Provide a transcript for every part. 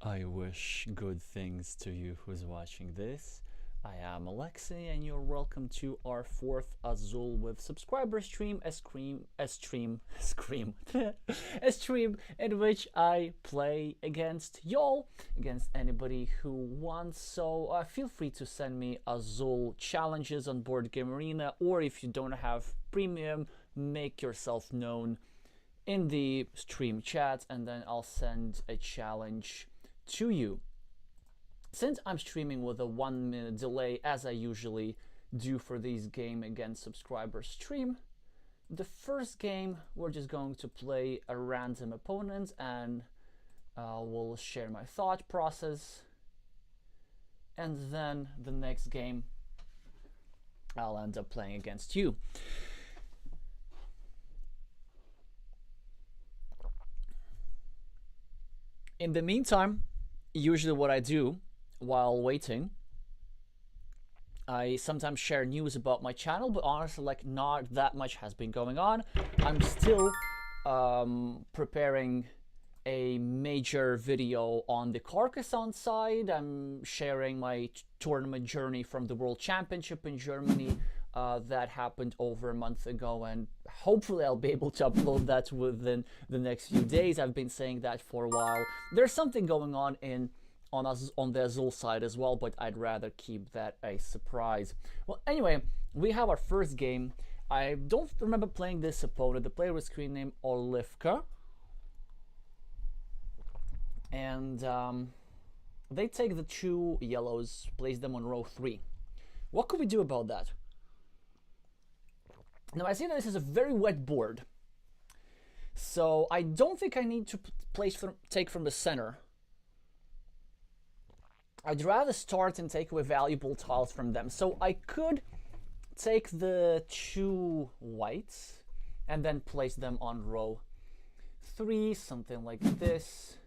I wish good things to you who's watching this. I am Alexey and you're welcome to our fourth Azul with subscriber stream, a stream in which I play against y'all, against anybody who wants. So feel free to send me Azul challenges on Board Game Arena, or if you don't have premium, make yourself known in the stream chat and then I'll send a challenge to you. Since I'm streaming with a 1-minute delay, as I usually do for these game against subscriber stream, the first game we're just going to play a random opponent and we'll share my thought process, and then the next game I'll end up playing against you. In the meantime, usually what I do while waiting, I sometimes share news about my channel, but honestly, like, not that much has been going on. I'm still preparing a major video on the Carcassonne side. I'm sharing my tournament journey from the World Championship in Germany that happened over a month ago, and hopefully I'll be able to upload that within the next few days. I've been saying that for a while. There's something going on on the Azul side as well, but I'd rather keep that a surprise. Well, anyway, we have our first game. I don't remember playing this opponent. The player was screen name Olivka, and they take the 2 yellows, place them on row 3. What could we do about that? Now I see that this is a very wet board, so I don't think I need to take from the center. I'd rather start and take away valuable tiles from them. So I could take the 2 whites and then place them on row 3, something like this.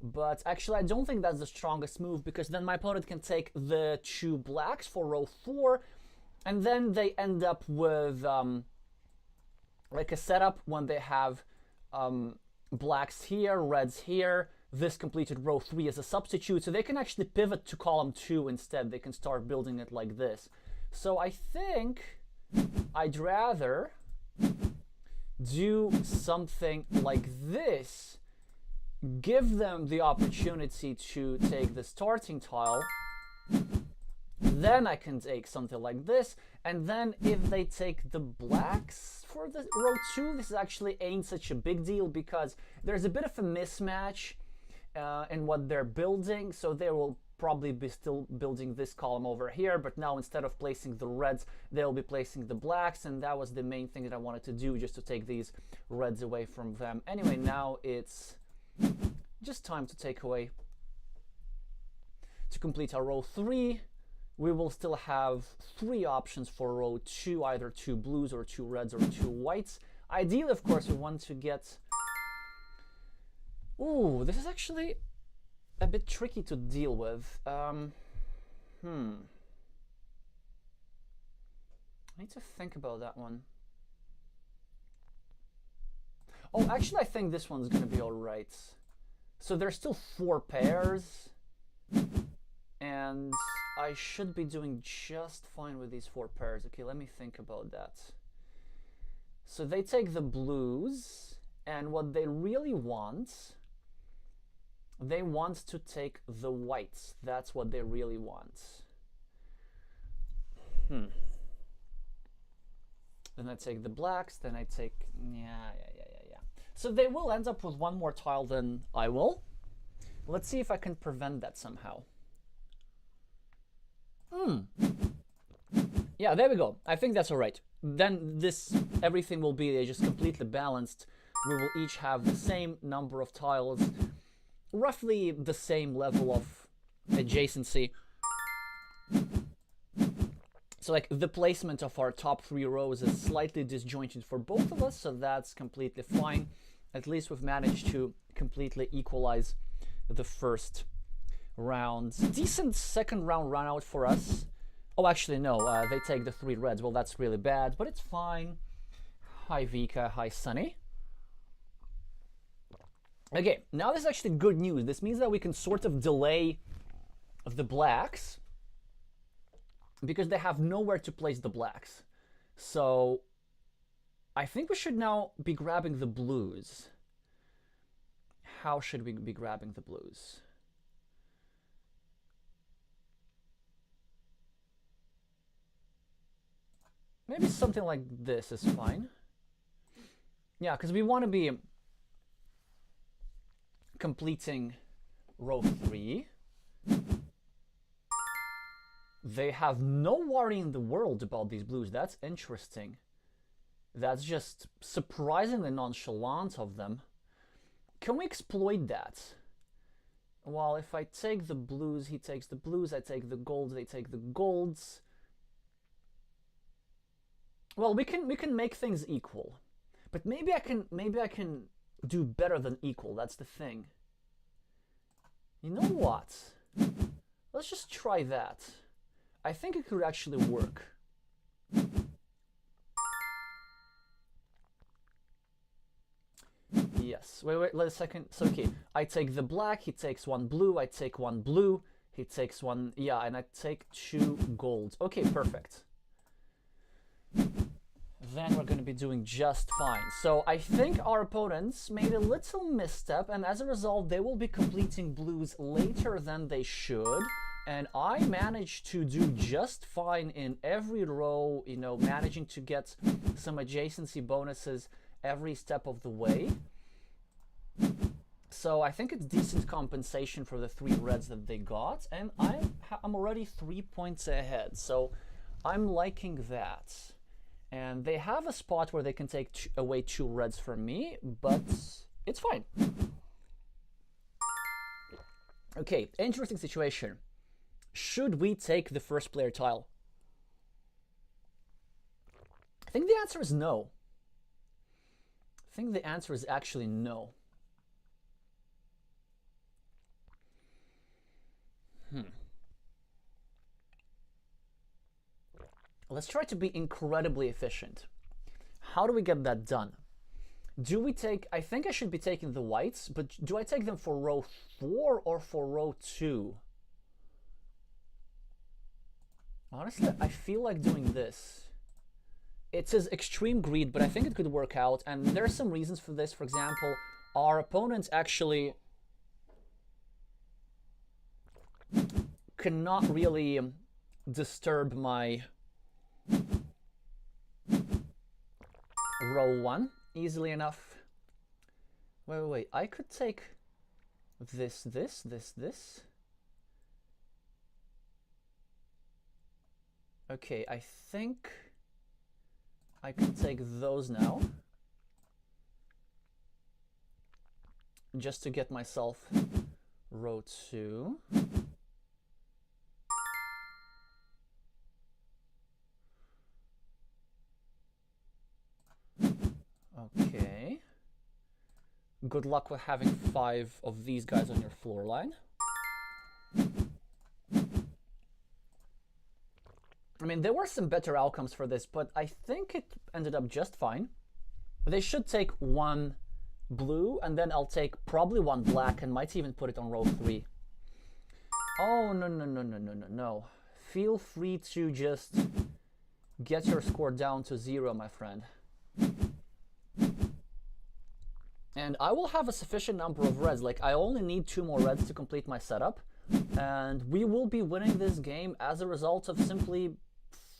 But actually I don't think that's the strongest move, because then my opponent can take the 2 blacks for row 4, and then they end up with like a setup when they have blacks here, reds here, this completed row 3 as a substitute, so they can actually pivot to column 2 instead. They can start building it like this. So I think I'd rather do something like this, give them the opportunity to take the starting tile, then I can take something like this, and then if they take the blacks for the row 2, this actually ain't such a big deal, because there's a bit of a mismatch in what they're building, so they will probably be still building this column over here, but now instead of placing the reds, they'll be placing the blacks, and that was the main thing that I wanted to do, just to take these reds away from them. Anyway, now it's just time to take away, to complete our row 3. We will still have 3 options for row 2, either 2 blues or 2 reds or 2 whites. Ideally, of course, we want to get... Ooh, this is actually a bit tricky to deal with. I need to think about that one. Oh, actually, I think this one's going to be all right. So there's still 4 pairs, and I should be doing just fine with these 4 pairs. Okay, let me think about that. So they take the blues, and what they really want, they want to take the whites. That's what they really want. Then I take the blacks, then I take... Yeah. So they will end up with 1 more tile than I will. Let's see if I can prevent that somehow. Yeah, there we go. I think that's all right. Then everything will be just completely balanced. We will each have the same number of tiles, roughly the same level of adjacency. So like the placement of our top 3 rows is slightly disjointed for both of us, so that's completely fine. At least we've managed to completely equalize the first round. Decent second round run out for us. Oh, actually no, they take the 3 reds. Well, that's really bad, but it's fine. Hi Vika, hi Sunny. Okay, now this is actually good news. This means that we can sort of delay the blacks because they have nowhere to place the blacks. So I think we should now be grabbing the blues. How should we be grabbing the blues? Maybe something like this is fine. Yeah, because we want to be completing row 3. They have no worry in the world about these blues. That's interesting. That's just surprisingly nonchalant of them. Can we exploit that? Well, if I take the blues, he takes the blues, I take the golds, they take the golds. Well, we can make things equal. But maybe I can do better than equal. That's the thing. You know what? Let's just try that. I think it could actually work. Yes. Wait, a second. So, okay. I take the black, he takes 1 blue, I take 1 blue, he takes 1, yeah, and I take 2 gold. Okay, perfect. Then we're going to be doing just fine. So I think our opponents made a little misstep, and as a result, they will be completing blues later than they should. And I managed to do just fine in every row, you know, managing to get some adjacency bonuses every step of the way. So I think it's decent compensation for the 3 reds that they got, and I'm already 3 points ahead. So I'm liking that. And they have a spot where they can take away 2 reds from me, but it's fine. Okay, interesting situation. Should we take the first player tile? I think the answer is no. I think the answer is actually no. Let's try to be incredibly efficient. How do we get that done? Do we take, I think I should be taking the whites, but do I take them for row 4 or for row 2? Honestly, I feel like doing this. It says extreme greed, but I think it could work out, and there are some reasons for this. For example, our opponents actually cannot really disturb my row 1 easily enough. Wait. I could take this. Okay, I think I can take those now. Just to get myself row 2. Okay. Good luck with having 5 of these guys on your floor line. I mean, there were some better outcomes for this, but I think it ended up just fine. They should take 1 blue, and then I'll take probably 1 black and might even put it on row 3. Oh, no. Feel free to just get your score down to 0, my friend. And I will have a sufficient number of reds. Like, I only need 2 more reds to complete my setup. And we will be winning this game as a result of simply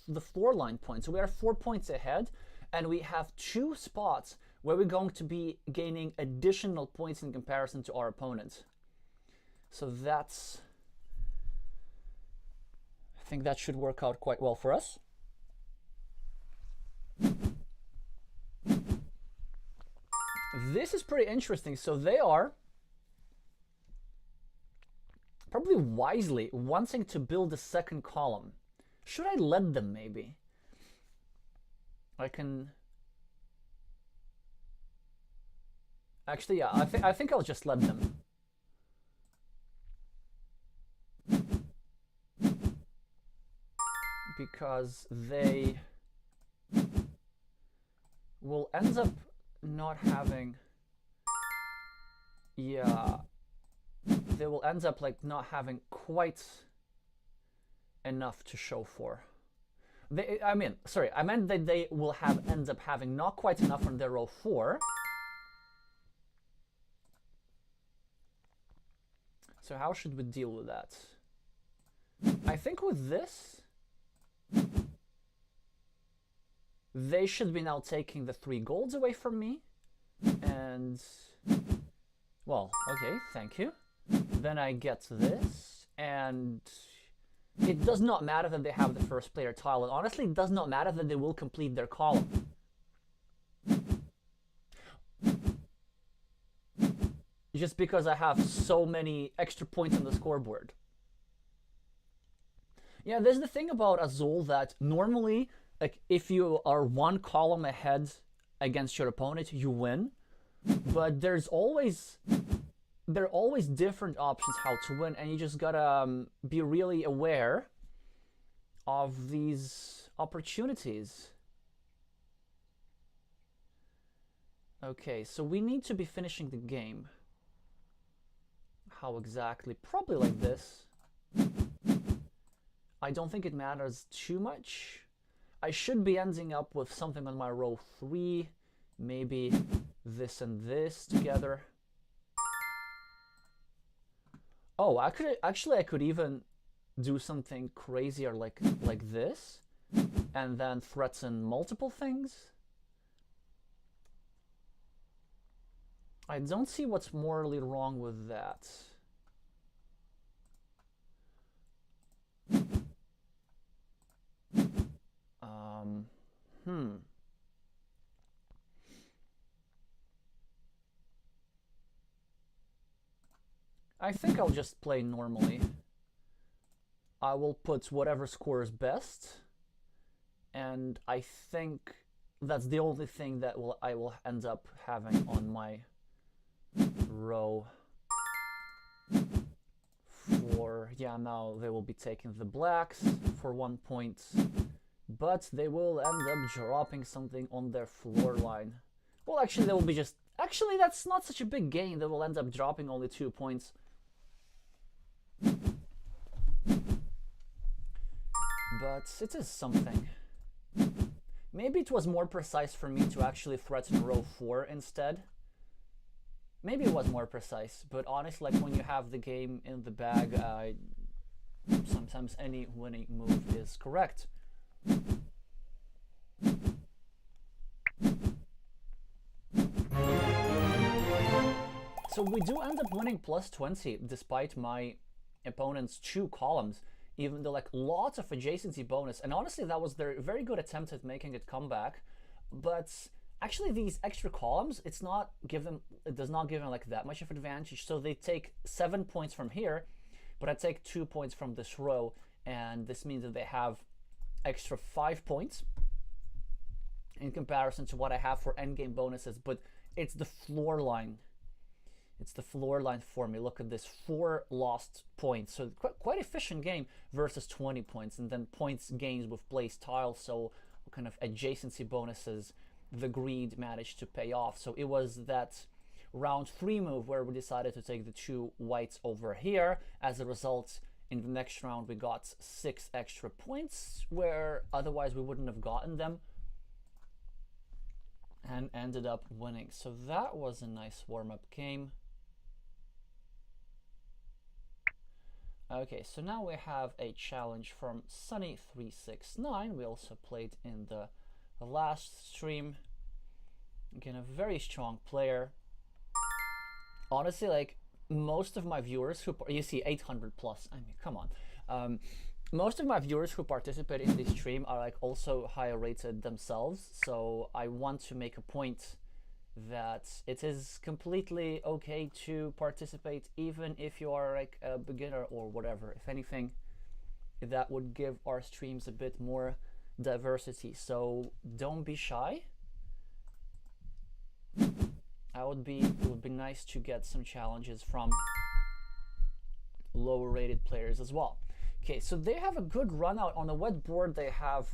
the floor line points. So we are 4 points ahead, and we have 2 spots where we're going to be gaining additional points in comparison to our opponent. So that's... I think that should work out quite well for us. This is pretty interesting. So they are probably wisely wanting to build a second column. Should I let them maybe? I can... Actually, yeah, I think I'll just let them. Because they will end up not having yeah, they will end up like not having quite enough to show for. I mean, sorry, I meant that they will have end up having not quite enough on their row 4. So how should we deal with that? I think with this, they should be now taking the 3 golds away from me. And, well, okay, thank you. Then I get this, and it does not matter that they have the first player tile. And honestly, it does not matter that they will complete their column. Just because I have so many extra points on the scoreboard. Yeah, there's the thing about AZUL that normally, like, if you are 1 column ahead against your opponent, you win. But there are always different options how to win, and you just gotta be really aware of these opportunities. Okay, so we need to be finishing the game. How exactly? Probably like this. I don't think it matters too much. I should be ending up with something on my row 3. Maybe this and this together. Oh, I could even do something crazier like this, and then threaten multiple things. I don't see what's morally wrong with that. I think I'll just play normally. I will put whatever scores best, and I think that's the only thing that I will end up having on my row 4. Yeah, now they will be taking the blacks for 1 point, but they will end up dropping something on their floor line. Well, actually, they will be just... Actually, that's not such a big gain. They will end up dropping only 2 points. But it is something. Maybe it was more precise for me to actually threaten row 4 instead. Maybe it was more precise, but honestly, like, when you have the game in the bag, sometimes any winning move is correct. So we do end up winning plus 20 despite my opponent's 2 columns, even though, like, lots of adjacency bonus. And honestly, that was their very good attempt at making it come back. But actually, these extra columns, it does not give them like that much of advantage. So they take 7 points from here, but I take 2 points from this row, and this means that they have extra 5 points in comparison to what I have for endgame bonuses. But it's the floor line. It's the floor line for me. Look at this, 4 lost points. So quite efficient game versus 20 points. And then points gains with place tiles. So kind of adjacency bonuses, the greed managed to pay off. So it was that round 3 move where we decided to take the 2 whites over here. As a result, in the next round, we got 6 extra points, where otherwise we wouldn't have gotten them, and ended up winning. So that was a nice warm-up game. Okay, so now we have a challenge from Sunny369. We also played in the last stream. Again, a very strong player. Honestly, like, most of my viewers who, you see 800 plus, I mean, come on. Most of my viewers who participate in this stream are, like, also higher rated themselves. So I want to make a point that it is completely okay to participate, even if you are, like, a beginner or whatever. If anything, that would give our streams a bit more diversity. So don't be shy. It would be nice to get some challenges from lower rated players as well. Okay, so they have a good run out on the wet board. They have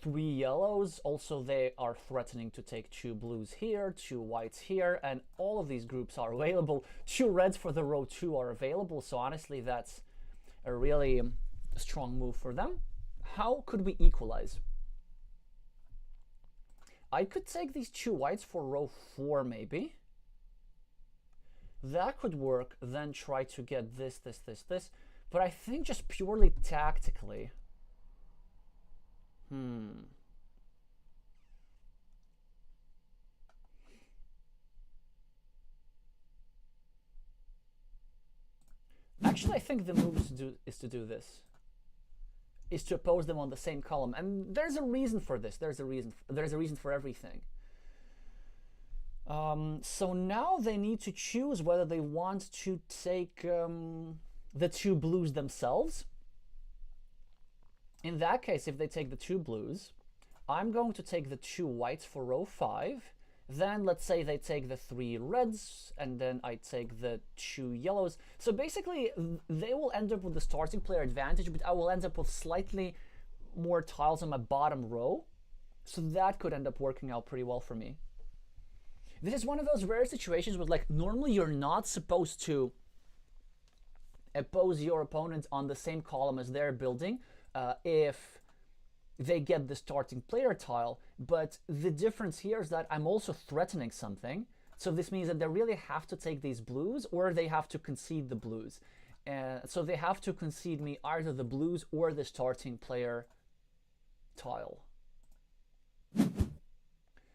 3 yellows. Also, they are threatening to take 2 blues here, 2 whites here, and all of these groups are available. 2 reds for the row 2 are available, so honestly, that's a really strong move for them. How could we equalize? I could take these 2 whites for row 4, maybe. That could work, then try to get this. But I think just purely tactically. Actually, I think the move is to do this. Is to oppose them on the same column, and there's a reason for this. There's a reason for everything. So now they need to choose whether they want to take the 2 blues themselves. In that case, if they take the 2 blues, I'm going to take the 2 whites for row 5. Then let's say they take the 3 reds, and then I take the 2 yellows. So basically, they will end up with the starting player advantage, but I will end up with slightly more tiles on my bottom row. So that could end up working out pretty well for me. This is one of those rare situations where, like, normally you're not supposed to oppose your opponent on the same column as they're building if they get the starting player tile, but the difference here is that I'm also threatening something. So this means that they really have to take these blues, or they have to concede the blues. So they have to concede me either the blues or the starting player tile.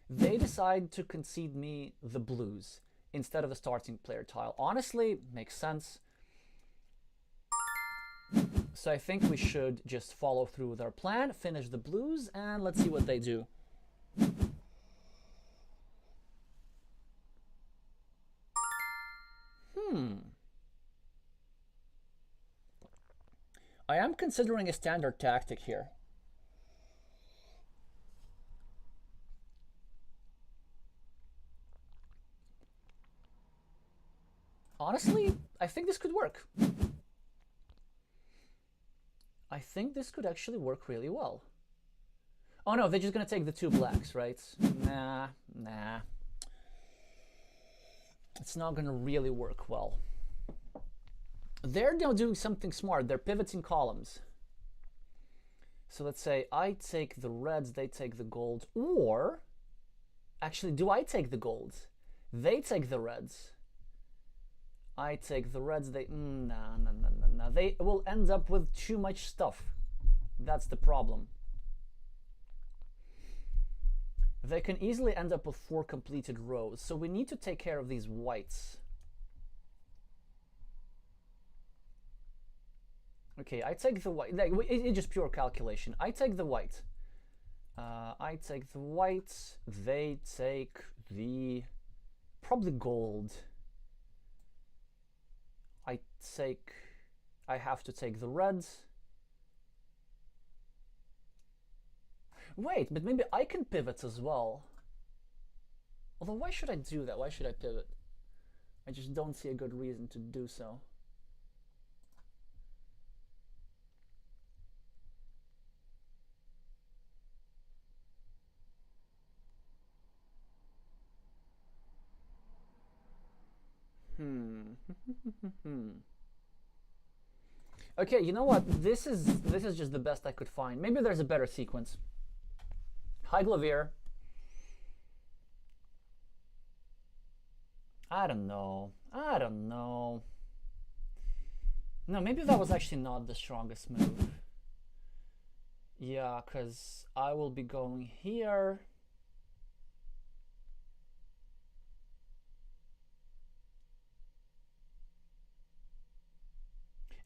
They decide to concede me the blues instead of the starting player tile. Honestly, makes sense. So I think we should just follow through with our plan, finish the blues, and let's see what they do. I am considering a standard tactic here. Honestly, I think this could work. I think this could actually work really well. Oh no, they're just gonna take the 2 blacks, right? Nah. It's not gonna really work well. They're now doing something smart. They're pivoting columns. So let's say I take the reds, they take the golds, or actually, do I take the golds? They take the reds. I take the reds, they, no. They will end up with too much stuff. That's the problem. They can easily end up with 4 completed rows, so we need to take care of these whites. Okay, I take the white, like, it's just pure calculation. I take the white. I take the white, they take the, probably gold. I have to take the reds. Wait, but maybe I can pivot as well. Although, why should I do that? Why should I pivot? I just don't see a good reason to do so. Okay, you know what? This is just the best I could find. Maybe there's a better sequence. High Glavier. I don't know. No, maybe that was actually not the strongest move. Yeah, because I will be going here.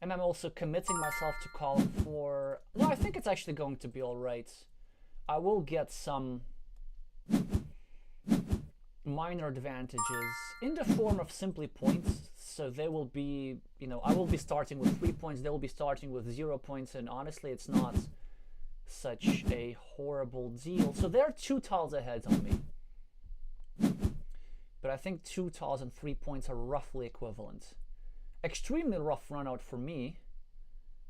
And I'm also committing myself to column 4. No, I think it's actually going to be all right. I will get some minor advantages in the form of simply points. So they will be, I will be starting with 3 points. They will be starting with 0 points. And honestly, it's not such a horrible deal. So they're 2 tiles ahead on me. But I think 2 tiles and 3 points are roughly equivalent. Extremely rough run out for me.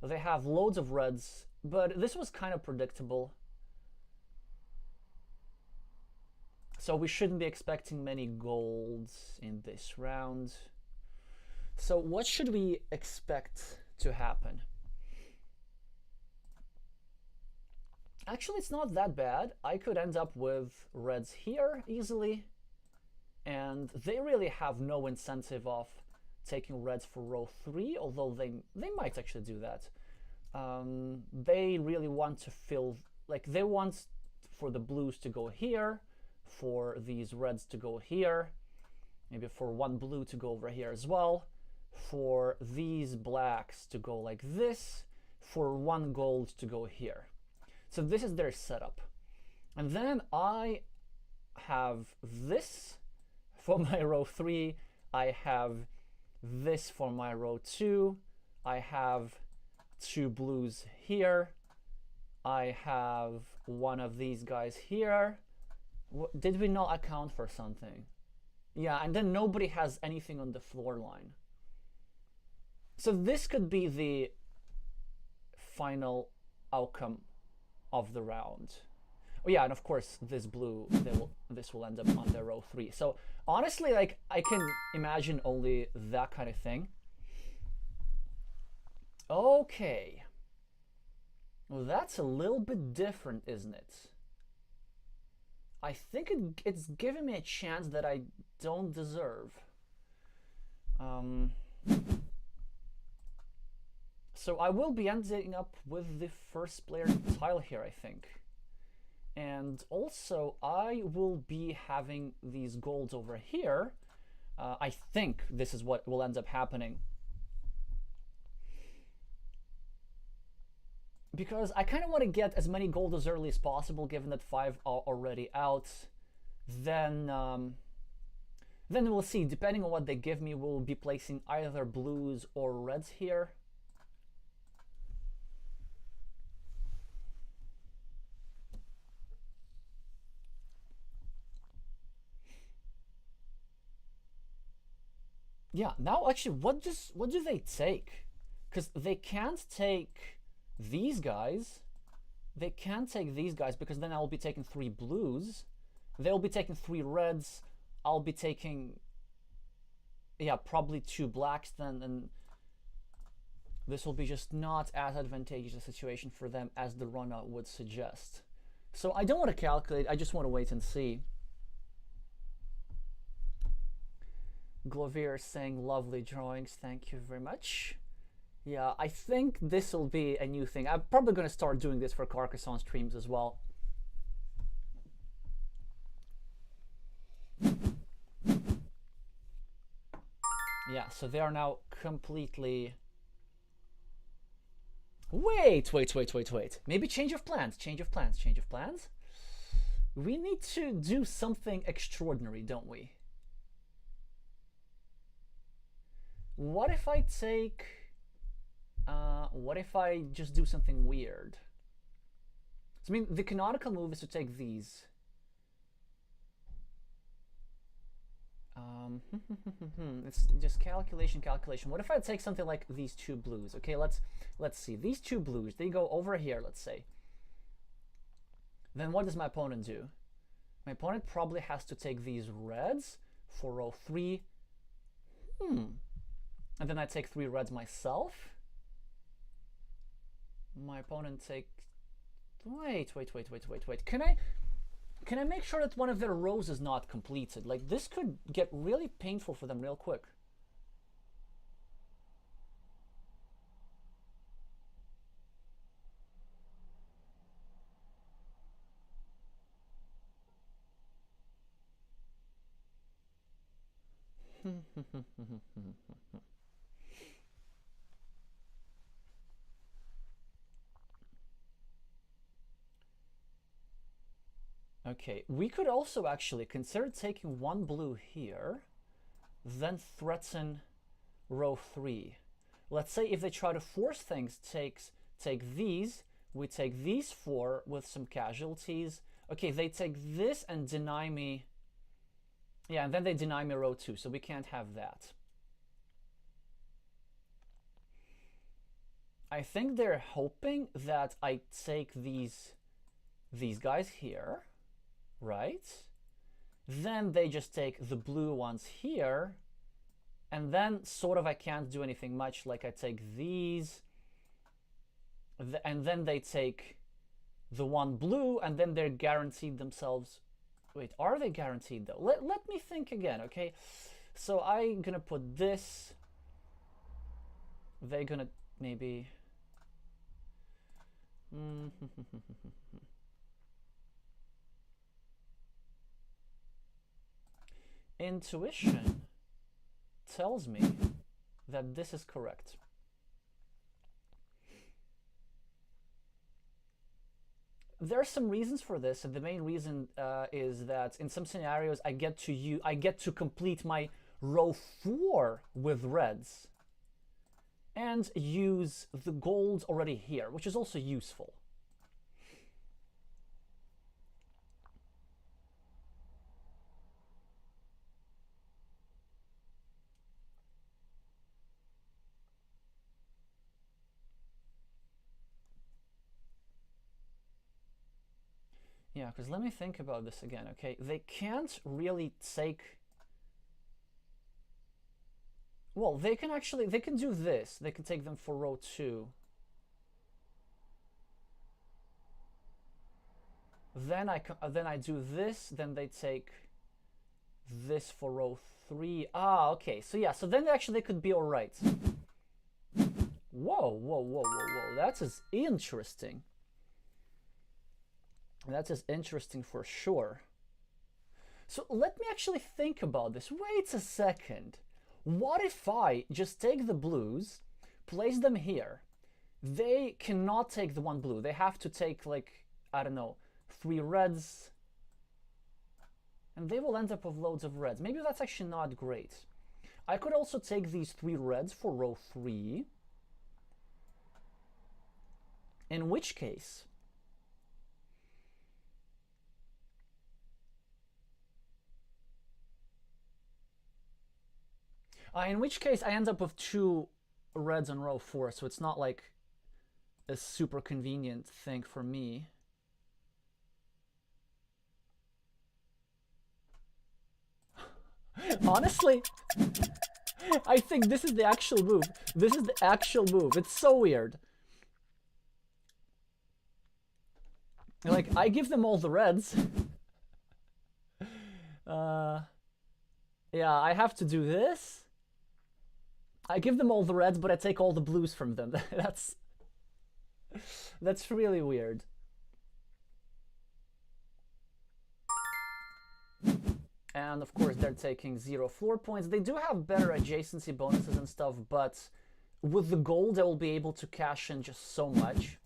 They have loads of reds, but this was kind of predictable. So we shouldn't be expecting many golds in this round. So what should we expect to happen? Actually, it's not that bad. I could end up with reds here easily, and they really have no incentive of taking reds for row 3, although they might actually do that. They really want to fill, like they want for the blues to go here, for these reds to go here, maybe for one blue to go over here as well, for these blacks to go like this, for one gold to go here. So this is their setup. And then I have this for my row 3, I have this for my row 2, I have 2 blues here, I have one of these guys here. Did we not account for something? Yeah, and then nobody has anything on the floor line. So this could be the final outcome of the round. Oh yeah, and of course this blue, this will end up on their row 3. So honestly, like I can imagine only that kind of thing. Okay. Well, that's a little bit different, isn't it? I think it's giving me a chance that I don't deserve. So I will be ending up with the first player tile here, I think. And also, I will be having these golds over here. I think this is what will end up happening. Because I kind of want to get as many gold as early as possible, given that 5 are already out. Then we'll see. Depending on what they give me, we'll be placing either blues or reds here. Yeah, now actually, what do they take? Because they can't take these guys. They can't take these guys because then I'll be taking 3 blues. They'll be taking 3 reds. I'll be taking, yeah, probably 2 blacks then, and this will be just not as advantageous a situation for them as the run-out would suggest. So I don't want to calculate. I just want to wait and see. Glovier saying lovely drawings, thank you very much. Yeah, I think this will be a new thing. I'm probably going to start doing this for Carcassonne streams as well. Yeah, so they are now completely... Wait. Maybe change of plans. We need to do something extraordinary, don't we? What if I take... what if I just do something weird? So, I mean, the canonical move is to take these. It's just calculation. What if I take something like these 2 blues? Okay, let's see. These 2 blues, they go over here, let's say. Then what does my opponent do? My opponent probably has to take these reds for row 3. And then I take 3 reds myself. My opponent takes... Wait. Can I make sure that one of their rows is not completed? Like, this could get really painful for them real quick. Okay, we could also actually consider taking 1 blue here, then threaten row 3. Let's say if they try to force things, take these, we take these 4 with some casualties. Okay, they take this and deny me. Yeah, and then they deny me row 2, so we can't have that. I think they're hoping that I take these guys here. Right? Then they just take the blue ones here, and then sort of I can't do anything much, like I take these, and then they take the one blue, and then they're guaranteed themselves. Wait, are they guaranteed though? Let me think again, okay? So I'm gonna put this. They're gonna maybe... Intuition tells me that this is correct. There are some reasons for this, and the main reason is that in some scenarios I get to complete my row 4 with reds and use the gold already here, which is also useful. Yeah, because let me think about this again, okay? They can't really take... Well, they can do this. They can take them for row 2. Then I do this, then they take this for row 3. Ah, okay. So yeah, so then actually they could be all right. Whoa, whoa, whoa, whoa, whoa. That is interesting. That is interesting for sure. So let me actually think about this. Wait a second. What if I just take the blues, place them here? They cannot take the one blue. They have to take, like, I don't know, 3 reds. And they will end up with loads of reds. Maybe that's actually not great. I could also take these 3 reds for row 3. In which case... in which case I end up with 2 reds on row 4, so it's not like a super convenient thing for me. Honestly, I think this is the actual move. This is the actual move. It's so weird. Like, I give them all the reds. Yeah, I have to do this. I give them all the reds, but I take all the blues from them. That's really weird. And of course they're taking 0 floor points. They do have better adjacency bonuses and stuff, but with the gold I will be able to cash in just so much.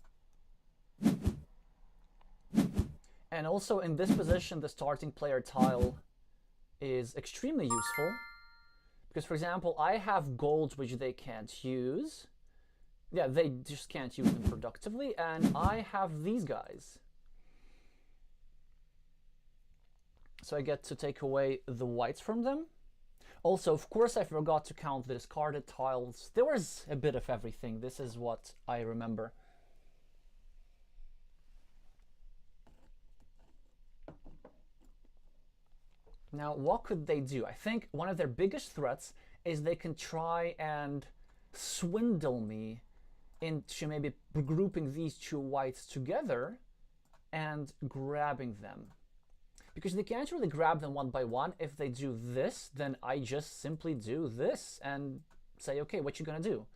And also in this position the starting player tile is extremely useful. Because, for example, I have golds which they can't use. Yeah, they just can't use them productively. And I have these guys. So I get to take away the whites from them. Also, of course, I forgot to count the discarded tiles. There was a bit of everything. This is what I remember. Now, what could they do? I think one of their biggest threats is they can try and swindle me into maybe grouping these 2 whites together and grabbing them. Because they can't really grab them one by one. If they do this, then I just simply do this and say, okay, what you gonna do?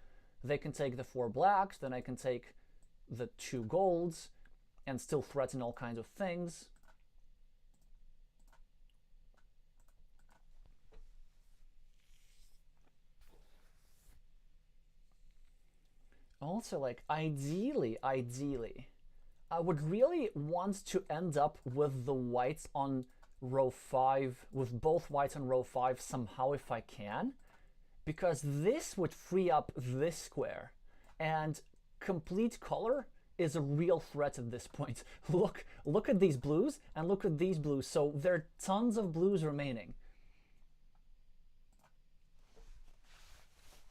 They can take the 4 blacks, then I can take the 2 golds and still threaten all kinds of things. Also, like, ideally, I would really want to end up with the whites on row 5, with both whites on row 5 somehow if I can, because this would free up this square, and complete color is a real threat at this point. Look at these blues, and look at these blues, so there are tons of blues remaining.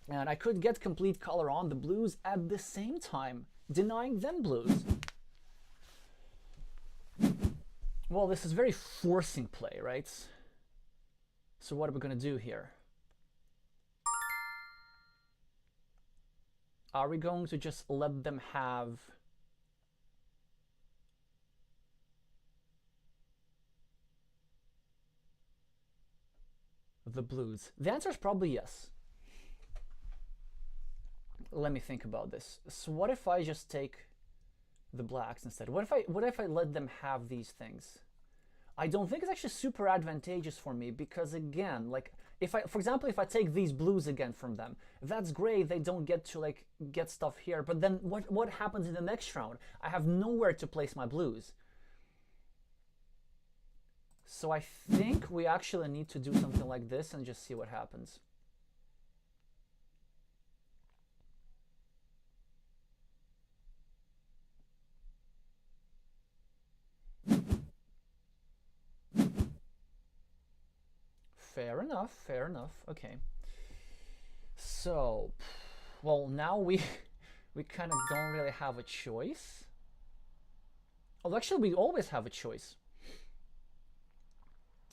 And I could get complete color on the blues at the same time, denying them blues. Well, this is very forcing play, right? So what are we going to do here? Are we going to just let them have the blues? The answer is probably yes. Let me think about this. So what if I just take the blacks instead? What if I let them have these things? I don't think it's actually super advantageous for me, because again, like if I, for example, if I take these blues again from them, that's great. They don't get to like get stuff here, but then what happens in the next round? I have nowhere to place my blues. So I think we actually need to do something like this and just see what happens. Fair enough, fair enough. Okay. So, well, now we kind of don't really have a choice. Oh, actually, we always have a choice.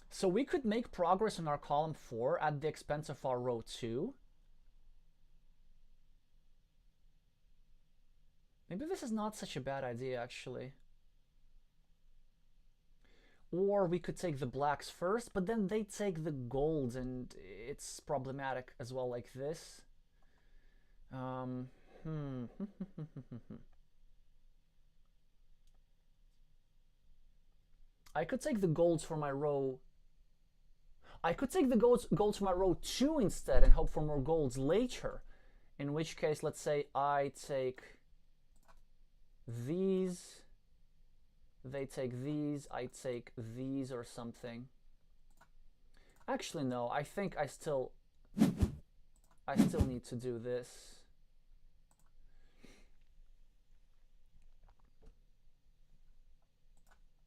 So we could make progress in our column 4 at the expense of our row 2. Maybe this is not such a bad idea, actually. Or we could take the blacks first, but then they take the golds, and it's problematic as well, like this. I could take the golds for my row. I could take the golds for my row 2 instead and hope for more golds later. In which case, let's say I take these. They take these, I take these or something. Actually, no, I think I still need to do this.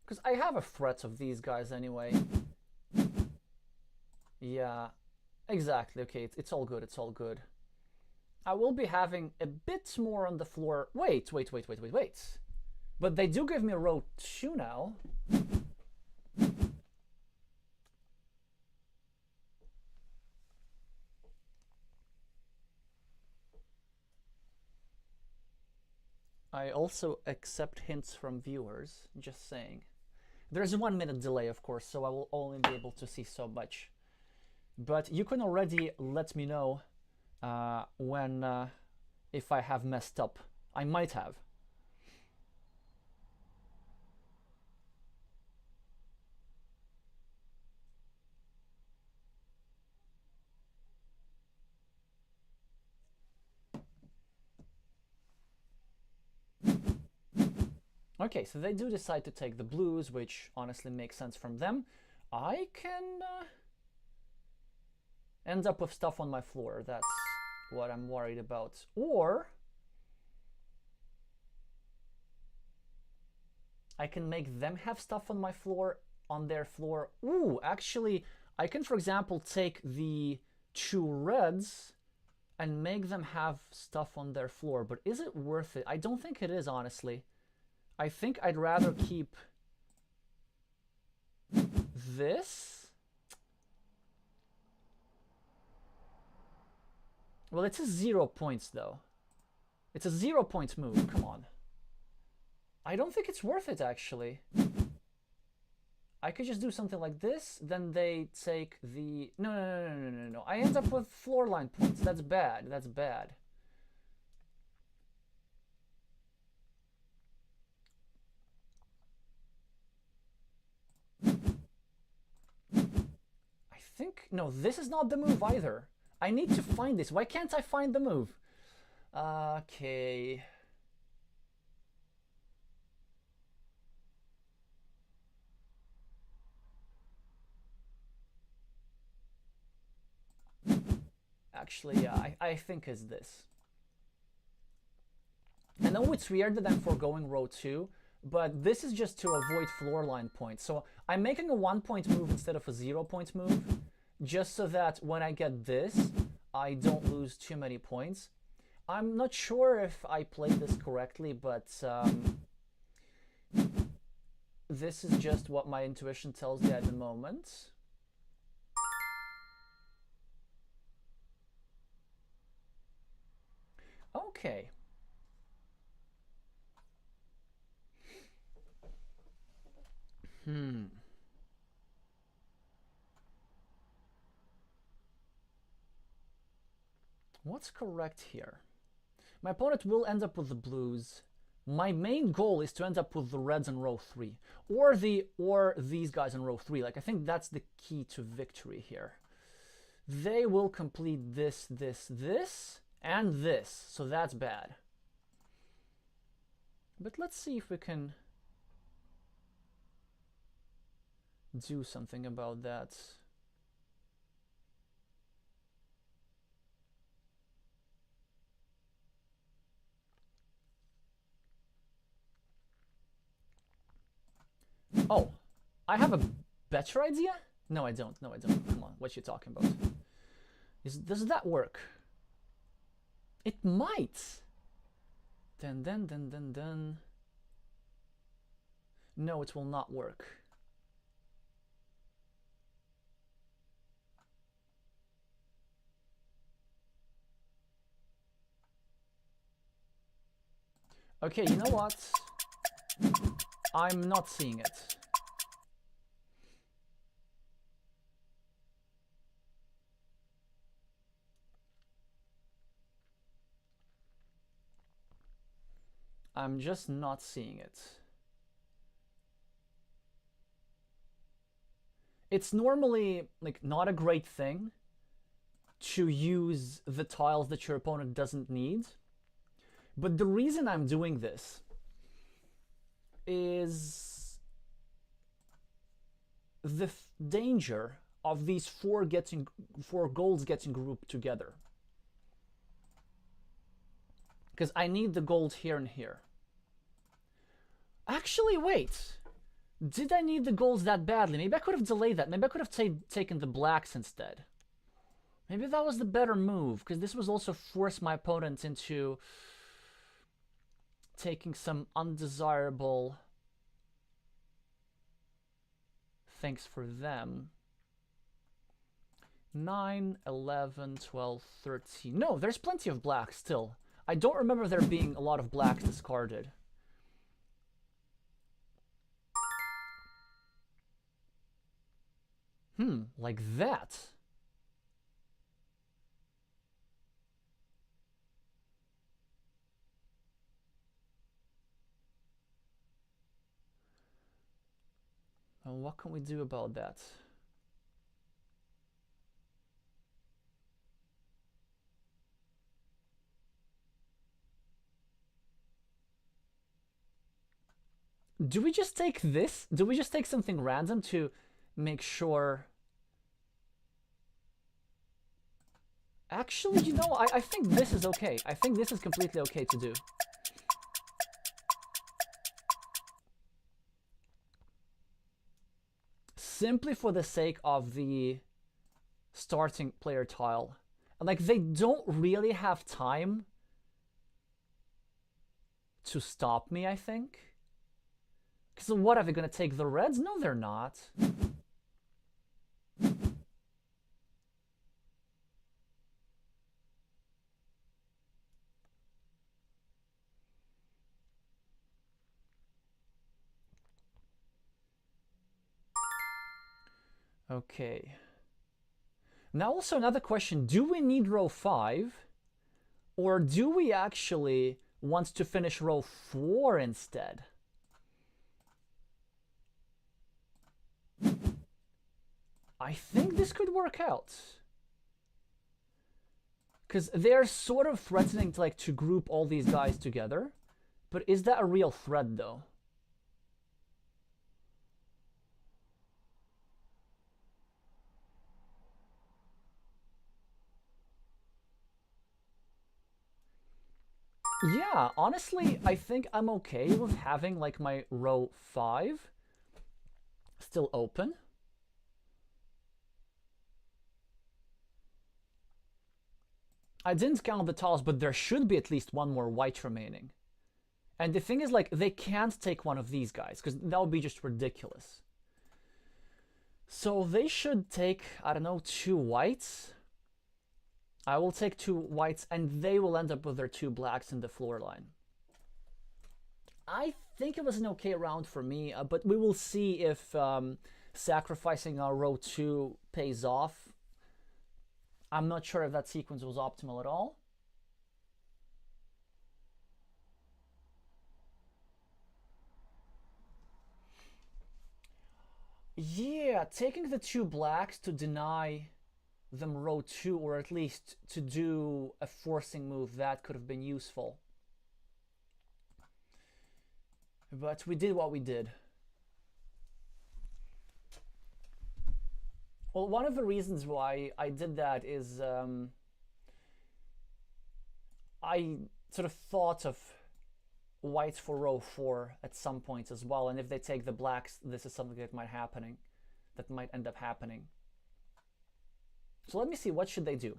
Because I have a threat of these guys anyway. Yeah, exactly. Okay, it's all good, it's all good. I will be having a bit more on the floor. Wait. But they do give me a row 2 now. I also accept hints from viewers, just saying. There's a 1 minute delay, of course, so I will only be able to see so much. But you can already let me know if I have messed up. I might have. Okay, so they do decide to take the blues, which honestly makes sense from them. I can end up with stuff on my floor. That's what I'm worried about. Or I can make them have stuff on my floor, on their floor. Ooh, actually, I can, for example, take the 2 reds and make them have stuff on their floor. But is it worth it? I don't think it is, honestly. I think I'd rather keep this. Well, it's a 0 points, though. It's a 0 point move. Come on. I don't think it's worth it, actually. I could just do something like this. Then they take the... No. I end up with floor line points. That's bad. That's bad. No, this is not the move either. I need to find this. Why can't I find the move? Okay. Actually, yeah, I think it's this. I know it's weird that I'm foregoing row 2, but this is just to avoid floor line points. So I'm making a 1 point move instead of a 0 point move, just so that when I get this, I don't lose too many points. I'm not sure if I played this correctly, but this is just what my intuition tells me at the moment. Okay. What's correct here? My opponent will end up with the blues. My main goal is to end up with the reds in row 3. Or these guys in row 3. Like, I think that's the key to victory here. They will complete this, and this. So that's bad. But let's see if we can do something about that. Oh, I have a better idea? No, I don't. No, I don't. Come on, what you talking about? Does that work? It might. Dun. No, it will not work. Okay, you know what? I'm not seeing it. I'm just not seeing it. It's normally like not a great thing to use the tiles that your opponent doesn't need. But the reason I'm doing this is the danger of these four golds getting grouped together. Because I need the gold here and here. Actually, wait. Did I need the golds that badly? Maybe I could have delayed that. Maybe I could have taken the blacks instead. Maybe that was the better move, because this was also force my opponent into taking some undesirable things for them. 9, 11, 12, 13. No, there's plenty of blacks still. I don't remember there being a lot of blacks discarded. Like that. Well, what can we do about that? Do we just take this? Do we just take something random to make sure? Actually, you know, I think this is okay. I think this is completely okay to do. Simply for the sake of the starting player tile. And like, they don't really have time to stop me, I think. Because what, are they going to take the reds? No, they're not. Okay. Now also another question, do we need row 5? Or do we actually want to finish row 4 instead? I think this could work out. Because they're sort of threatening to group all these guys together. But is that a real threat though? Yeah, honestly, I think I'm okay with having like my row 5 still open. I didn't count the tiles, but there should be at least one more white remaining. And the thing is, like, they can't take one of these guys, because that would be just ridiculous. So they should take, I don't know, 2 whites. I will take 2 whites, and they will end up with their 2 blacks in the floor line. I think it was an okay round for me, but we will see if sacrificing our row 2 pays off. I'm not sure if that sequence was optimal at all. Yeah, taking the 2 blacks to deny them row 2, or at least to do a forcing move, that could have been useful. But we did what we did. Well, one of the reasons why I did that is I sort of thought of whites for row 4 at some point as well, and if they take the blacks, this is something that might end up happening. So let me see, what should they do?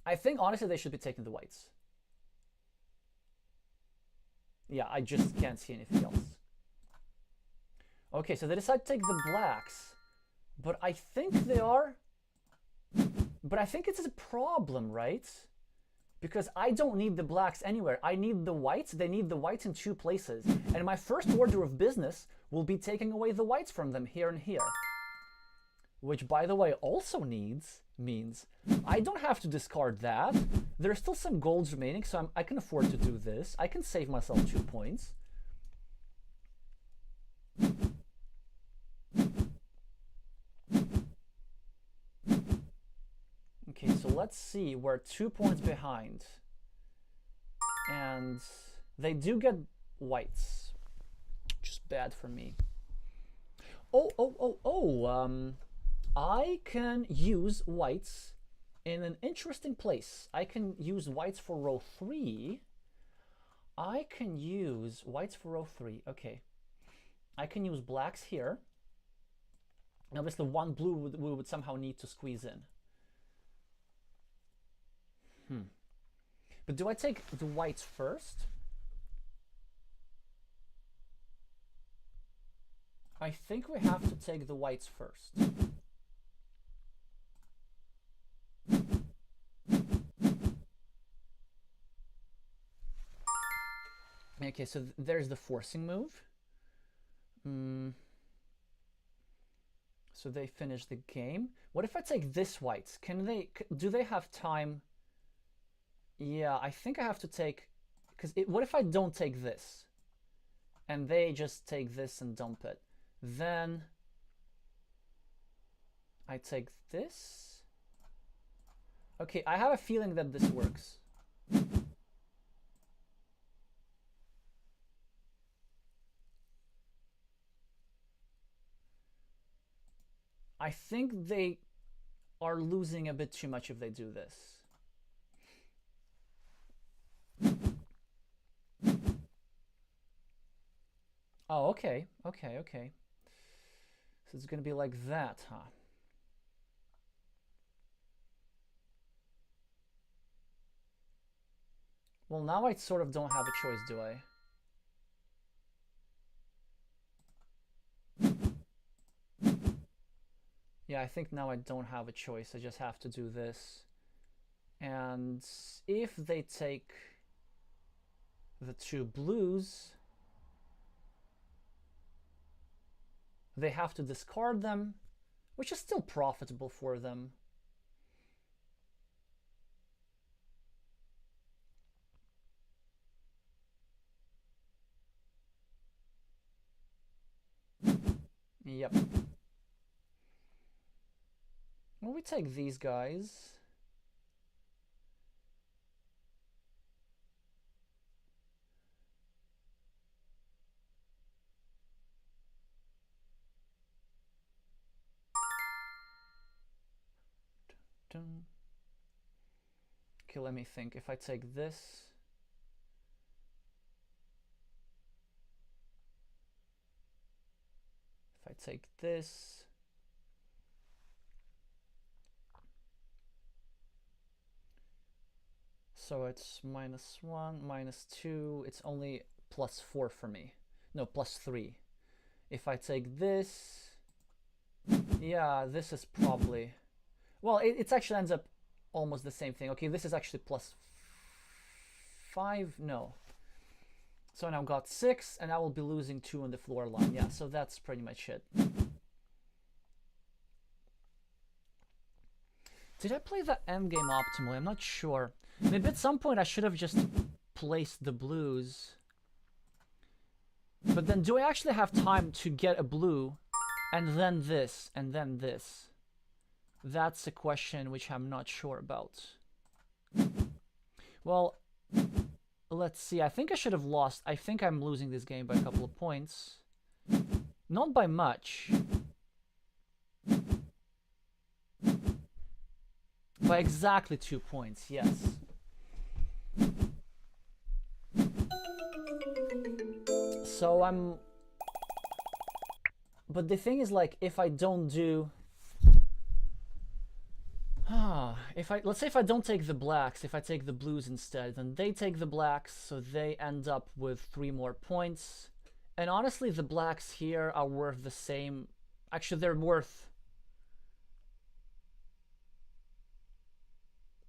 I think honestly they should be taking the whites. Yeah, I just can't see anything else. Okay, so they decide to take the blacks, but I think it's a problem, right? Because I don't need the blacks anywhere. I need the whites. They need the whites in 2 places. And my first order of business will be taking away the whites from them here and here. Which, by the way, also means I don't have to discard that. There are still some golds remaining, so I can afford to do this. I can save myself 2 points. Okay, so let's see. We're 2 points behind. And they do get whites. Just bad for me. I can use whites in an interesting place. I can use whites for row 3. Okay. I can use blacks here. And obviously 1 blue we would somehow need to squeeze in. But do I take the whites first? I think we have to take the whites first. Okay, so there's the forcing move. So they finish the game. What if I take this whites? Do they have time? Yeah, I think I have to take, because what if I don't take this? And they just take this and dump it. Then I take this. Okay, I have a feeling that this works. I think they are losing a bit too much if they do this. Oh, okay. So it's going to be like that, huh? Well, now I sort of don't have a choice, do I? Yeah, I think now I don't have a choice. I just have to do this. And if they take the 2 blues, they have to discard them, which is still profitable for them. Yep. Well, we take these guys. Okay, let me think. If I take this, if I take this, so it's -1, -2. It's only +4 for me. No, +3. If I take this, yeah, this is probably, well, it actually ends up almost the same thing. Okay, this is actually +5. No. So now I've got 6, and I will be losing 2 on the floor line. Yeah, so that's pretty much it. Did I play that endgame optimally? I'm not sure. Maybe at some point I should have just placed the blues. But then do I actually have time to get a blue and then this and then this? That's a question which I'm not sure about. Well, let's see. I think I should have lost. I think I'm losing this game by a couple of points. Not by much. By exactly 2 points, yes. So I'm... But the thing is, like, if I don't do... let's say if I don't take the blacks, if I take the blues instead, then they take the blacks, so they end up with 3 more points. And honestly, the blacks here are worth the same. Actually, they're worth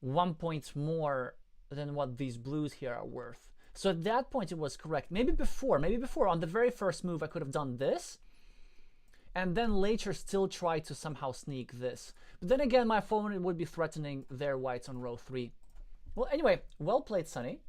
1 point more than what these blues here are worth. So at that point, it was correct. Maybe before on the very first move, I could have done this, and then later still try to somehow sneak this. But then again, my opponent would be threatening their whites on row 3. Well, anyway, well played, Sonny.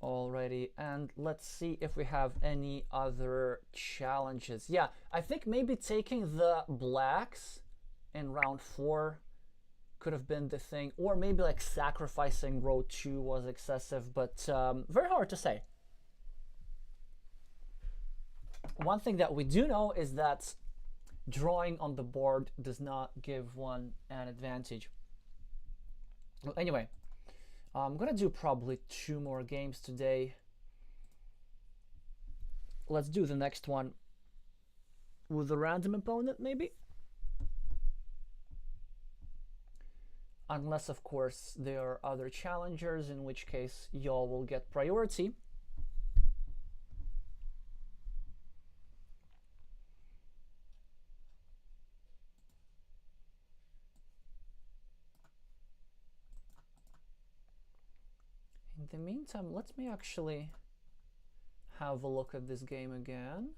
Alrighty, and let's see if we have any other challenges. Yeah, I think maybe taking the blacks in round 4 could have been the thing, or maybe like sacrificing row 2 was excessive, but very hard to say. One thing that we do know is that drawing on the board does not give one an advantage. Well, anyway, I'm gonna do probably 2 more games today. Let's do the next one with a random opponent, maybe. Unless, of course, there are other challengers, in which case y'all will get priority. In the meantime, let me actually have a look at this game again.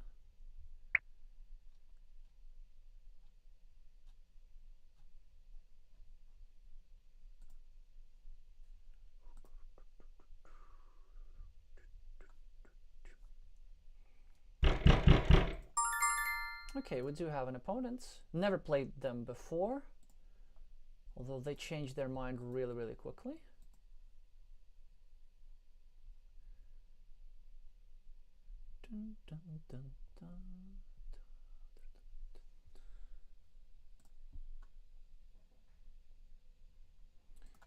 Okay, we do have an opponent. Never played them before, although they changed their mind really, really quickly. Dun, dun, dun, dun.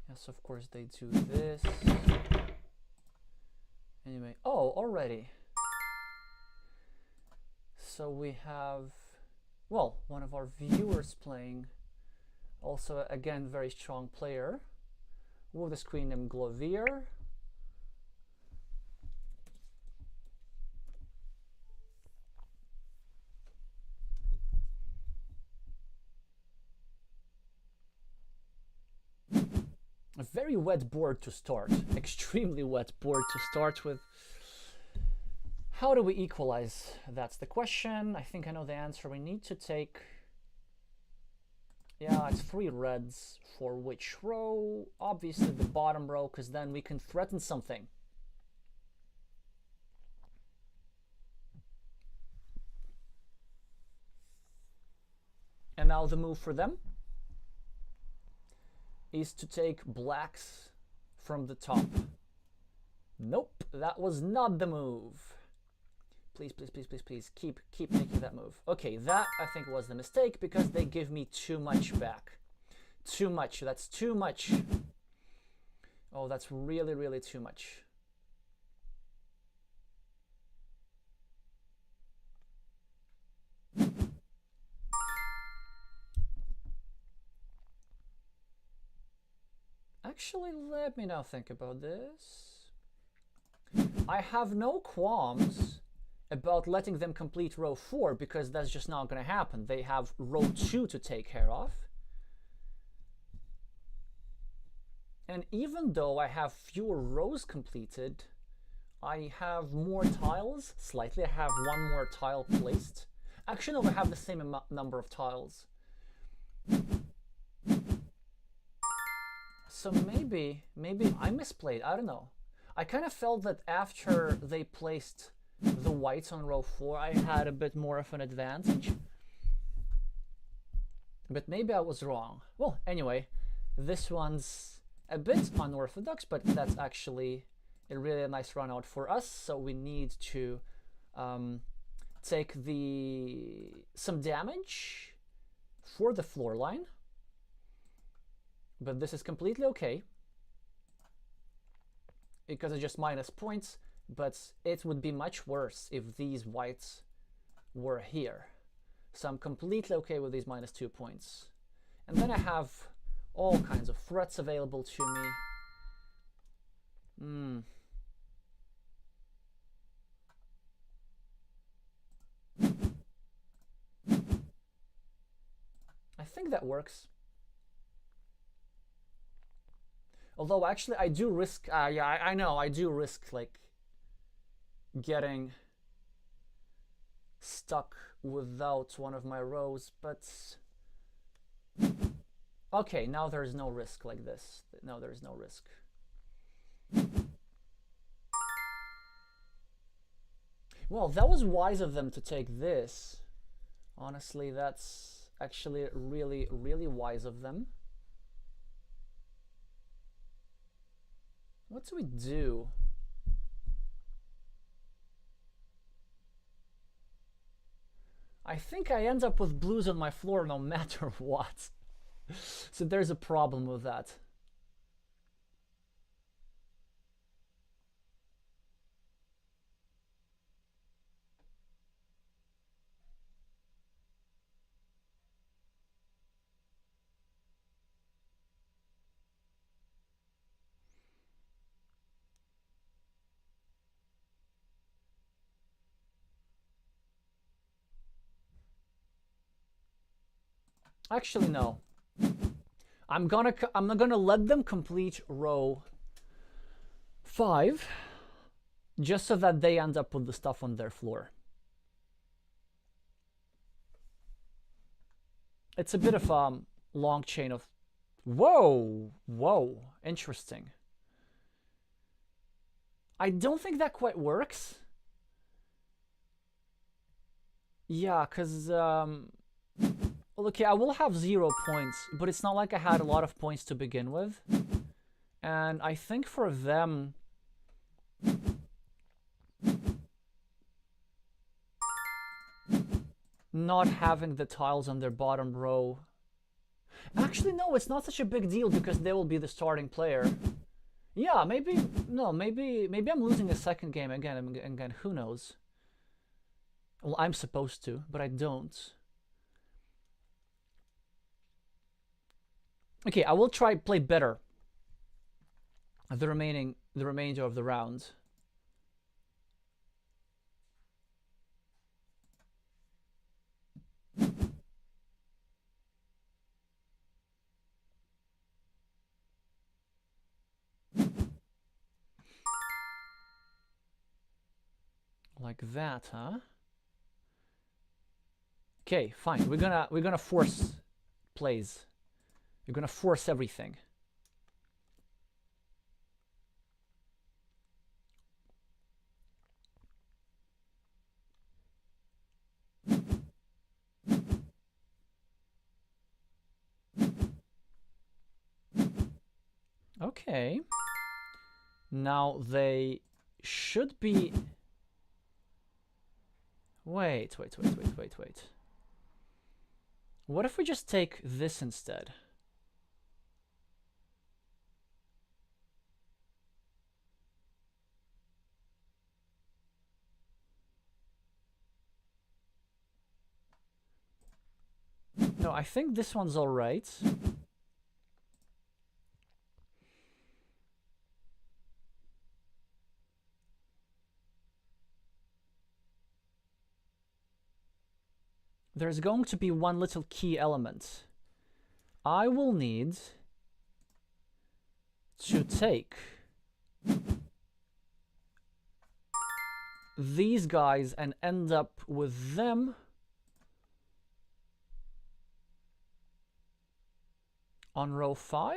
Yes, of course they do this. Anyway, oh, already. So we have, well, one of our viewers playing, also again very strong player, with the screen name Glovier. A very wet board to start, extremely wet board to start with. How do we equalize? That's the question. I think I know the answer. We need to take, yeah, it's 3 reds for which row? Obviously the bottom row, because then we can threaten something. And now the move for them is to take blacks from the top. Nope, that was not the move. Please, please, please, please, please, keep making that move. Okay, that I think was the mistake, because they give me too much back. Too much, that's too much. Oh, that's really, really too much. Actually, let me now think about this. I have no qualms about letting them complete row 4 because that's just not going to happen. They have row 2 to take care of. And even though I have fewer rows completed, I have more tiles, slightly. I have one more tile placed. Actually, no, I have the same number of tiles. So maybe I misplayed, I don't know. I kind of felt that after they placed the whites on row 4, I had a bit more of an advantage. But maybe I was wrong. Well, anyway, this one's a bit unorthodox, but that's actually a really nice run out for us. So we need to take some damage for the floor line. But this is completely okay because it's just minus points, but it would be much worse if these whites were here. So I'm completely okay with these -2 points. And then I have all kinds of threats available to me. I think that works. Although actually I do risk, yeah, I know, I do risk like getting stuck without one of my rows, but okay, now there's no risk like this. No, there's no risk. Well, that was wise of them to take this. Honestly, that's actually really, really wise of them. What do we do? I think I end up with blues on my floor no matter what. So there's a problem with that. Actually, no. I'm not gonna let them complete row 5, just so that they end up with the stuff on their floor. It's a bit of a long chain of, whoa, interesting. I don't think that quite works. Yeah, because well, okay, I will have 0 points, but it's not like I had a lot of points to begin with. And I think for them, not having the tiles on their bottom row. Actually, no, it's not such a big deal because they will be the starting player. Yeah, maybe I'm losing a second game again, who knows? Well, I'm supposed to, but I don't. Okay, I will try play better the remainder of the round. Like that, huh? Okay, fine. We're gonna force plays. We're gonna force everything. Okay. Now they should be. Wait. What if we just take this instead? No, I think this one's all right. there's going to be one little key element. I will need to take these guys and end up with them on row 5.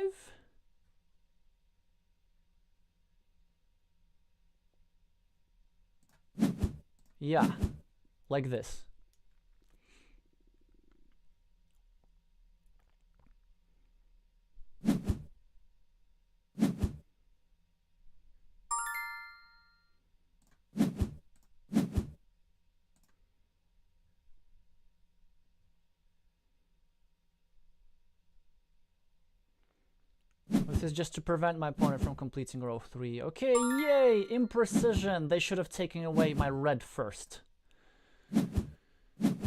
Yeah, like this. This is just to prevent my opponent from completing row 3. Okay, yay! Imprecision! They should have taken away my red first.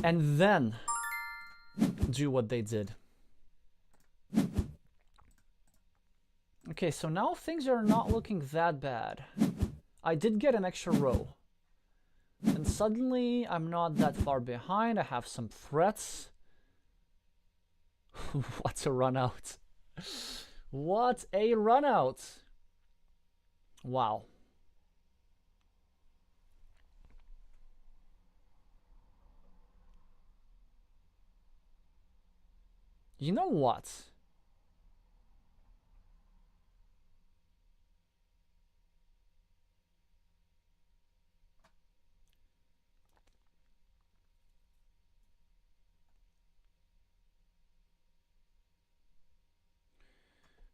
And then do what they did. Okay, so now things are not looking that bad. I did get an extra row. And suddenly I'm not that far behind. I have some threats. What a run out. What a run out. Wow. You know what?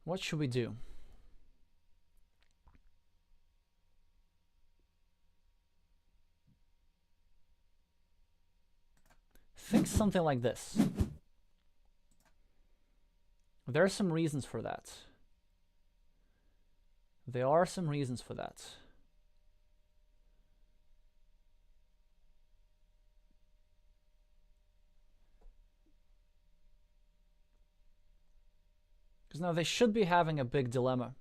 What should we do? Think something like this. There are some reasons for that. There are some reasons for that. Because now they should be having a big dilemma.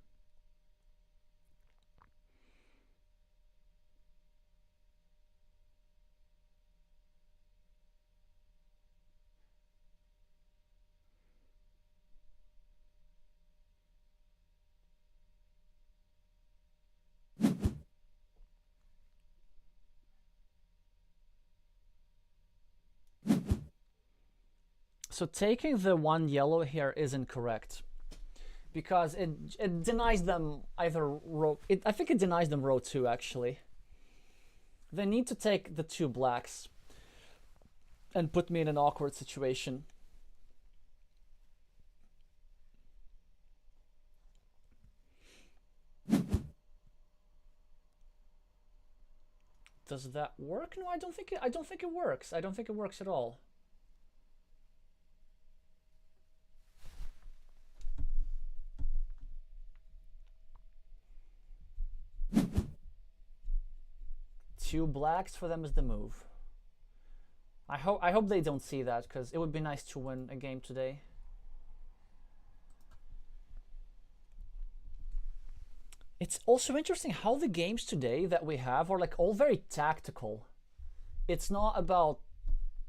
So taking the one yellow here is incorrect. Because it denies them either row... I think it denies them row 2, actually. They need to take the 2 blacks and put me in an awkward situation. Does that work? No, I don't think it works. I don't think it works at all. Two blacks for them is the move. I hope they don't see that, because it would be nice to win a game today. It's also interesting how the games today that we have are like all very tactical. It's not about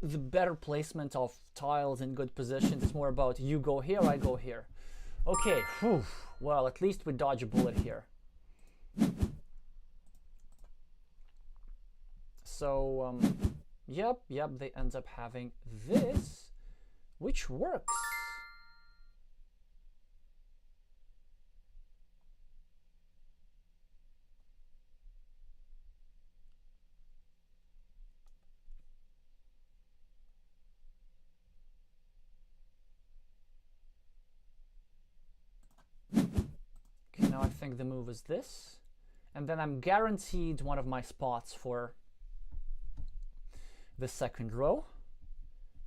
the better placement of tiles in good positions. It's more about you go here, I go here. Okay, whew. Well, at least we dodge a bullet here. So, yep, they end up having this, which works. Okay, now I think the move is this. And then I'm guaranteed one of my spots for the second row.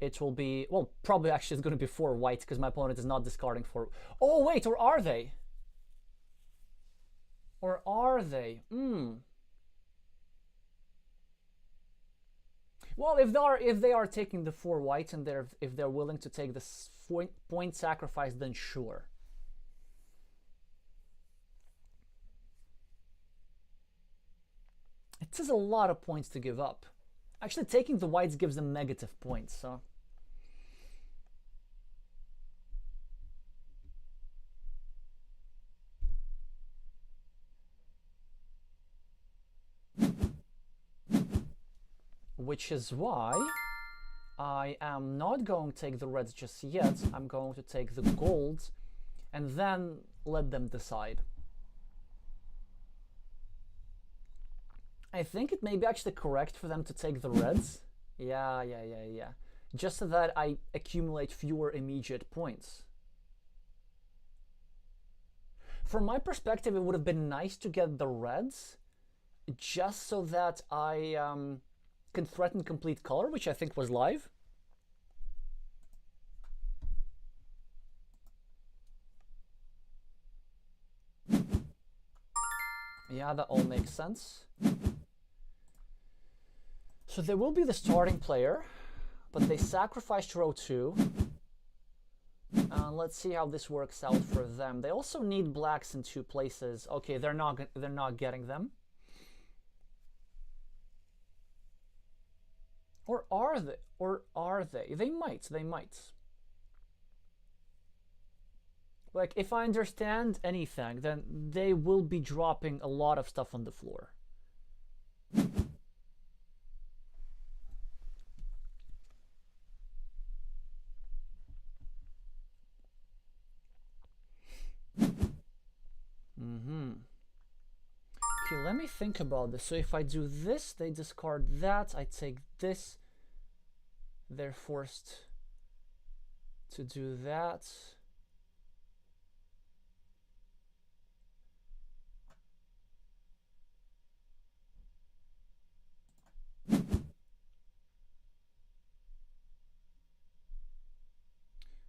It will be, well, probably actually it's going to be 4 white because my opponent is not discarding 4. Oh wait, or are they? Or are they? Well, if they are taking the 4 white and if they're willing to take the point sacrifice, then sure. It is a lot of points to give up. Actually, taking the whites gives them negative points, so which is why I am not going to take the reds just yet. I'm going to take the golds and then let them decide. I think it may be actually correct for them to take the reds. Yeah. Just so that I accumulate fewer immediate points. From my perspective, it would have been nice to get the reds just so that I can threaten complete color, which I think was live. Yeah, that all makes sense. So they will be the starting player, but they sacrificed row 2. Let's see how this works out for them. They also need blacks in 2 places. Okay, they're not getting them. Or are they? Or are they? They might. Like, if I understand anything, then they will be dropping a lot of stuff on the floor. Okay, let me think about this. So if I do this, they discard that. I take this. They're forced to do that.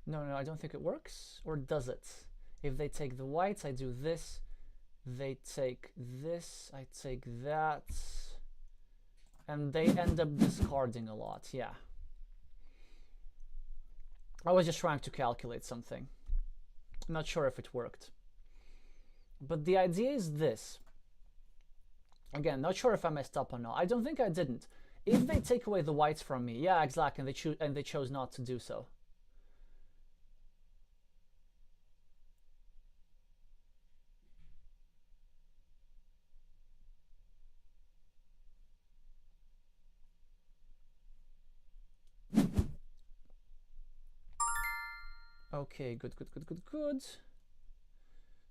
No, I don't think it works. Or does it? If they take the whites, I do this. They take this, I take that. And they end up discarding a lot, yeah. I was just trying to calculate something. I'm not sure if it worked. But the idea is this. Again, not sure if I messed up or not. I don't think I didn't. If they take away the whites from me, yeah, exactly, and they chose not to do so. Okay, good.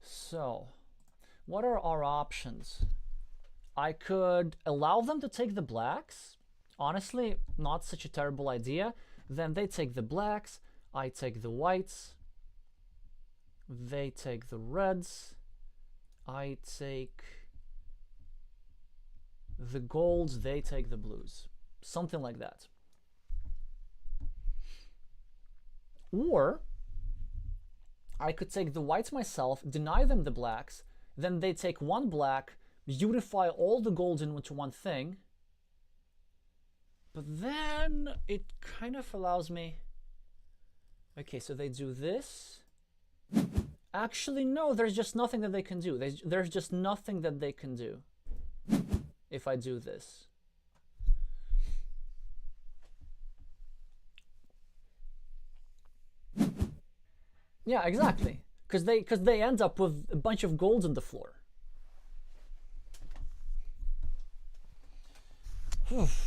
So, what are our options? I could allow them to take the blacks. Honestly, not such a terrible idea. Then they take the blacks, I take the whites. They take the reds. I take the golds, they take the blues. Something like that. Or I could take the whites myself, deny them the blacks, then they take one black, unify all the golds into one thing. But then it kind of allows me... Okay, so they do this. Actually, no, there's just nothing that they can do. There's just nothing that they can do if I do this. Yeah, exactly. Because they end up with a bunch of golds on the floor.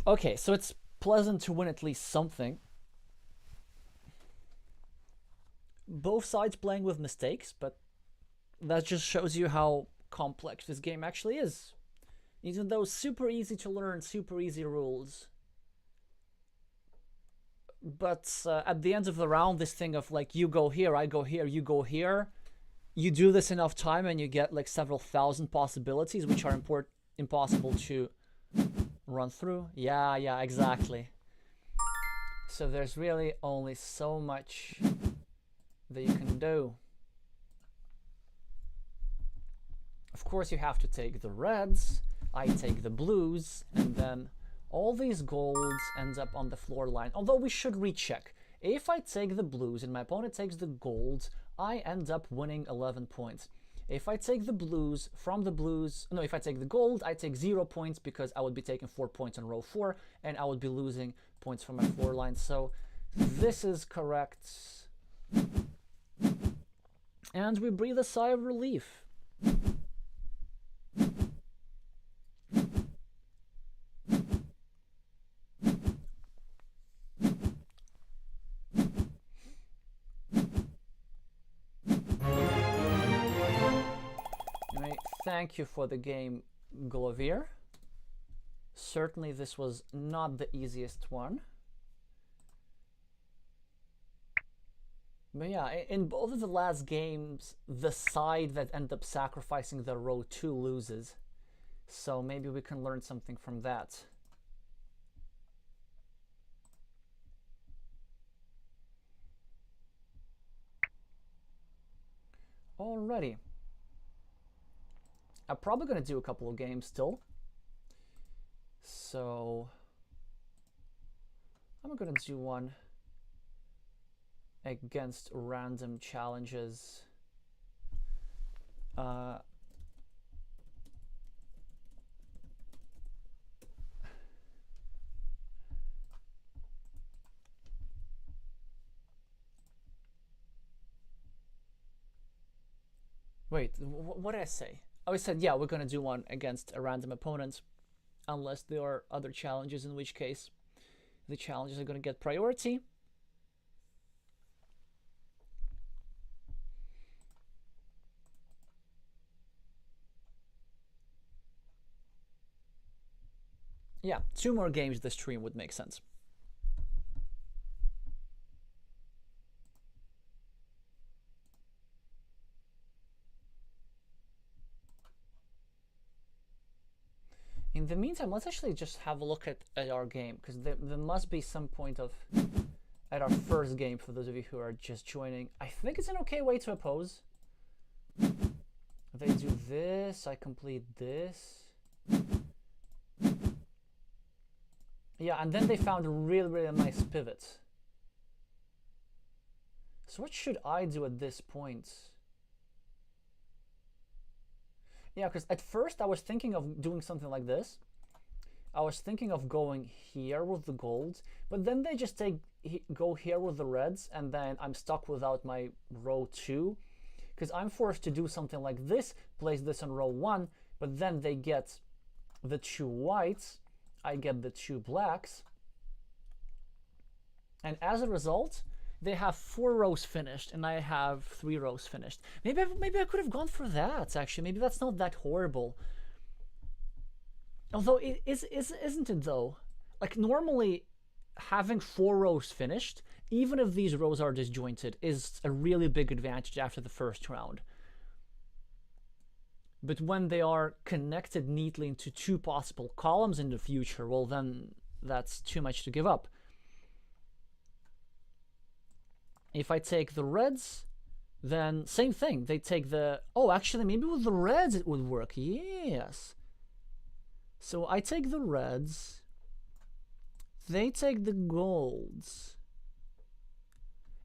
Okay, so it's pleasant to win at least something. Both sides playing with mistakes, but that just shows you how complex this game actually is. Even though super easy to learn, super easy rules. But at the end of the round, this thing of like, you go here, I go here, you go here, you do this enough time and you get like several thousand possibilities, which are impossible to run through. Yeah, exactly. So there's really only so much that you can do. Of course, you have to take the reds, I take the blues, and then all these golds ends up on the floor line. Although we should recheck. If I take the blues and my opponent takes the golds, I end up winning 11 points. If I take the blues from the blues, no, if I take the gold, I take 0 points because I would be taking 4 points on row 4 and I would be losing points from my floor line. So this is correct. And we breathe a sigh of relief. thank you for the game, Glovier. Certainly this was not the easiest one. But yeah, in both of the last games, the side that ended up sacrificing the row 2 loses. So maybe we can learn something from that. Alrighty. I'm probably going to do a couple of games still. So I'm going to do one against random challenges. Wait, what did I say? Oh, I said, yeah, we're going to do one against a random opponent, unless there are other challenges, in which case the challenges are going to get priority. Yeah, 2 more games this stream would make sense. In the meantime, let's actually just have a look at our game, because there must be some point of at our first game for those of you who are just joining. I think it's an okay way to oppose. They do this, I complete this. Yeah, and then they found a really nice pivot. So what should I do at this point? Yeah, because at first I was thinking of doing something like this. I was thinking of going here with the golds, but then they just go here with the reds, and then I'm stuck without my row 2, because I'm forced to do something like this, place this on row 1, but then they get the 2 whites, I get the 2 blacks, and as a result, they have 4 rows finished, and I have 3 rows finished. Maybe I could have gone for that, actually. Maybe that's not that horrible. Although, isn't it, though? Like, normally, having 4 rows finished, even if these rows are disjointed, is a really big advantage after the first round. But when they are connected neatly into 2 possible columns in the future, well, then that's too much to give up. If I take the reds, then same thing. They take the... Oh, actually, maybe with the reds it would work. Yes. So I take the reds. They take the golds.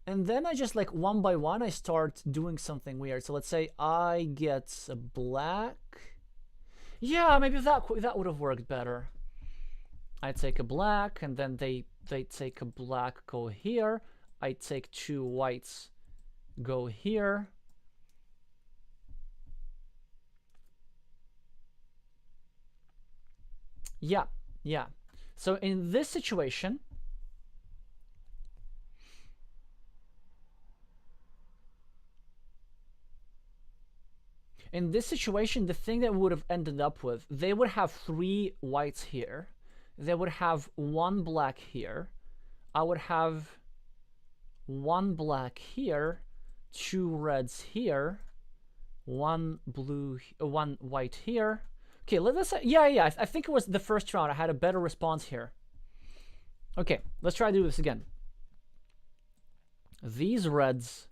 And then I just, like, one by one, I start doing something weird. So let's say I get a black. Yeah, maybe that would have worked better. I take a black, and then they take a black, go here. I take 2 whites, go here. Yeah. So in this situation, the thing that would have ended up with, they would have 3 whites here. They would have 1 black here. I would have 1 black here, 2 reds here, 1 blue, 1 white here. Okay, let's say, yeah, I think it was the first round. I had a better response here. Okay, let's try to do this again. These reds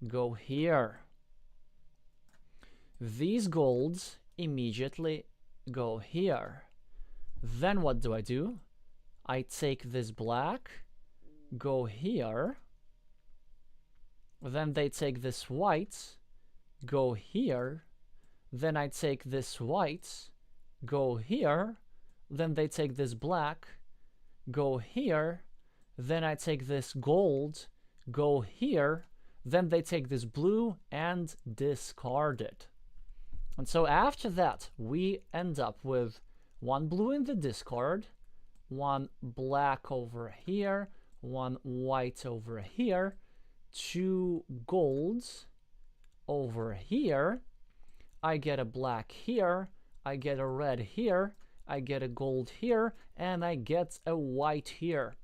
go here. These golds immediately go here. Then what do? I take this black, go here. Then they take this white, go here. Then I take this white, go here. Then they take this black, go here. Then I take this gold, go here. Then they take this blue and discard it. And so after that, we end up with 1 blue in the discard, 1 black over here, 1 white over here, 2 golds over here. I get a black here, I get a red here, I get a gold here, and I get a white here.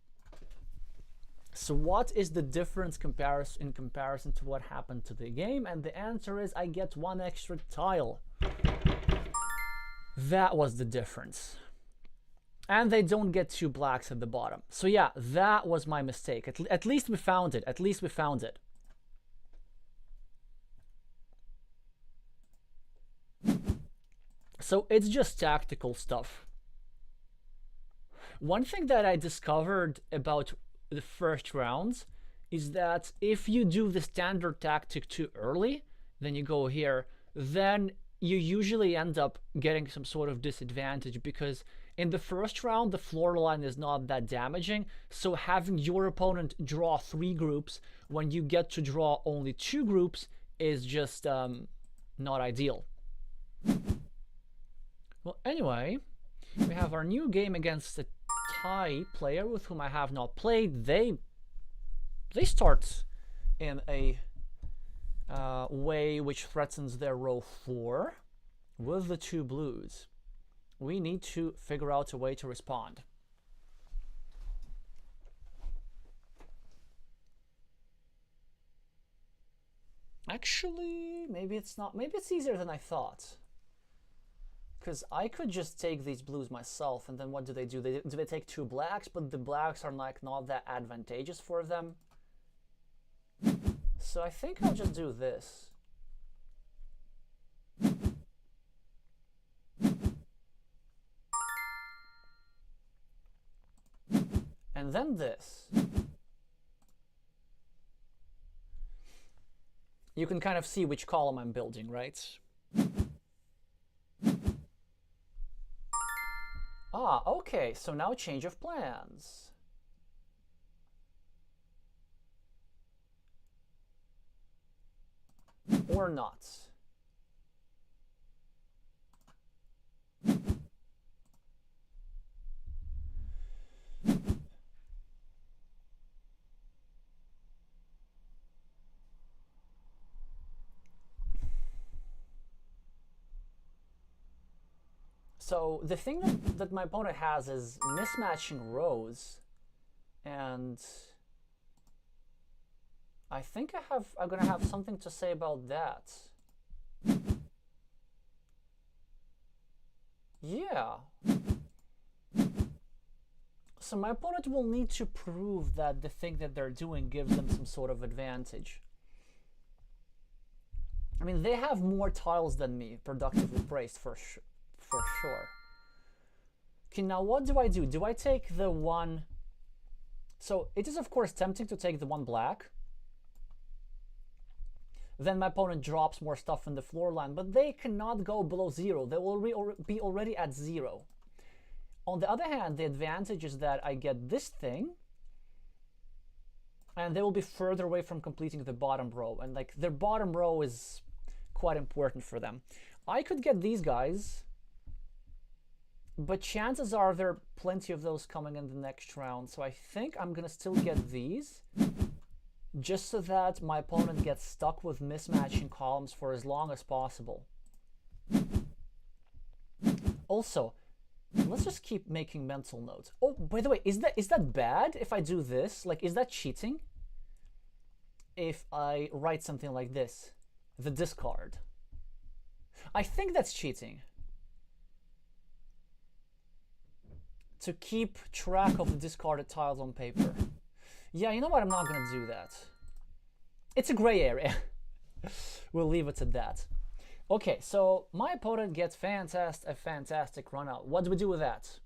So what is the difference in comparison to what happened to the game? And the answer is I get one extra tile. That was the difference. And they don't get two blacks at the bottom. So yeah, that was my mistake. At least we found it. At least we found it. So it's just tactical stuff. One thing that I discovered about the first rounds is that if you do the standard tactic too early, then you go here, then you usually end up getting some sort of disadvantage, because in the first round the floor line is not that damaging, so having your opponent draw 3 groups when you get to draw only 2 groups is just not ideal. Well, anyway, we have our new game against a Thai player with whom I have not played. They start in a way which threatens their row 4 with the 2 blues. We need to figure out a way to respond. Actually, maybe it's not. Maybe it's easier than I thought. Because I could just take these blues myself, and then what do? Do they take 2 blacks, but the blacks are like not that advantageous for them. So I think I'll just do this. And then this. You can kind of see which column I'm building, right? Ah, okay, so now change of plans. Or not. So the thing that my opponent has is mismatching rows, and I think I'm gonna have something to say about that. Yeah. So my opponent will need to prove that the thing that they're doing gives them some sort of advantage. I mean, they have more tiles than me, productively placed for sure. Okay, now what do? Do I take the one? So it is of course tempting to take the 1 black. Then my opponent drops more stuff in the floor line, but they cannot go below 0. They will be already at 0. On the other hand, the advantage is that I get this thing, and they will be further away from completing the bottom row, and like their bottom row is quite important for them. I could get these guys, but chances are there are plenty of those coming in the next round, so I think I'm gonna still get these, just so that my opponent gets stuck with mismatching columns for as long as possible. Also, let's just keep making mental notes. Oh, by the way, is that bad if I do this? Like, is that cheating? If I write something like this, the discard. I think that's cheating. To keep track of the discarded tiles on paper. Yeah, you know what? I'm not going to do that. It's a gray area. We'll leave it at that. Okay, so my opponent gets a fantastic run out. What do we do with that?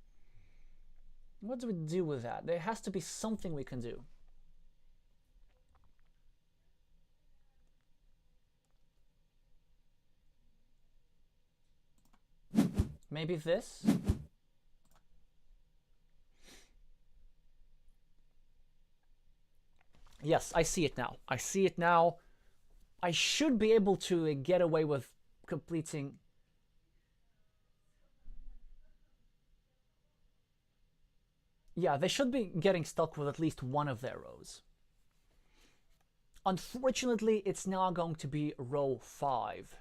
What do we do with that? There has to be something we can do. Maybe this? Yes, I see it now. I see it now. I should be able to get away with completing. Yeah, they should be getting stuck with at least one of their rows. Unfortunately, it's now going to be row 5.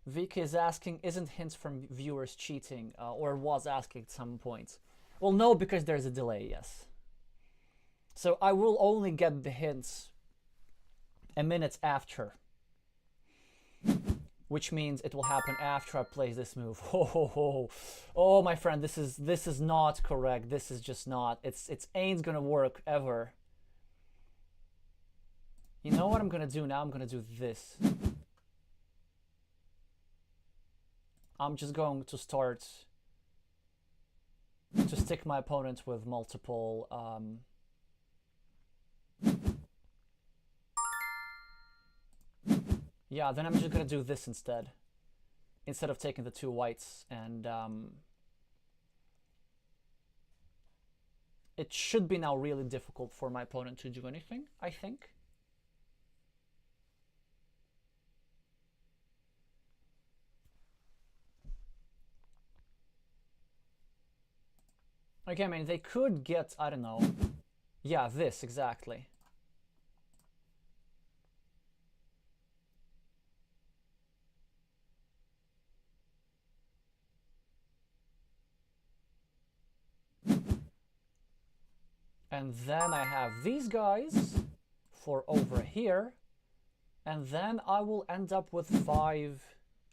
Vika is asking, isn't hints from viewers cheating? Or was asking at some point. Well, no, because there's a delay, yes. So I will only get the hints a minute after. Which means it will happen after I place this move. Oh, my friend, this is not correct. This is just not. It ain't gonna work ever. You know what I'm gonna do now? I'm gonna do this. I'm just going to start to stick my opponent with multiple yeah, then I'm just gonna do this instead of taking the 2 whites, and it should be now really difficult for my opponent to do anything, I think. Okay, I mean, they could get, I don't know. Yeah, this, exactly. And then I have these guys for over here. And then I will end up with 5.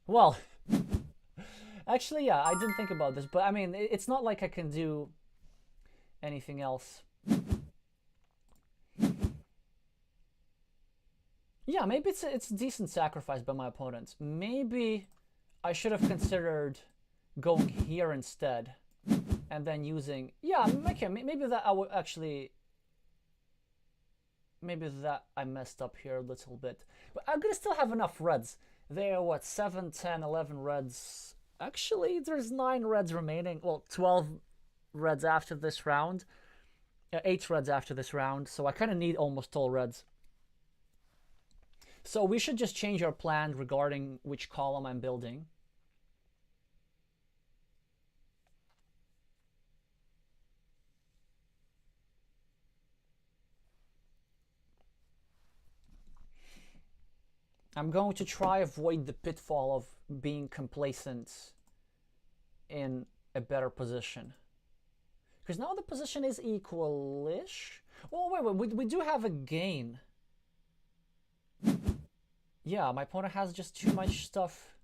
Well, actually, yeah, I didn't think about this. But, I mean, it's not like I can do anything else. Yeah, maybe it's a decent sacrifice by my opponent. Maybe I should have considered going here instead. And then using, yeah, okay, maybe that I would actually, maybe that I messed up here a little bit. But I'm gonna still have enough reds. There are, what, 7, 10, 11 reds. Actually, there's 9 reds remaining. Well, 12 reds after this round. 8 reds after this round. So I kind of need almost all reds. So we should just change our plan regarding which column I'm building. I'm going to try avoid the pitfall of being complacent in a better position. Because now the position is equal-ish. Oh, wait, we do have a gain. Yeah, my opponent has just too much stuff.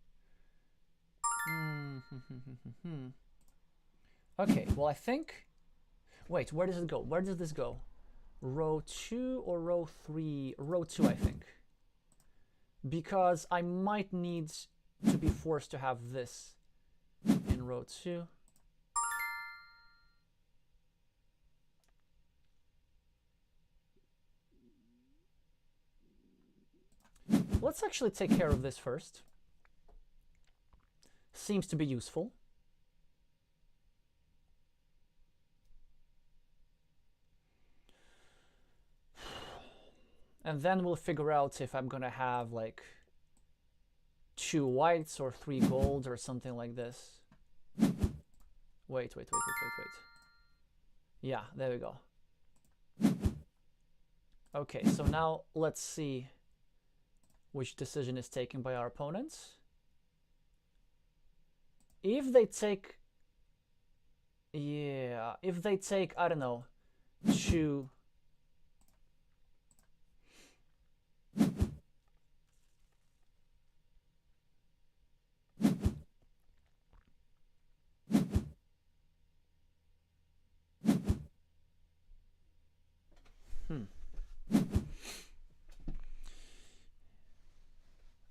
Okay, well, I think... Wait, where does it go? Where does this go? Row 2 or row 3? Row 2, I think. Because I might need to be forced to have this in row 2. Let's actually take care of this first. Seems to be useful. And then we'll figure out if I'm gonna have like 2 whites or 3 golds or something like this. Wait. Yeah, there we go. Okay, so now let's see which decision is taken by our opponents. If they take, yeah, if they take, I don't know, 2.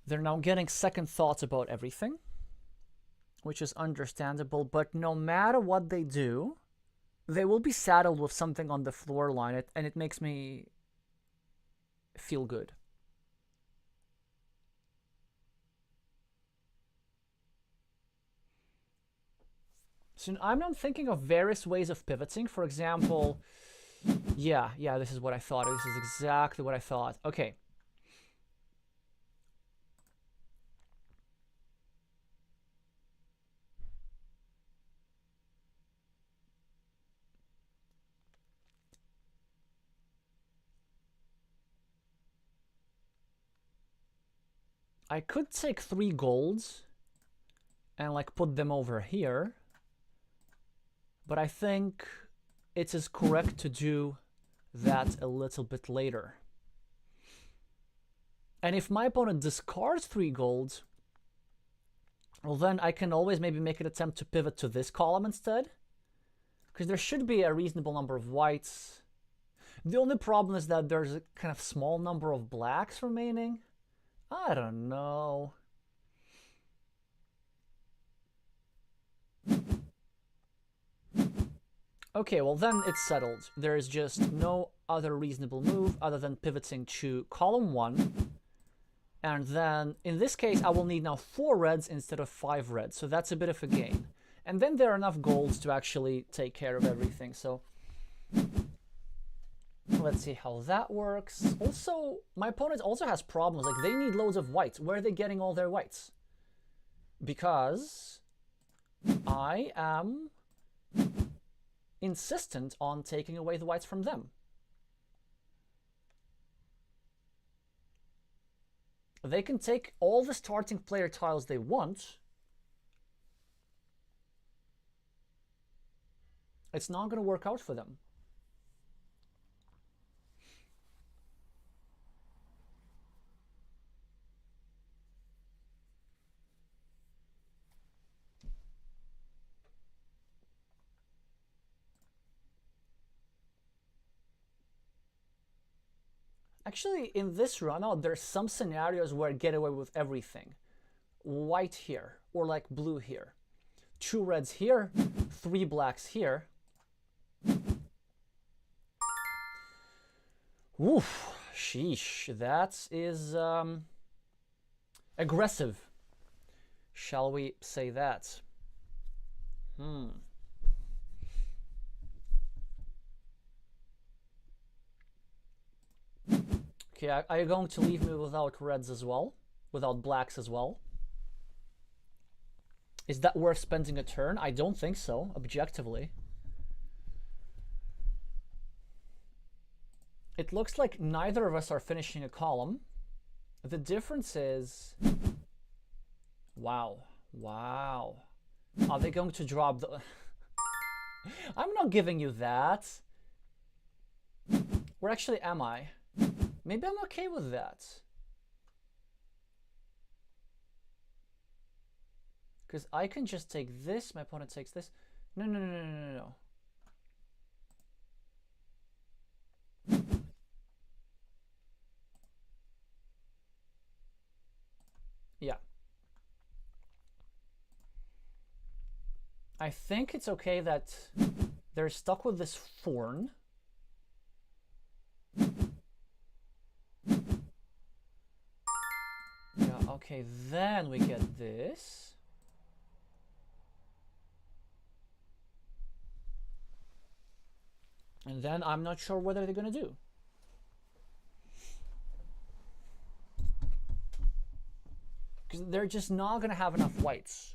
They're now getting second thoughts about everything, which is understandable, but no matter what they do, they will be saddled with something on the floor line, and it makes me feel good. So I'm now thinking of various ways of pivoting. For example, yeah, this is what I thought. This is exactly what I thought. Okay. I could take 3 golds and like put them over here. But I think it is correct to do that a little bit later. And if my opponent discards 3 gold, well, then I can always maybe make an attempt to pivot to this column instead, because there should be a reasonable number of whites. The only problem is that there's a kind of small number of blacks remaining. I don't know. Okay, well then it's settled. There is just no other reasonable move other than pivoting to column 1. And then, in this case, I will need now 4 reds instead of 5 reds. So that's a bit of a gain. And then there are enough golds to actually take care of everything. So let's see how that works. Also, my opponent also has problems. Like, they need loads of whites. Where are they getting all their whites? Because I am insistent on taking away the whites from them. They can take all the starting player tiles they want. It's not going to work out for them. Actually, in this run out, there's some scenarios where I get away with everything. White here, or like blue here. 2 reds here, 3 blacks here. Oof, sheesh, that is aggressive. Shall we say that? Okay, are you going to leave me without reds as well? Without blacks as well? Is that worth spending a turn? I don't think so, objectively. It looks like neither of us are finishing a column. The difference is... Wow. Wow. Are they going to drop the... I'm not giving you that. Where actually am I? Maybe I'm okay with that. Because I can just take this, my opponent takes this. No, no, no, no, no, no. Yeah. I think it's okay that they're stuck with this thorn. Yeah, okay, then we get this. And then I'm not sure what they're going to do. Because they're just not going to have enough whites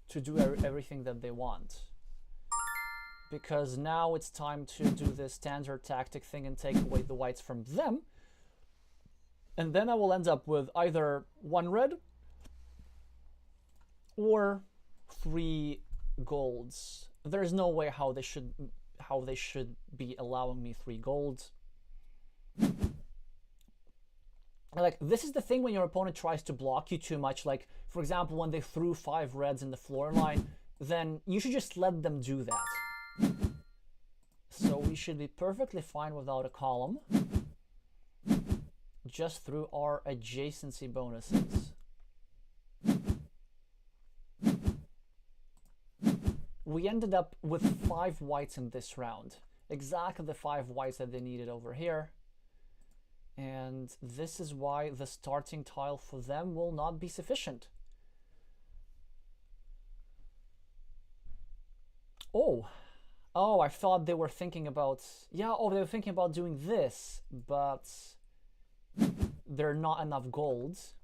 to do everything that they want. Because now it's time to do this standard tactic thing and take away the whites from them. And then I will end up with either 1 red or 3 golds. There's no way how they should be allowing me 3 golds. Like, this is the thing when your opponent tries to block you too much. Like, for example, when they threw 5 reds in the floor line, then you should just let them do that. So we should be perfectly fine without a column, just through our adjacency bonuses. We ended up with 5 whites in this round. Exactly the 5 whites that they needed over here. And this is why the starting tile for them will not be sufficient. Oh, I thought they were thinking about, yeah, oh, they were thinking about doing this, but there are not enough golds.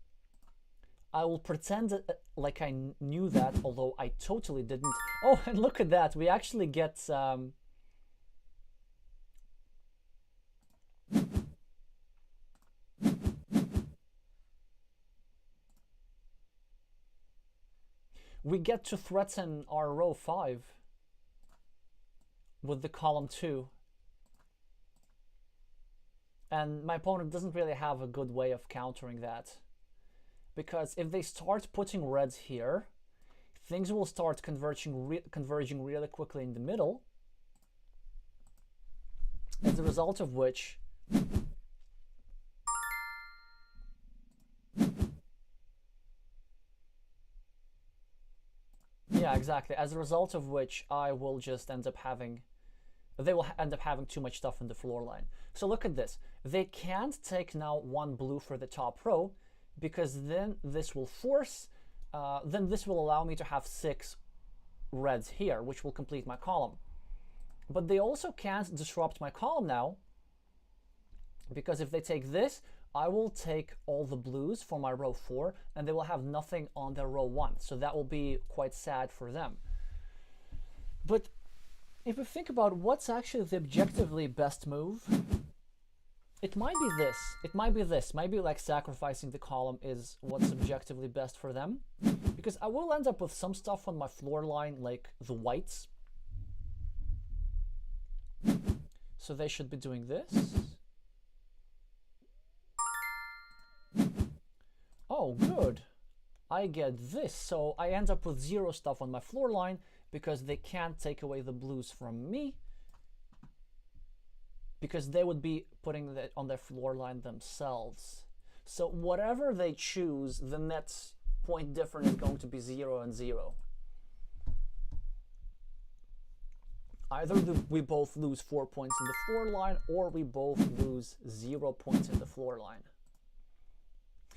I will pretend like I knew that, although I totally didn't. Oh, and look at that. We actually get... we get to threaten our row 5 with the column 2. And my opponent doesn't really have a good way of countering that. Because if they start putting reds here, things will start converging really quickly in the middle. As a result of which yeah, exactly. As a result of which I will just end up having, they will end up having too much stuff in the floor line. So look at this. They can't take now 1 blue for the top row, because then this will force, then this will allow me to have 6 reds here, which will complete my column. But they also can't disrupt my column now, because if they take this, I will take all the blues for my row 4, and they will have nothing on their row 1. So that will be quite sad for them. But if we think about what's actually the objectively best move, it might be this. It might be this. Maybe like sacrificing the column is what's objectively best for them. Because I will end up with some stuff on my floor line, like the whites. So they should be doing this. Oh, good. I get this. So I end up with 0 stuff on my floor line because they can't take away the blues from me, because they would be putting that on their floor line themselves. So whatever they choose, the net point difference is going to be 0 and 0. Either we both lose 4 points in the floor line, or we both lose 0 points in the floor line.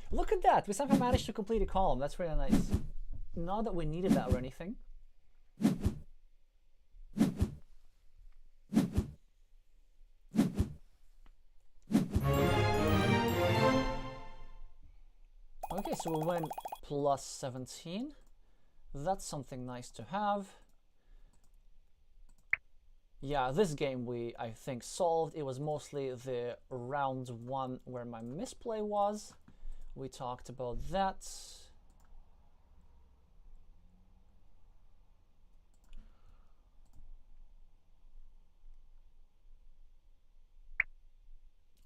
Look at that! We somehow managed to complete a column. That's really nice. Not that we needed that or anything. Okay, so we win plus 17. That's something nice to have. Yeah, this game we, I think, solved. It was mostly the round 1 where my misplay was. We talked about that.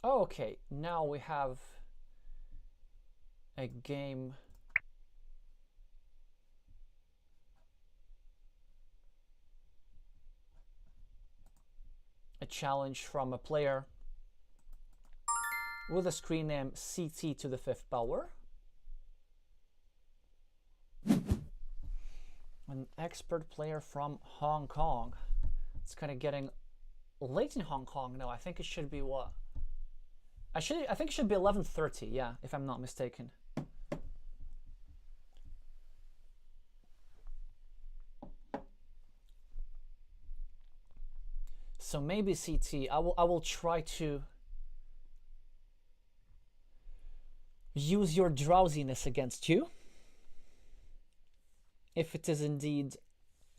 Okay, now we have a game. A challenge from a player with a screen name CT to the 5th power. An expert player from Hong Kong. It's kind of getting late in Hong Kong now. I think it should be what? I think it should be 11:30, yeah, if I'm not mistaken. So maybe CT. I will try to use your drowsiness against you, if it is indeed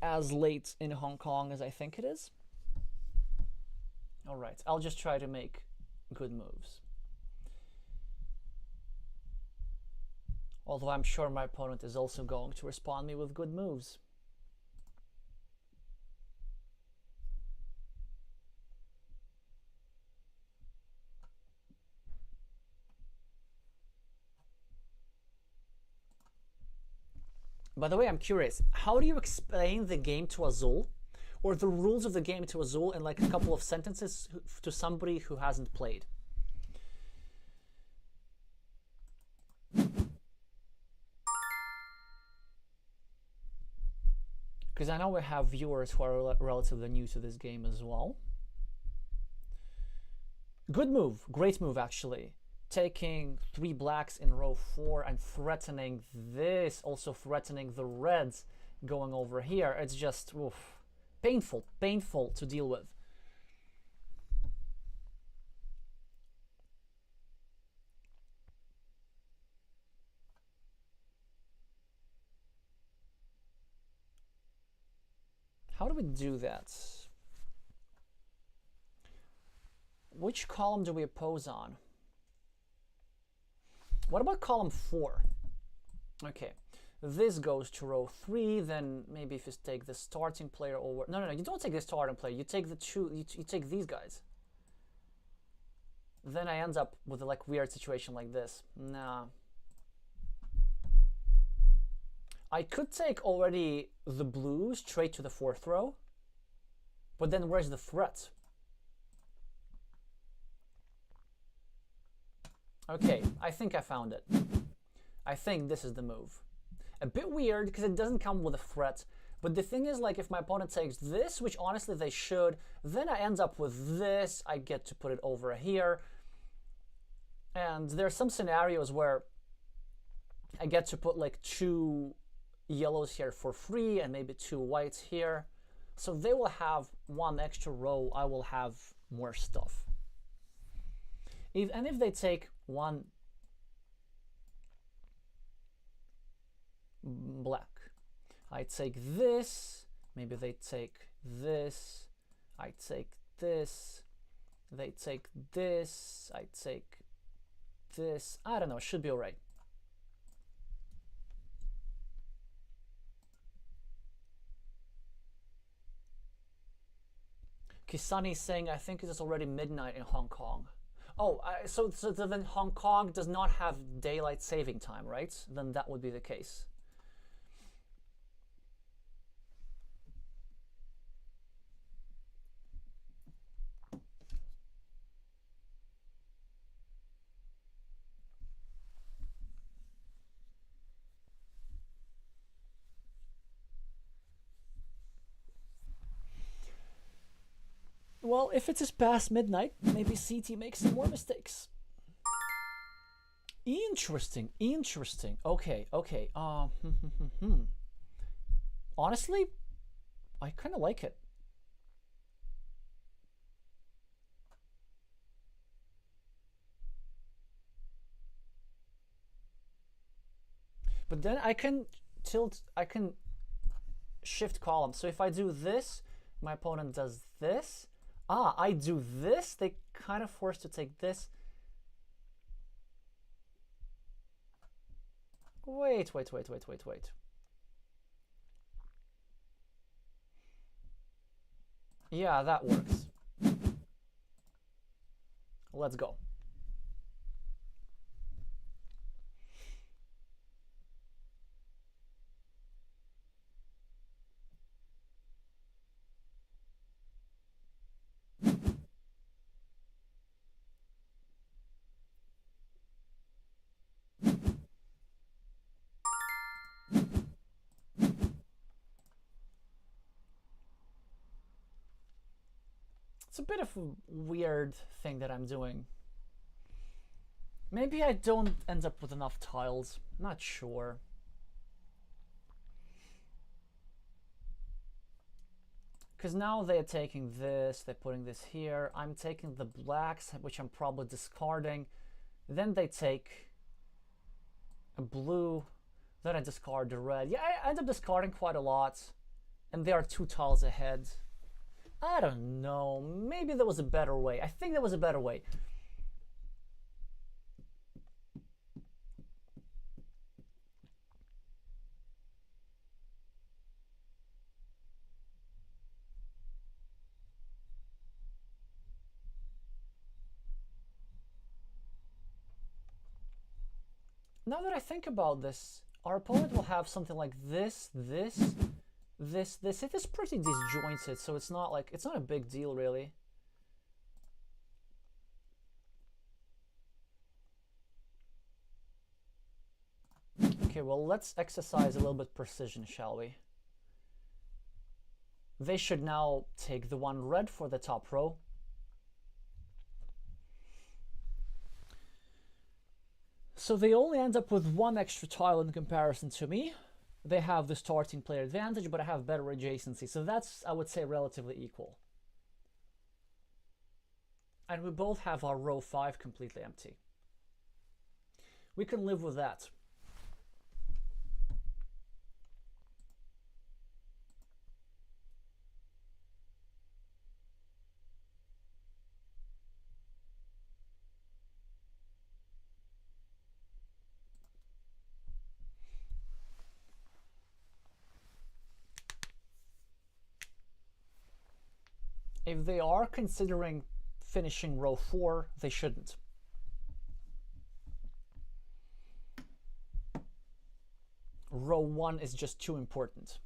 as late in Hong Kong as I think it is. All right, I'll just try to make good moves. Although I'm sure my opponent is also going to respond me with good moves. By the way, I'm curious, how do you explain the game to AZUL, or the rules of the game to AZUL, in like a couple of sentences to somebody who hasn't played? Because I know we have viewers who are relatively new to this game as well. Good move, great move actually. Taking 3 blacks in row 4 and threatening this, also threatening the reds going over here. It's just oof, painful to deal with. How do we do that? Which column do we oppose on? What about column 4? Okay, this goes to row 3, then maybe if you take the starting player over... No, you don't take the starting player, you take the two, you take these guys. Then I end up with a like weird situation like this. Nah. I could take already the blue straight to the 4th row, but then where's the threat? Okay, I think I found it. I think this is the move. A bit weird because it doesn't come with a threat, but the thing is, like, if my opponent takes this, which honestly they should, then I end up with this. I get to put it over here. And there are some scenarios where I get to put like 2 yellows here for free and maybe 2 whites here. So they will have 1 extra row. I will have more stuff. And if they take 1 black, I take this, maybe they take this, I take this, they take this, I take this. I don't know, should be all right. Kisani is saying, I think it is already midnight in Hong Kong. Oh, so then Hong Kong does not have daylight saving time, right? Then that would be the case. Well, if it is past midnight, maybe CT makes some more mistakes. Interesting. Okay. Honestly, I kind of like it. But then I can shift column. So if I do this, my opponent does this. I do this, they kind of forced to take this. Wait. Yeah, that works. Let's go. It's a bit of a weird thing that I'm doing. Maybe I don't end up with enough tiles. Not sure. Because now they're taking this, they're putting this here. I'm taking the blacks, which I'm probably discarding. Then they take a blue. Then I discard the red. Yeah, I end up discarding quite a lot. And they are 2 tiles ahead. I don't know. Maybe there was a better way. I think there was a better way. Now that I think about this, our opponent will have something like this. It is pretty disjointed, so it's not a big deal really. Okay, well, let's exercise a little bit precision, shall we? They should now take the 1 red for the top row. So they only end up with 1 extra tile in comparison to me. They have the starting player advantage, but I have better adjacency. So that's, I would say, relatively equal. And we both have our row 5 completely empty. We can live with that. If they are considering finishing row 4, they shouldn't. Row 1 is just too important.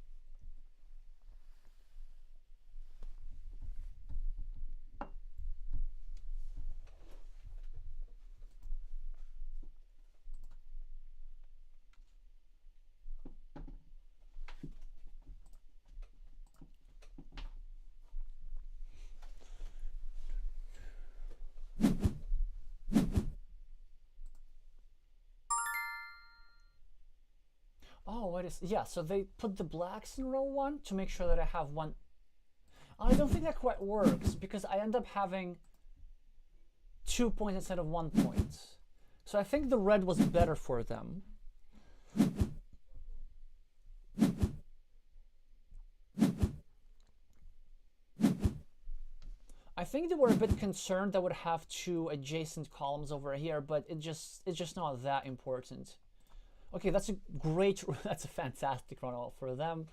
Oh, yeah, so they put the blacks in row 1 to make sure that I have one. I don't think that quite works because I end up having 2 points instead of 1 point. So I think the red was better for them. I think they were a bit concerned that would have 2 adjacent columns over here, but it's just not that important. Okay, that's a great, that's a fantastic run for them.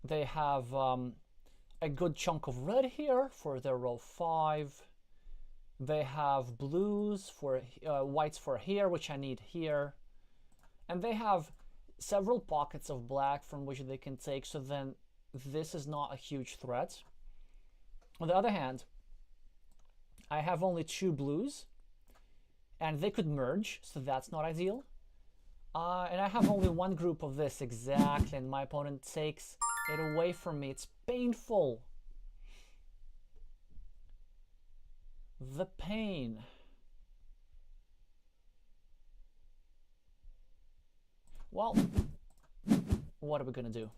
They have a good chunk of red here for their row 5. They have blues for whites for here, which I need here. And they have several pockets of black from which they can take, so then this is not a huge threat. On the other hand, I have only 2 blues, and they could merge, so that's not ideal. And I have only 1 group of this exactly, and my opponent takes it away from me. It's painful. The pain. Well, what are we gonna do?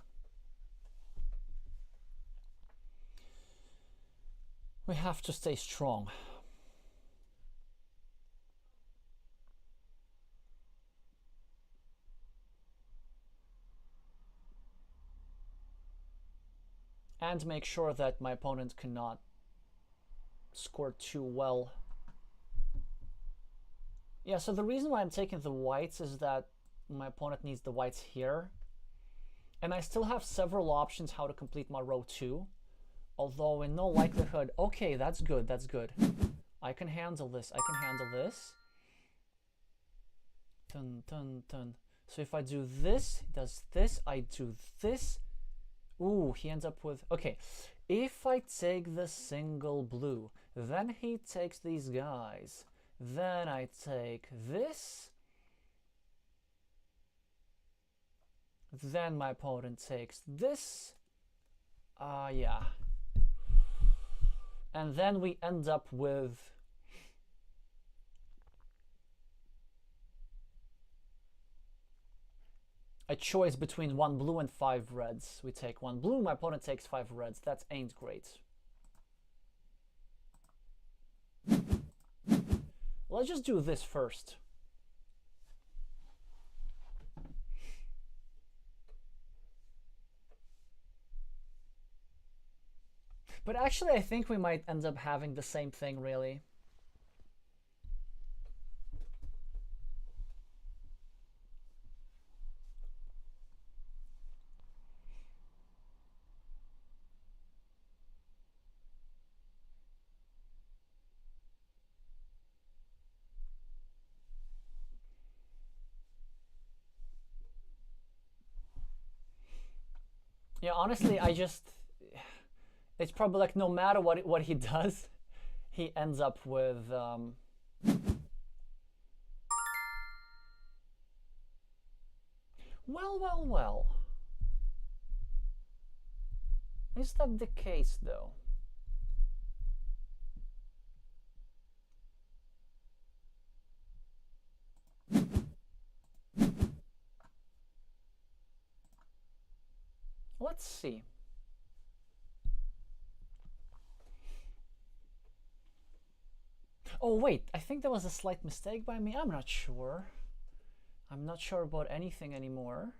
We have to stay strong. And make sure that my opponent cannot score too well. Yeah, so the reason why I'm taking the whites is that my opponent needs the whites here. And I still have several options how to complete my row 2. Although in no likelihood, okay, that's good, that's good. I can handle this, I can handle this. Dun, dun, dun. So if I do this, he does this, I do this. Ooh, he ends up with, okay. If I take the single blue, then he takes these guys. Then I take this. Then my opponent takes this. Yeah. And then we end up with a choice between 1 blue and 5 reds. We take 1 blue, my opponent takes 5 reds. That ain't great. Let's just do this first. But actually, I think we might end up having the same thing, really. Yeah, honestly, it's probably like no matter what he does, he ends up with well. Is that the case though? Let's see. Oh wait, I think there was a slight mistake by me. I'm not sure. I'm not sure about anything anymore.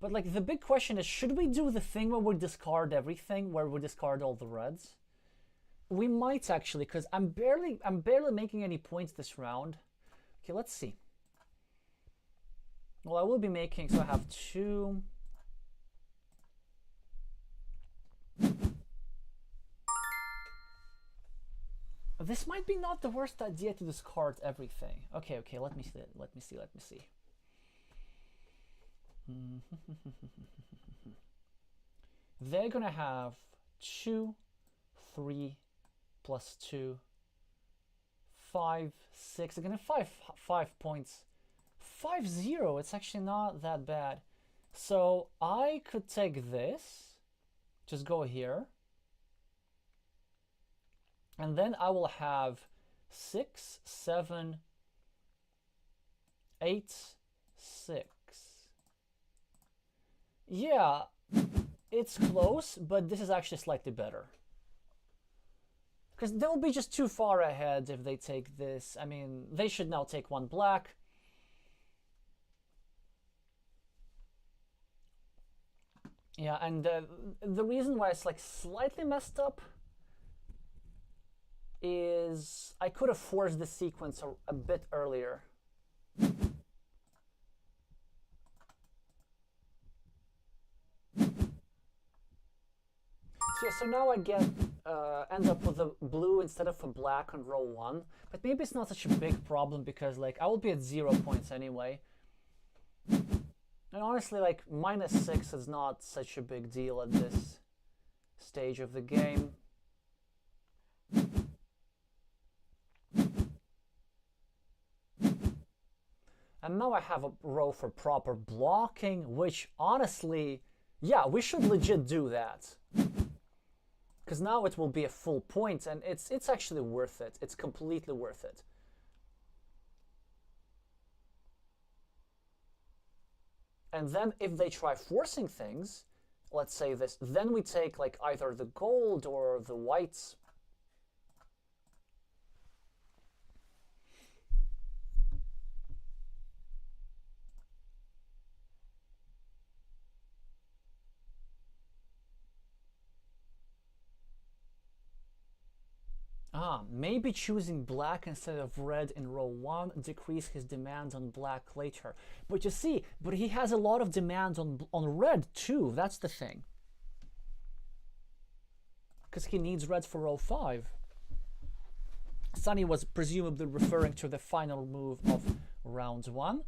But like the big question is, should we do the thing where we discard everything, where we discard all the reds? We might actually, because I'm barely making any points this round. Okay, let's see. Well, I will be making, so I have 2. This might be not the worst idea to discard everything. Okay, let me see. They're gonna have 2, 3, plus 2, 5, 6. They're gonna have 5 points. 5-0, it's actually not that bad. So I could take this, just go here, and then I will have 6, 7, 8, 6. Yeah, it's close, but this is actually slightly better. Because they'll be just too far ahead if they take this. I mean, they should now take 1 black. Yeah, and the reason why it's like slightly messed up is I could have forced the sequence a bit earlier. So now I get end up with a blue instead of a black on row 1, but maybe it's not such a big problem because like I will be at 0 points anyway. And honestly, like -6 is not such a big deal at this stage of the game. And now I have a row for proper blocking, which honestly, yeah, we should legit do that. Because now it will be a full point, and it's actually worth it. It's completely worth it. And then if they try forcing things, let's say this, then we take like either the gold or the whites. Maybe choosing black instead of red in row 1 decrease his demand on black later. But you see, but he has a lot of demands on red too. That's the thing. Because he needs red for row 5. Sunny was presumably referring to the final move of round 1.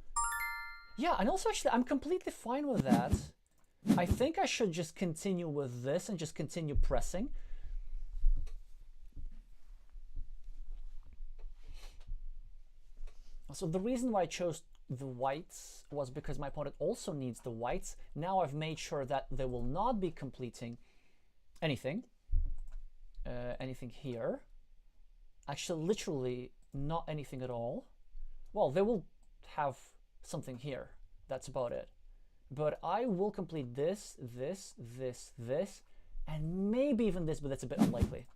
Yeah, and also actually I'm completely fine with that. I think I should just continue with this and just continue pressing. So the reason why I chose the whites was because my opponent also needs the whites. Now I've made sure that they will not be completing anything. Anything here. Actually, literally not anything at all. Well, they will have something here. That's about it. But I will complete this, this, this, this, and maybe even this, but that's a bit unlikely.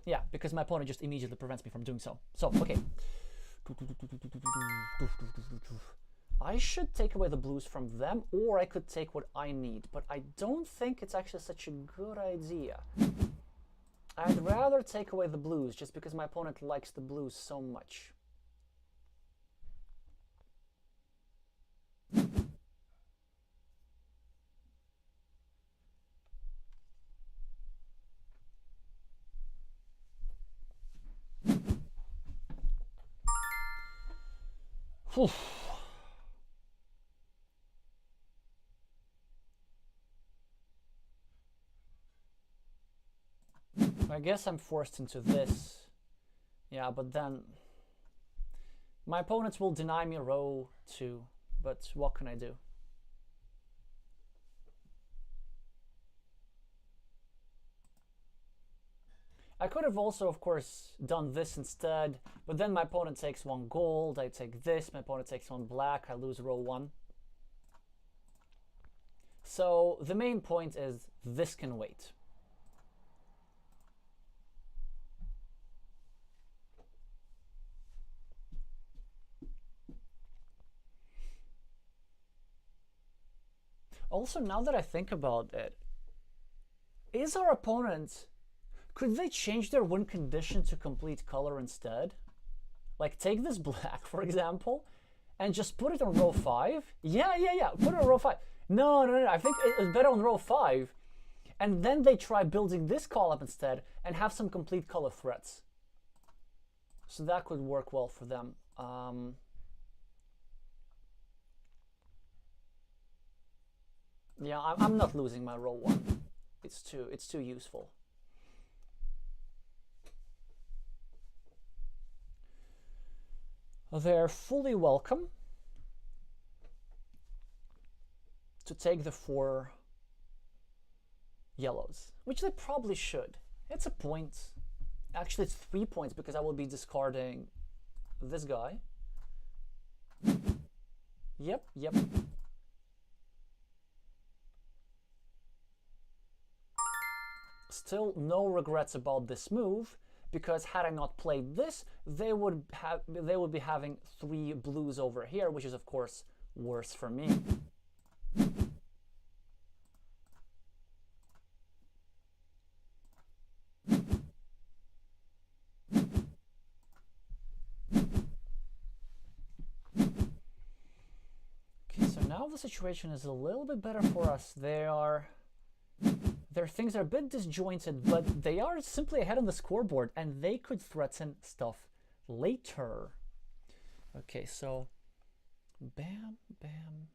Yeah, because my opponent just immediately prevents me from doing so. So, okay. I should take away the blues from them, or I could take what I need, but I don't think it's actually such a good idea. I'd rather take away the blues just because my opponent likes the blues so much. Whew. I guess I'm forced into this. Yeah, but then my opponents will deny me row 2, but what can I do? I could have also, of course, done this instead, but then my opponent takes 1 gold, I take this, my opponent takes 1 black, I lose row 1. So the main point is this can wait. Also, now that I think about it, is our opponent... Could they change their win condition to complete color instead? Like take this black, for example, and just put it on row 5? Yeah, put it on row 5. No, I think it's better on row 5. And then they try building this column instead and have some complete color threats. So that could work well for them. Yeah, I'm not losing my row 1. It's too useful. They're fully welcome to take the 4 yellows, which they probably should. It's a point. Actually, it's 3 points because I will be discarding this guy. Yep. Still no regrets about this move, because had I not played this, they would be having 3 blues over here, which is of course worse for me. Okay, so now the situation is a little bit better for us. Their things are a bit disjointed, but they are simply ahead on the scoreboard, and they could threaten stuff later. Okay, so bam, bam.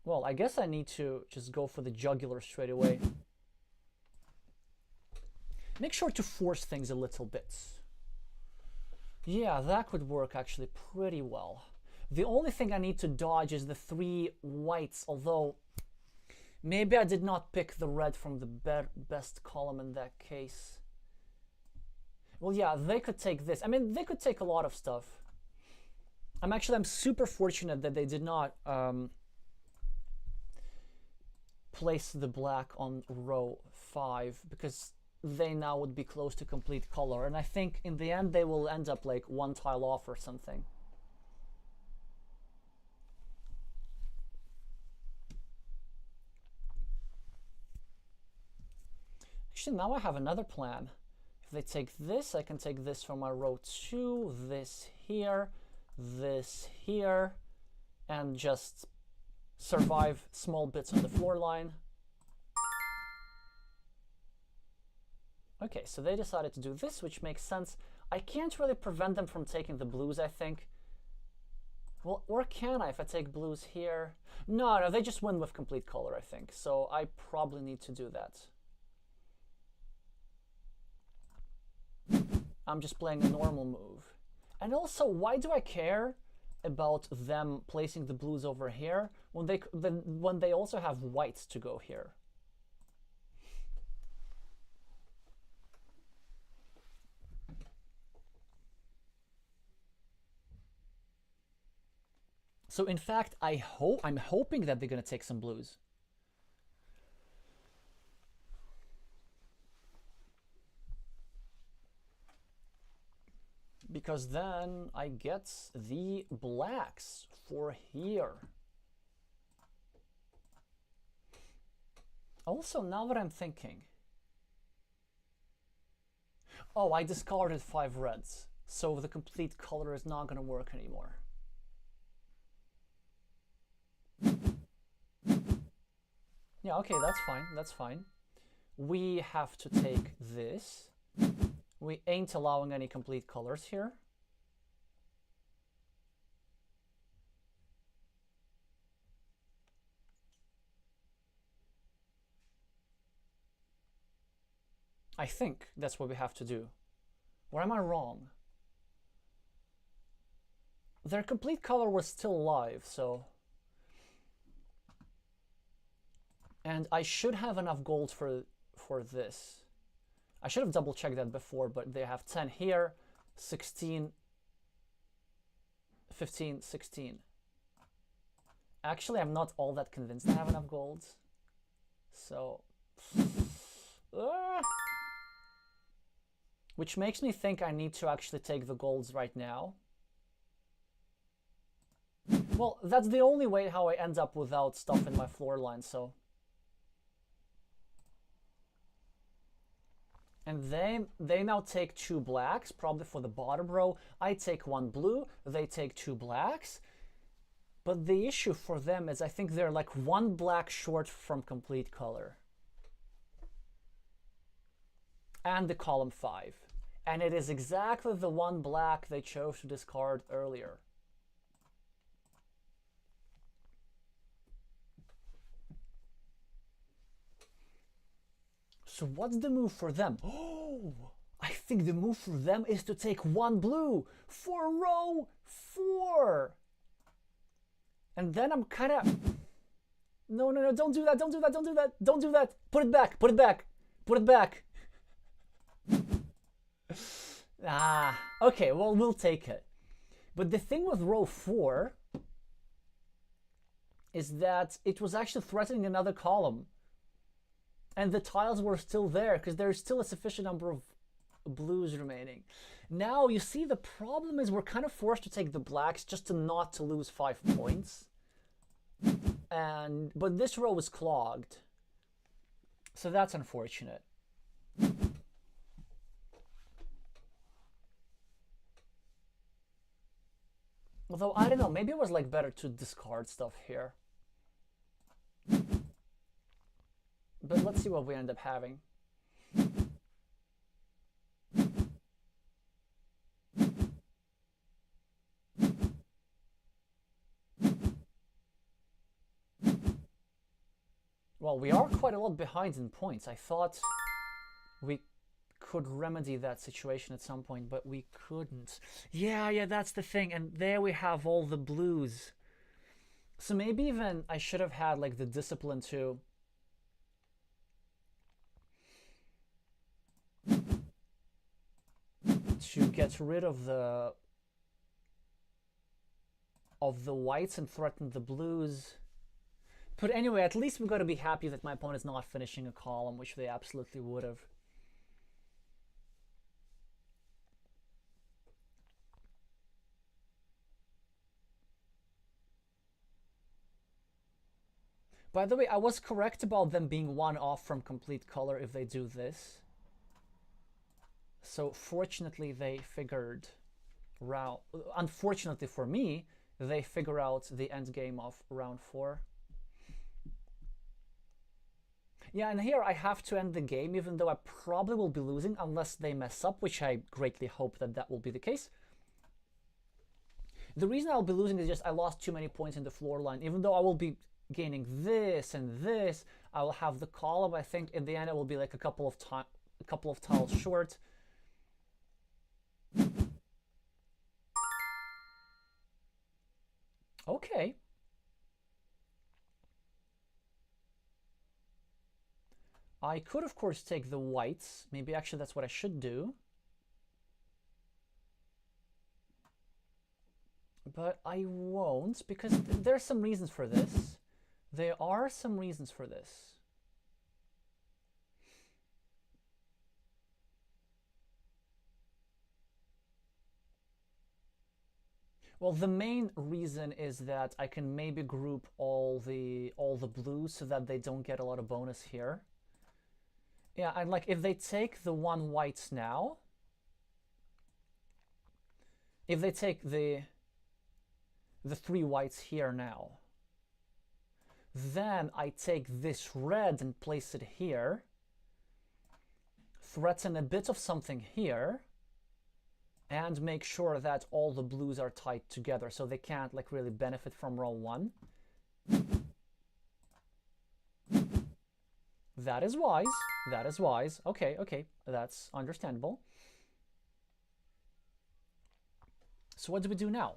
Well, I guess I need to just go for the jugular straight away. Make sure to force things a little bit. Yeah, that could work actually pretty well. The only thing I need to dodge is the 3 whites, although maybe I did not pick the red from the best column in that case. Well, yeah, they could take this. I mean, they could take a lot of stuff. I'm super fortunate that they did not place the black on row 5, because they now would be close to complete color, and I think in the end they will end up like 1 tile off or something. Actually, now I have another plan. If they take this, I can take this from my row 2, this here, and just survive small bits on the floor line. Okay, so they decided to do this, which makes sense. I can't really prevent them from taking the blues, I think. Well, or can I if I take blues here? No, they just win with complete color, I think. So I probably need to do that. I'm just playing a normal move. And also, why do I care about them placing the blues over here when they also have whites to go here? So in fact, I'm hoping that they're going to take some blues. Because then I get the blacks for here. Also, now that I'm thinking, oh, I discarded 5 reds, so the complete color is not going to work anymore. Yeah, okay, that's fine. We have to take this. We ain't allowing any complete colors here. I think that's what we have to do. Or am I wrong? Their complete color was still live, so... And I should have enough gold for this. I should have double checked that before, but they have 10 here, 16, 15, 16. Actually, I'm not all that convinced I have enough gold. So... Which makes me think I need to actually take the golds right now. Well, that's the only way how I end up without stuff in my floor line, so... And they now take 2 blacks, probably for the bottom row. I take 1 blue, they take 2 blacks. But the issue for them is I think they're like 1 black short from complete color. and the column 5. And it is exactly the one black they chose to discard earlier. So what's the move for them? Oh, I think the move for them is to take one blue for row 4. And then I'm kind of... No, no, no, don't do that, don't do that, don't do that, don't do that. Put it back, put it back, put it back. Ah, okay, well, we'll take it. But the thing with row 4 is that it was actually threatening another column. And the tiles were still there because there's still a sufficient number of blues remaining. Now, you see, the problem is we're kind of forced to take the blacks just to not to lose 5 points. But this row is clogged. So that's unfortunate. Although, I don't know, maybe it was like better to discard stuff here. But let's see what we end up having. Well, we are quite a lot behind in points. I thought we could remedy that situation at some point, but we couldn't. Yeah, that's the thing. And there we have all the blues. So maybe even I should have had like the discipline to get rid of the whites and threaten the blues. But anyway, at least we've got to be happy that my opponent's not finishing a column, which they absolutely would have. By the way, I was correct about them being 1 off from complete color if they do this. So fortunately, they figured round... Unfortunately for me, they figure out the end game of round 4. Yeah, and here I have to end the game, even though I probably will be losing unless they mess up, which I greatly hope that that will be the case. The reason I'll be losing is just I lost too many points in the floor line. Even though I will be gaining this and this, I will have the column. I think in the end it will be like a couple of tiles short. Okay. I could, of course, take the whites. Maybe actually that's what I should do. But I won't, because there's some reasons for this. There are some reasons for this. Well, the main reason is that I can maybe group all the blues so that they don't get a lot of bonus here. Yeah, and like if they take the 1 whites now, if they take the 3 whites here now, then I take this red and place it here, threaten a bit of something here, and make sure that all the blues are tied together so they can't like really benefit from row 1. That is wise. That is wise. Okay, okay, that's understandable. So what do we do now?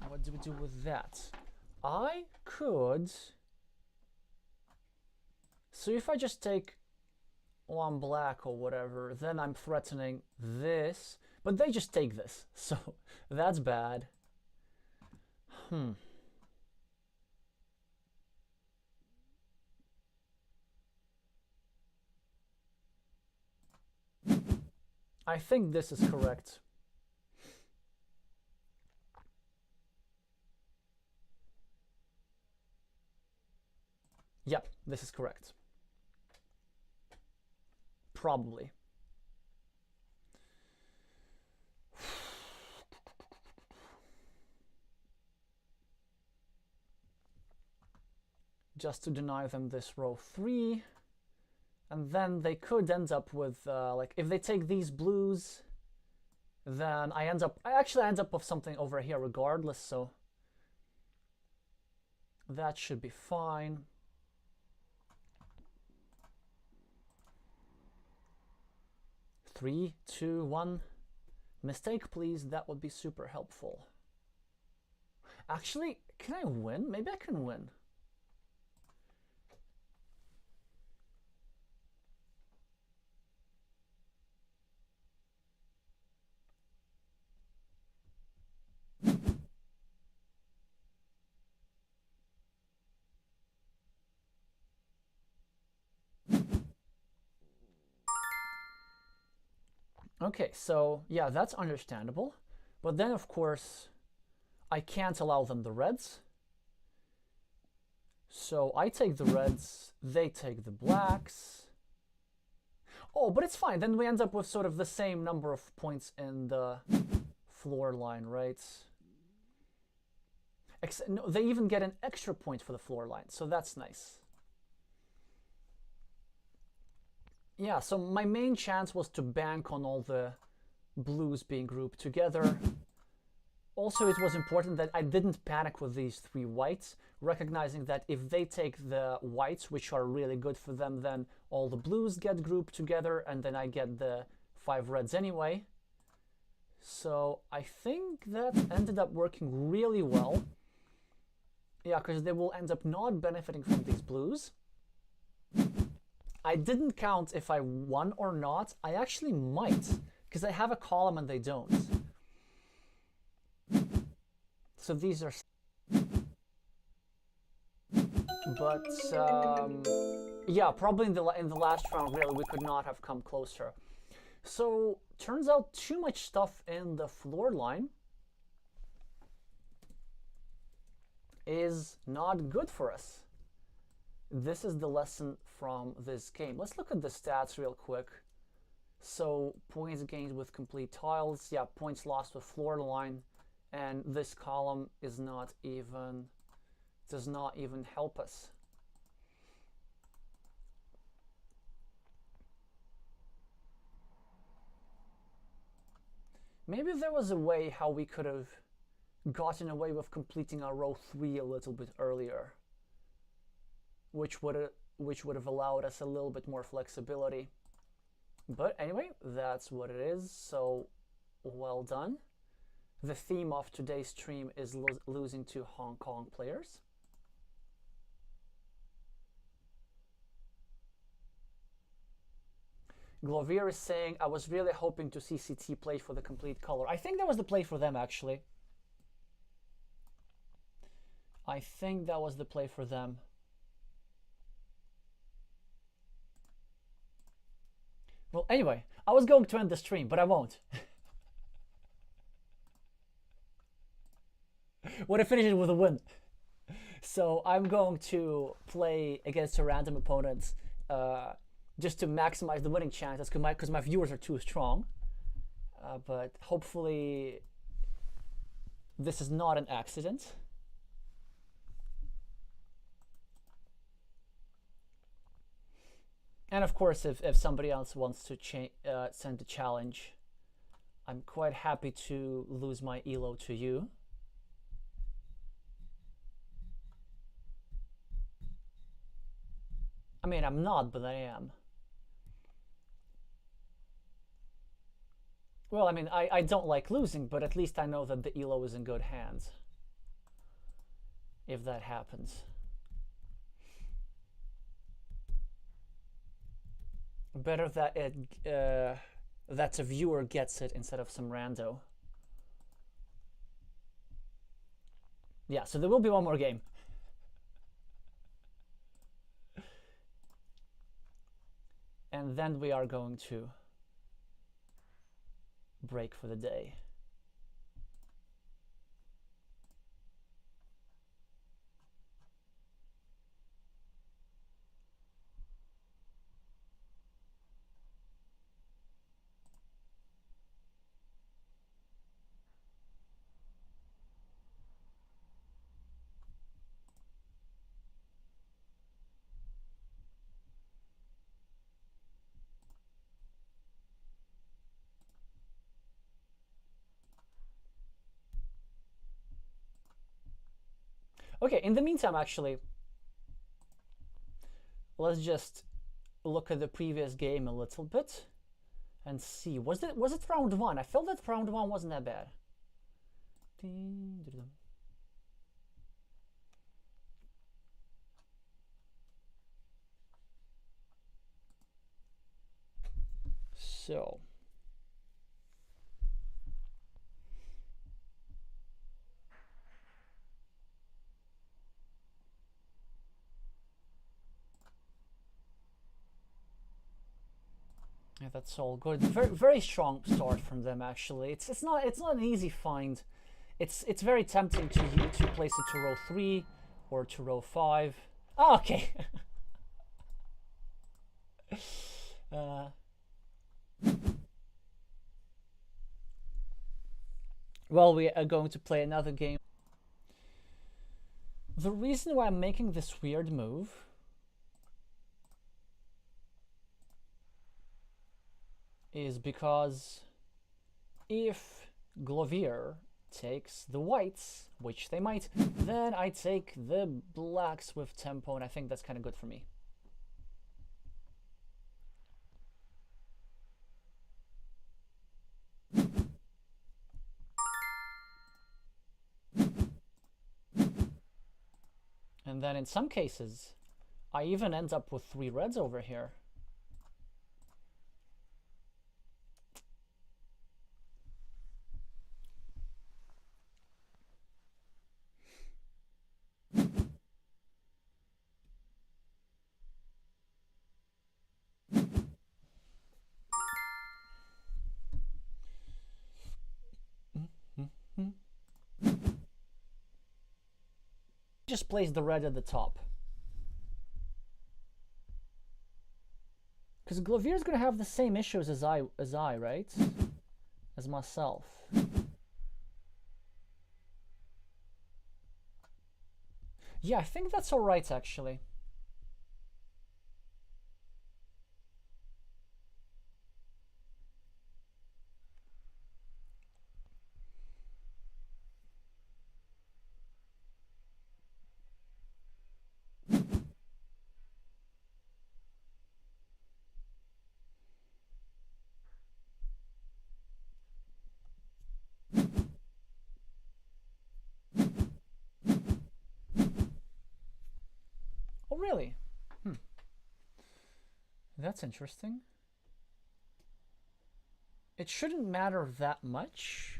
What do we do with that? I could... So if I just take 1 black or whatever, then I'm threatening this. But they just take this, so that's bad. I think this is correct. Yep, this is correct. Probably. Just to deny them this row 3. And then they could end up with, like, if they take these blues, then I actually end up with something over here regardless, so that should be fine. Three, two, one. Mistake, please. That would be super helpful. Actually, can I win? Maybe I can win. Okay, so yeah, that's understandable. But then, of course, I can't allow them the reds. So I take the reds, they take the blacks. Oh, but it's fine. Then we end up with sort of the same number of points in the floor line, right? No, they even get an extra point for the floor line, so that's nice. Yeah, so my main chance was to bank on all the blues being grouped together. Also, it was important that I didn't panic with these three whites, recognizing that if they take the whites, which are really good for them, then all the blues get grouped together, and then I get the 5 reds anyway. So I think that ended up working really well. Yeah, because they will end up not benefiting from these blues. I didn't count if I won or not. I actually might, because I have a column and they don't. So these are... But, yeah, probably in the last round, really, we could not have come closer. So, turns out too much stuff in the floor line is not good for us. This is the lesson from this game. Let's look at the stats real quick. So, points gained with complete tiles, yeah, points lost with floor line, and this column is not even, does not even help us. Maybe there was a way how we could have gotten away with completing our row 3 a little bit earlier, which would have allowed us a little bit more flexibility. But anyway, that's what it is, so well done. The theme of today's stream is losing to Hong Kong players. Glovier is saying, I was really hoping to see CT play for the complete color. I think that was the play for them, actually. I think that was the play for them. Well, anyway, I was going to end the stream, but I won't. Would have finished it with a win. So I'm going to play against a random opponent just to maximize the winning chances, because my viewers are too strong. But hopefully this is not an accident. And of course, if somebody else wants to send a challenge, I'm quite happy to lose my elo to you. I mean, I'm not, but I am. Well, I mean, I don't like losing, but at least I know that the elo is in good hands if that happens. Better that that a viewer gets it instead of some rando. Yeah, so there will be one more game. And then we are going to break for the day. Okay, in the meantime, actually, let's just look at the previous game a little bit and see. Was it round one? I felt that round one wasn't that bad. So yeah, that's all good. Very strong start from them actually. It's not an easy find. It's very tempting to place it to row 3 or to row 5. Oh, okay. Well, we are going to play another game. The reason why I'm making this weird move is because if Glovier takes the whites, which they might, then I take the blacks with tempo, and I think that's kind of good for me. And then in some cases, I even end up with 3 reds over here. Just place the red at the top. Because Glovier's going to have the same issues as I, right? As myself. Yeah, I think that's alright actually. Oh, really? That's interesting. It shouldn't matter that much.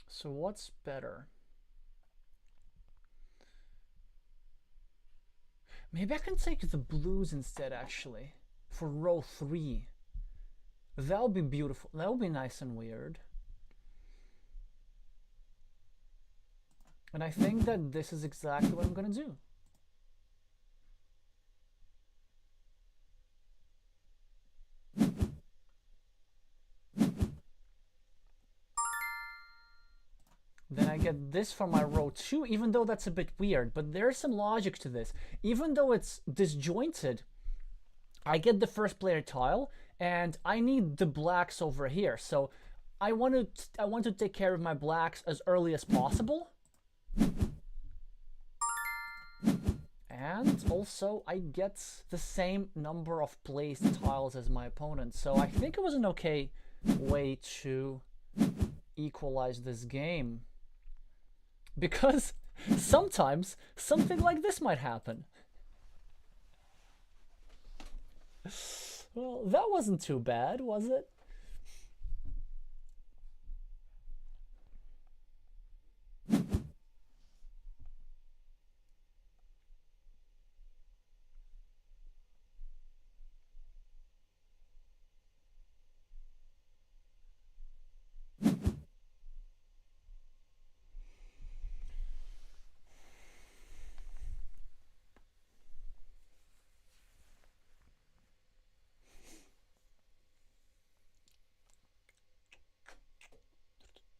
So what's better? Maybe I can take the blues instead, actually, for row 3. That'll be beautiful. That'll be nice and weird. And I think that this is exactly what I'm gonna do. Then I get this for my row 2, even though that's a bit weird, but there's some logic to this. Even though it's disjointed, I get the first player tile, and I need the blacks over here. So I want to take care of my blacks as early as possible. And also I get the same number of placed tiles as my opponent. So I think it was an okay way to equalize this game. Because sometimes something like this might happen. Well, that wasn't too bad, was it?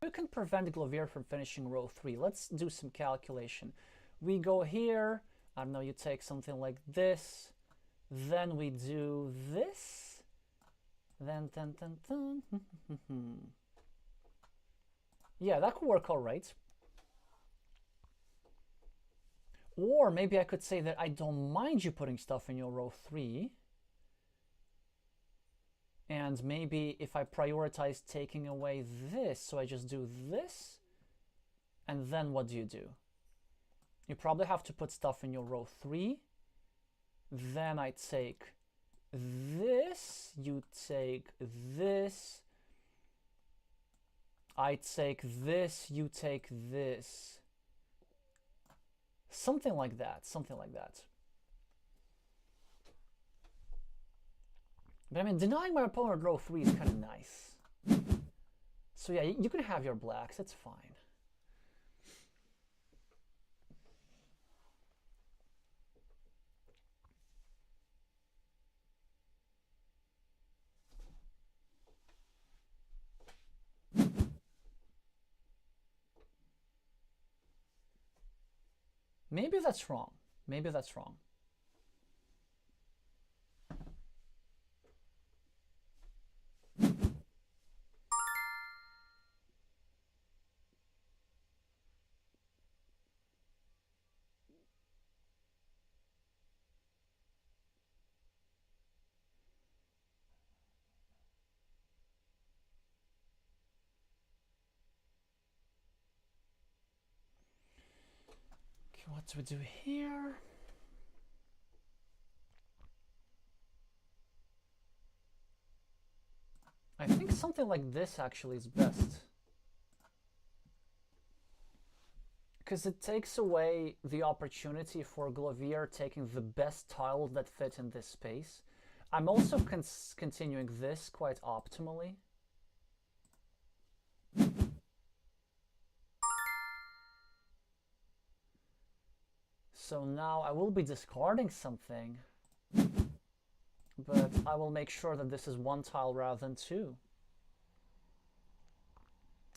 We can prevent Glovier from finishing row 3. Let's do some calculation. we go here. I don't know, you take something like this. Then we do this. Then, dun, dun, dun. Yeah, that could work all right. Or maybe I could say that I don't mind you putting stuff in your row 3. And maybe if I prioritize taking away this, so I just do this, and then what do? You probably have to put stuff in your row 3. Then I take this, you take this, I take this, you take this. Something like that, something like that. But I mean, denying my opponent row 3 is kind of nice. So yeah, you can have your blacks, it's fine. Maybe that's wrong. Maybe that's wrong. What do we do here? I think something like this actually is best. Because it takes away the opportunity for Glovier taking the best tiles that fit in this space. I'm also continuing this quite optimally. So now I will be discarding something, but I will make sure that this is 1 tile rather than 2.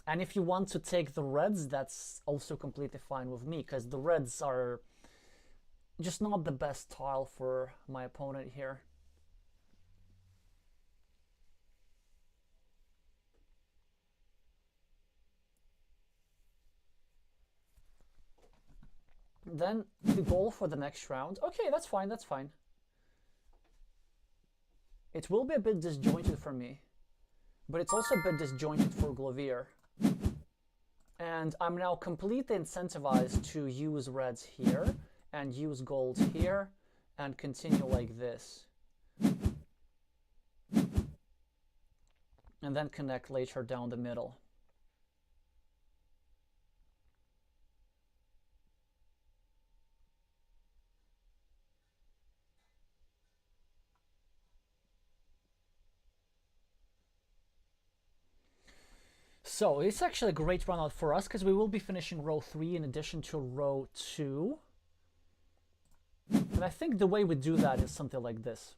And if you want to take the reds, that's also completely fine with me, because the reds are just not the best tile for my opponent here. Then the goal for the next round. Okay, that's fine, that's fine. It will be a bit disjointed for me, but it's also a bit disjointed for Glovier. And I'm now completely incentivized to use reds here and use gold here and continue like this. And then connect later down the middle. So it's actually a great run out for us because we will be finishing row 3 in addition to row 2. And I think the way we do that is something like this.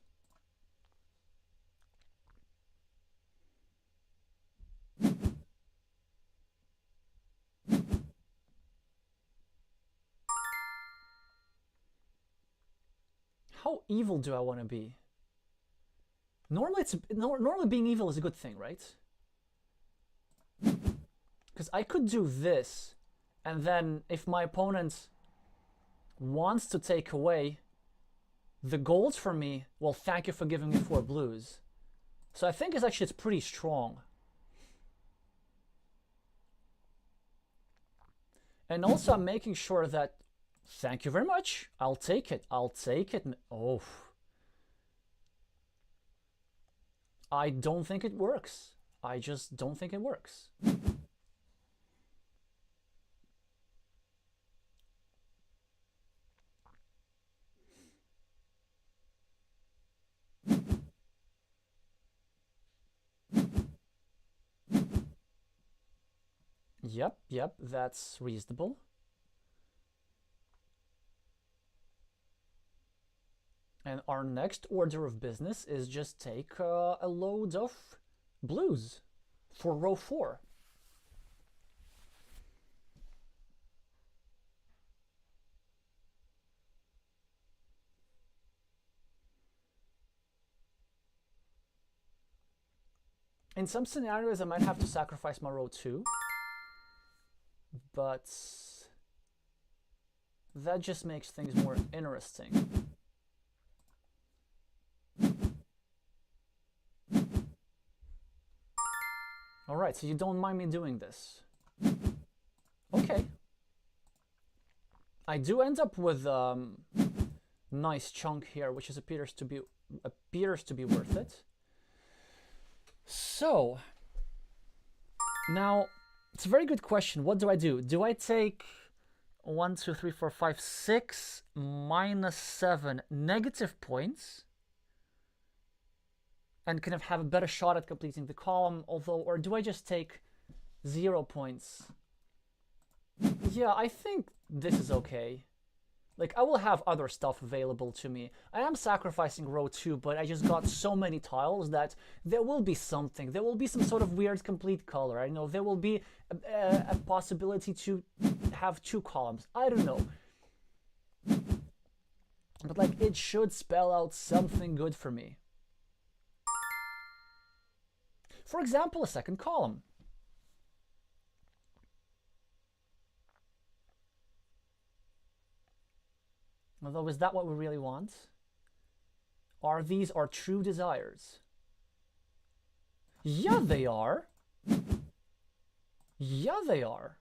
How evil do I want to be? Normally being evil is a good thing, right? Because I could do this, and then if my opponent wants to take away the golds from me, well, thank you for giving me 4 blues. So I think it's pretty strong. And also I'm making sure that, thank you very much, I'll take it, I'll take it. Oh, I don't think it works. I just don't think it works. Yep, that's reasonable. And our next order of business is just take a load of blues for row 4. In some scenarios, I might have to sacrifice my row 2, but that just makes things more interesting. All right, so you don't mind me doing this. Okay. I do end up with nice chunk here, which appears to be worth it. So now it's a very good question. What do I do? Do I take 1, 2, 3, 4, 5, 6 minus 7 negative points and kind of have a better shot at completing the column, or do I just take 0 points? Yeah, I think this is okay. Like, I will have other stuff available to me. I am sacrificing row 2, but I just got so many tiles that there will be something. There will be some sort of weird complete color. I know there will be a possibility to have 2 columns. I don't know. But, like, it should spell out something good for me. For example, a second column. Although, is that what we really want? Are these our true desires? Yeah, they are. Yeah, they are.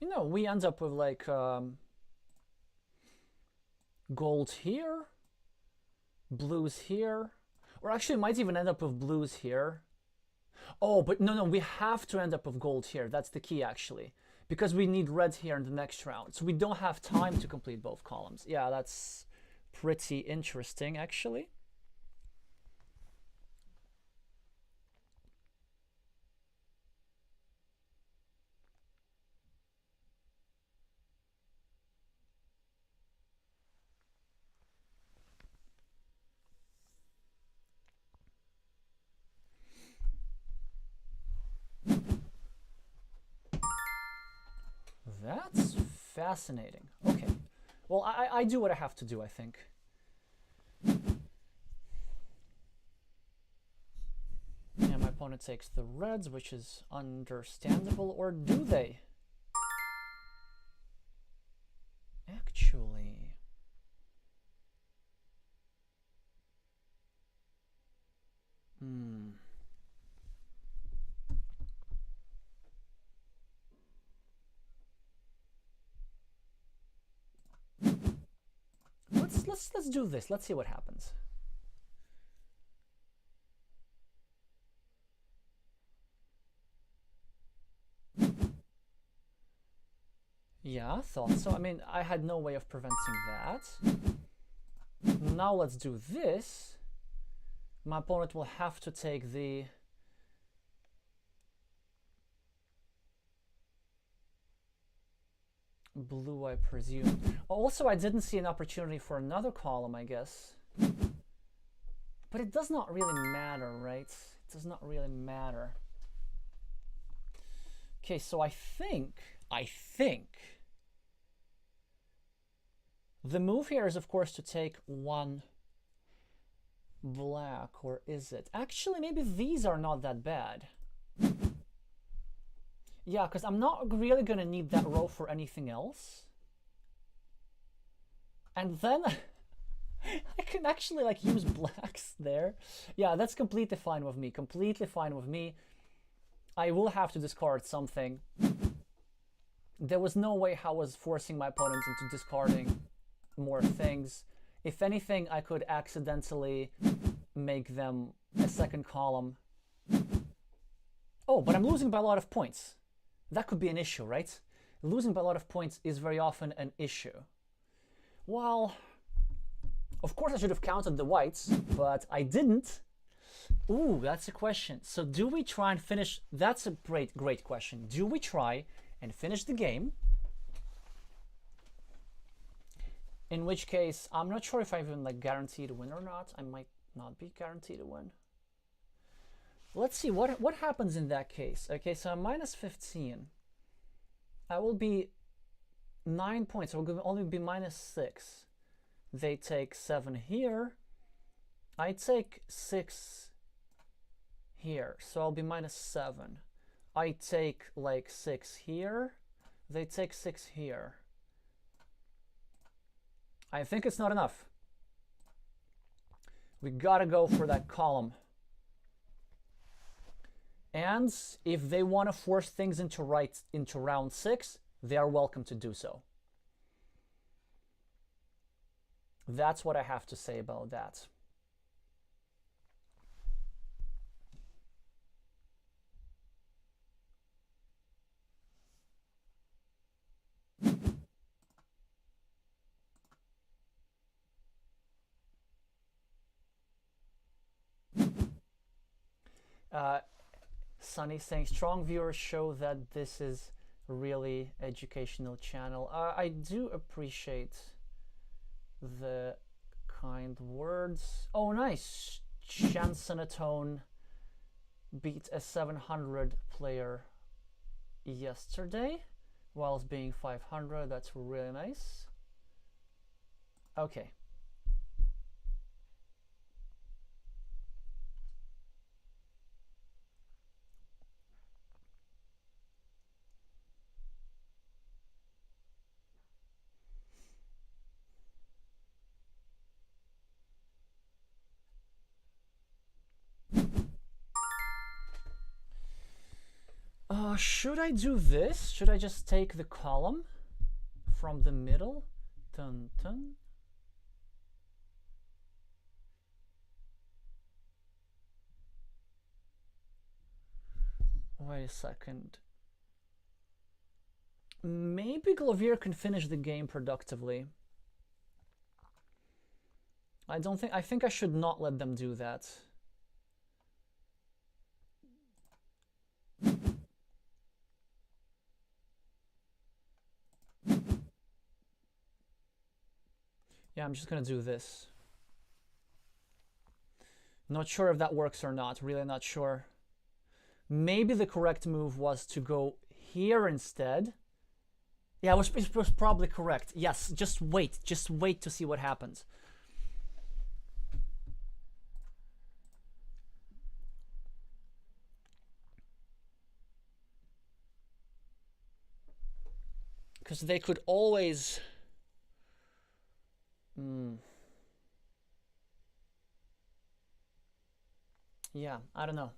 You know, we end up with like gold here, blues here. Or actually, might even end up with blues here. Oh, but no, we have to end up with gold here. That's the key, actually. Because we need red here in the next round. So we don't have time to complete both columns. Yeah, that's pretty interesting, actually. That's fascinating. Okay. Well, I do what I have to do, I think. Yeah, my opponent takes the reds, which is understandable. Or do they? Actually... Let's do this. Let's see what happens. Yeah, I thought so. I mean, I had no way of preventing that. Now let's do this. My opponent will have to take the... blue, I presume. Also, I didn't see an opportunity for another column, I guess. But it does not really matter, right? It does not really matter. Okay, so I think the move here is, of course, to take 1 black, or is it? Actually, maybe these are not that bad. Yeah, because I'm not really going to need that row for anything else. And then I can actually like use blacks there. Yeah, that's completely fine with me. Completely fine with me. I will have to discard something. There was no way how I was forcing my opponent into discarding more things. If anything, I could accidentally make them a second column. Oh, but I'm losing by a lot of points. That could be an issue, right? Losing by a lot of points is very often an issue. Well, of course I should have counted the whites, but I didn't. Ooh, that's a question. So do we try and finish? That's a great question. Do we try and finish the game? In which case, I'm not sure if I'm even like guaranteed to win or not. I might not be guaranteed to win. Let's see what happens in that case. Okay, so I'm minus 15. I will be 9 points, so it will only be -6. They take 7 here. I take 6 here, so I'll be -7. I take like 6 here. They take 6 here. I think it's not enough. We gotta go for that column. And if they want to force things into round 6, they are welcome to do so. That's what I have to say about that. Sunny saying strong viewers show that this is really educational channel. I do appreciate the kind words. Oh, nice. Chansonatone beat a 700 player yesterday whilst being 500. That's really nice. Okay. Should I do this? Should I just take the column from the middle? Dun, dun. Wait a second. Maybe Glovier can finish the game productively. I think I should not let them do that. Yeah, I'm just gonna do this. Not sure if that works or not, really not sure. Maybe the correct move was to go here instead. Yeah, it was probably correct. Yes, just wait to see what happens. Because they could always... Yeah, I don't know.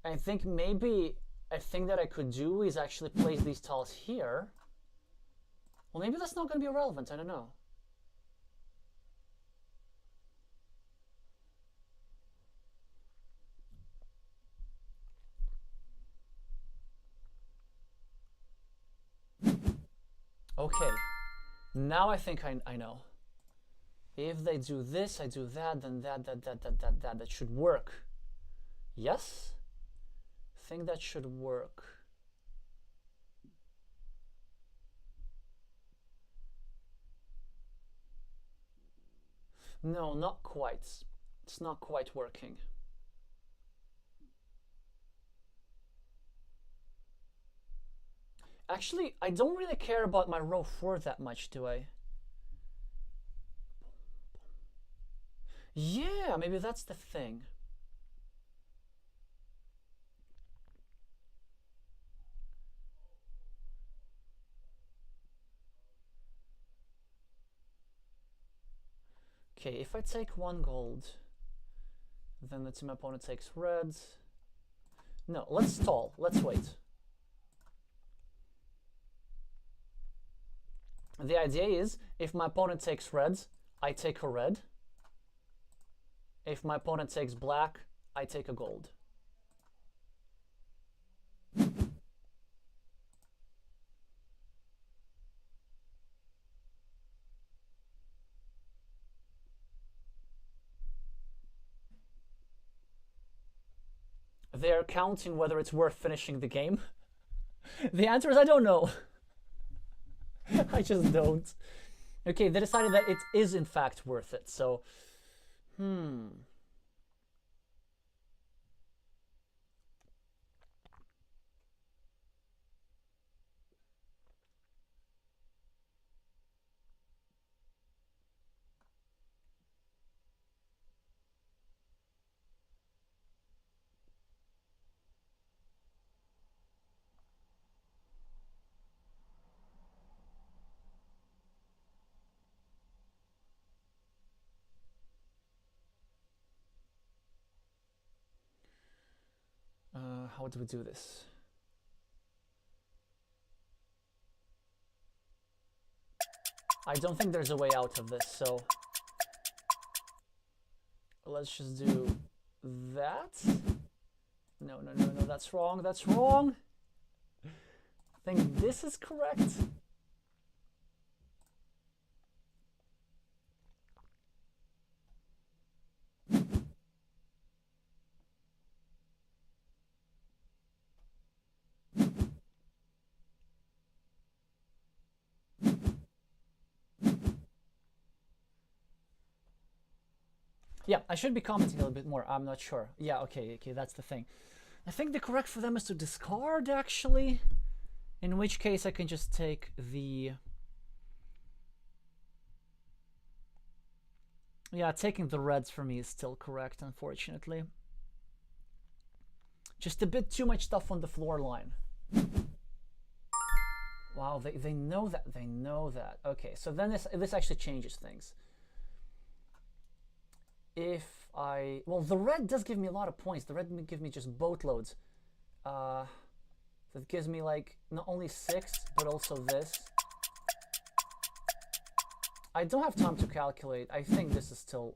I think maybe a thing that I could do is actually place these tiles here. Well, maybe that's not going to be relevant. I don't know. Okay, now I think I know. If they do this, I do that, then that should work. Yes? I think that should work. No, not quite. It's not quite working. Actually, I don't really care about my row 4 that much, do I? Yeah, maybe that's the thing. Okay, if I take 1 gold, then the team opponent takes red. No, let's stall. Let's wait. The idea is, if my opponent takes red, I take a red. If my opponent takes black, I take a gold. They're counting whether it's worth finishing the game. The answer is I don't know. I just don't. Okay, they decided that it is in fact worth it, so... How do we do this? I don't think there's a way out of this, so let's just do that. No, no, no, no, that's wrong, that's wrong. I think this is correct. Yeah, I should be commenting a little bit more. I'm not sure. Yeah, okay, that's the thing. I think the correct for them is to discard, actually. In which case I can just take the... Yeah, taking the reds for me is still correct, unfortunately. Just a bit too much stuff on the floor line. Wow, they know that. They know that. Okay, so then this actually changes things. If I... Well, the red does give me a lot of points. The red gives me just boatloads. That gives me, like, not only 6, but also this. I don't have time to calculate. I think this is still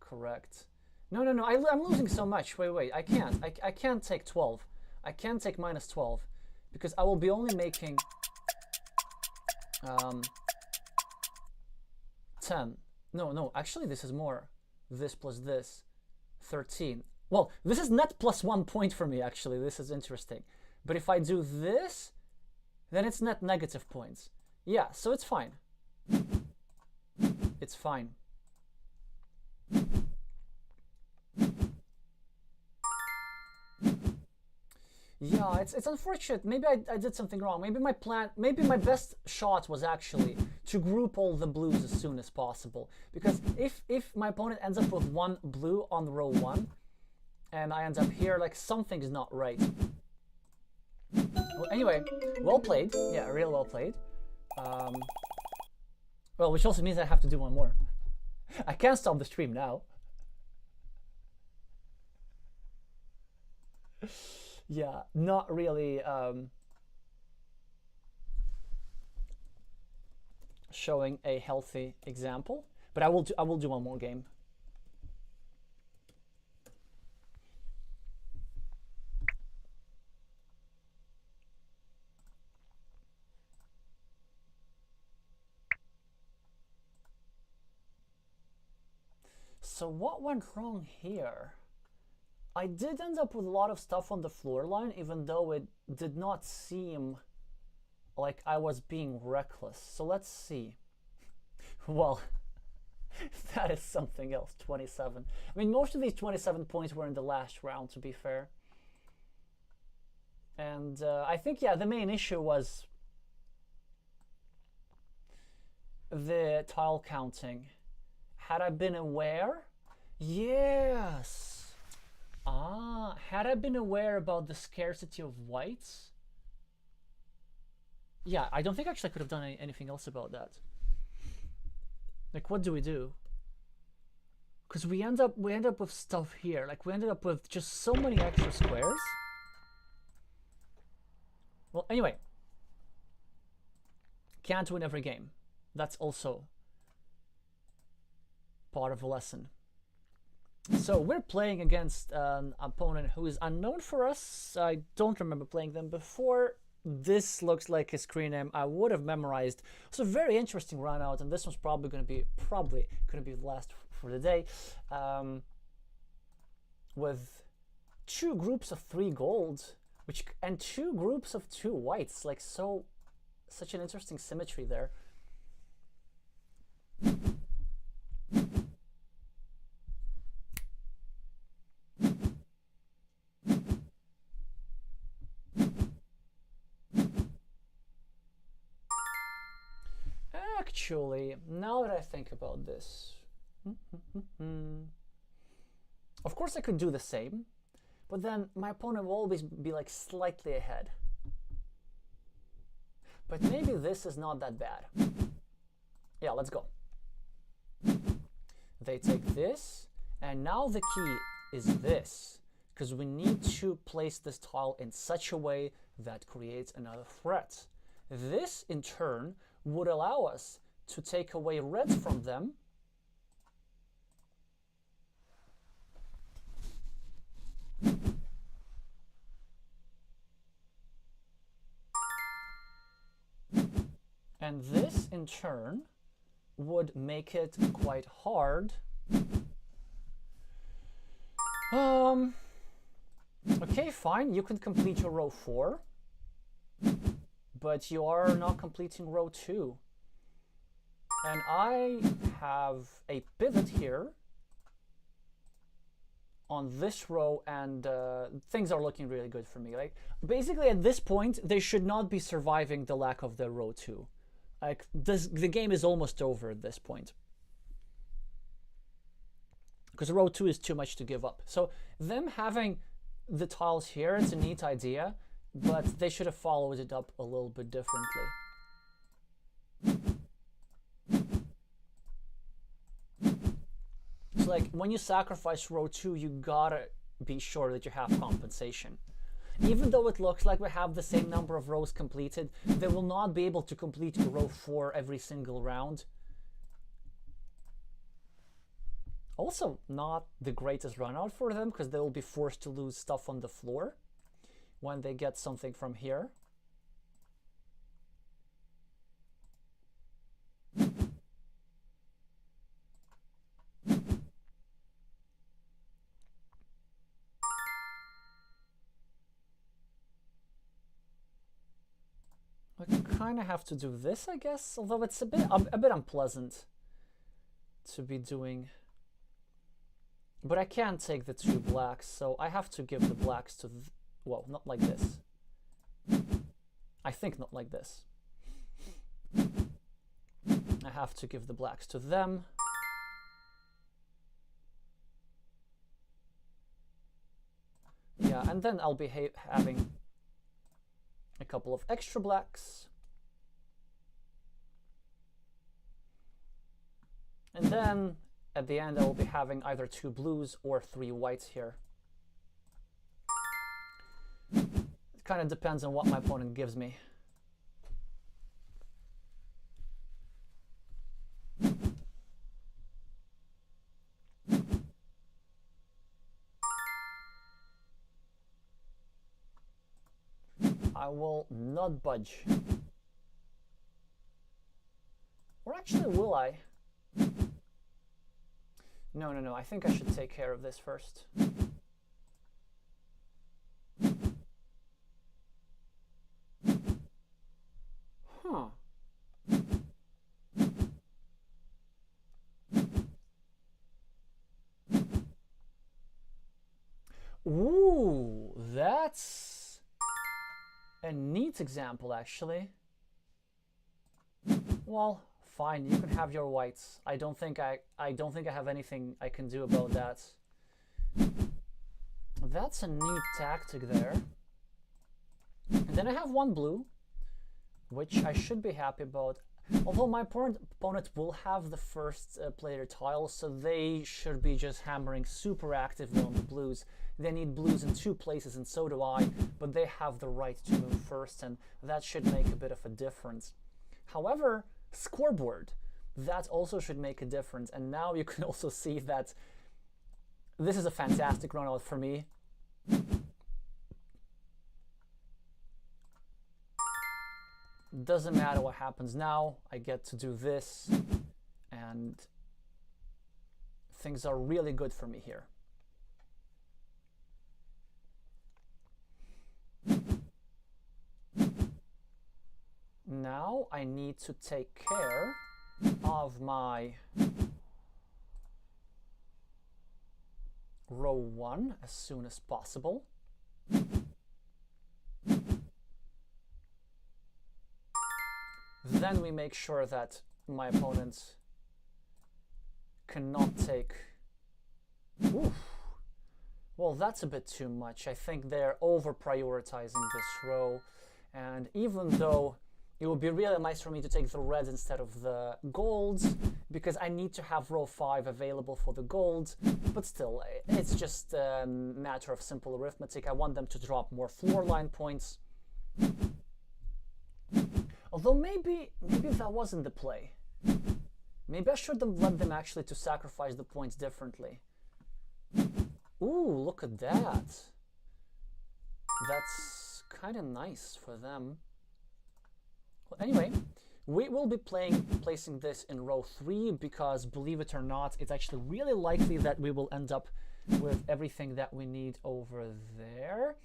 correct. No, no, no. I'm losing so much. Wait. I can't. I can't take 12. I can't take minus 12. Because I will be only making... 10. No. Actually, this is more. This plus this. 13. Well, this is net plus 1 point for me, actually. This is interesting. But if I do this, then it's net negative points. Yeah, so it's fine. It's fine. Yeah, it's unfortunate. Maybe I did something wrong. Maybe my best shot was actually to group all the blues as soon as possible. Because if my opponent ends up with 1 blue on row 1, and I end up here, like, something's not right. Well, anyway, well played. Yeah, real well played. Well, which also means I have to do one more. I can't stop the stream now. Yeah, not really showing a healthy example, but I will do one more game. So what went wrong here? I did end up with a lot of stuff on the floor line, even though it did not seem like I was being reckless. So let's see. Well, that is something else, 27. I mean, most of these 27 points were in the last round, to be fair. And I think, yeah, the main issue was the tile counting. Had I been aware? Yes. Had I been aware about the scarcity of whites? Yeah, I don't think actually I could have done anything else about that. Like, what do we do? Because we end up with stuff here. Like, we ended up with just so many extra squares. Well, anyway, can't win every game. That's also part of the lesson. So we're playing against an opponent who is unknown for us. I don't remember playing them before. This looks like a screen name I would have memorized. It's a very interesting run out, and this one's probably going to be the last for the day. With 2 groups of 3 gold, and 2 groups of 2 whites. Like, such an interesting symmetry there. Actually, now that I think about this, of course I could do the same, but then my opponent will always be like slightly ahead. But maybe this is not that bad. Yeah, let's go. They take this, and now the key is this. because we need to place this tile in such a way that creates another threat. This, in turn, would allow us to take away reds from them. And this, in turn, would make it quite hard. Okay, fine, you can complete your row 4, but you are not completing row 2. And I have a pivot here on this row, and things are looking really good for me. Like, basically at this point, they should not be surviving the lack of their row 2. Like, the game is almost over at this point, because row 2 is too much to give up. So them having the tiles here, it's a neat idea, but they should have followed it up a little bit differently. So like, when you sacrifice row 2, you gotta be sure that you have compensation. Even though it looks like we have the same number of rows completed, they will not be able to complete row 4 every single round. Also, not the greatest run out for them, because they will be forced to lose stuff on the floor when they get something from here. I kind of have to do this, I guess, although it's a bit unpleasant to be doing. But I can't take the 2 blacks, so I have to give the blacks to, well, not like this. I think not like this. I have to give the blacks to them. Yeah, and then I'll be having a couple of extra blacks. And then at the end I will be having either 2 blues or 3 whites here. It kind of depends on what my opponent gives me. I will not budge. Or actually, will I? No, I think I should take care of this first. Huh. Ooh, that's a neat example, actually. Well, fine, you can have your whites. I don't think I have anything I can do about that. That's a neat tactic there. And then I have 1 blue, which I should be happy about. Although my opponent will have the first player tile, so they should be just hammering super actively on the blues. They need blues in 2 places, and so do I, but they have the right to move first, and that should make a bit of a difference. However, scoreboard, that also should make a difference, and now you can also see that this is a fantastic run out for me. Doesn't matter what happens now, I get to do this, and things are really good for me here. Now I need to take care of my row 1 as soon as possible. Then we make sure that my opponent cannot take... Oof. Well, that's a bit too much. I think they're over-prioritizing this row. And even though It would be really nice for me to take the reds instead of the golds, because I need to have row 5 available for the golds, but still, it's just a matter of simple arithmetic. I want them to drop more floor line points. Although maybe that wasn't the play. Maybe I should have let them actually to sacrifice the points differently. Ooh, look at that. That's kind of nice for them. Well, anyway, we will be placing this in row 3 because, believe it or not, it's actually really likely that we will end up with everything that we need over there.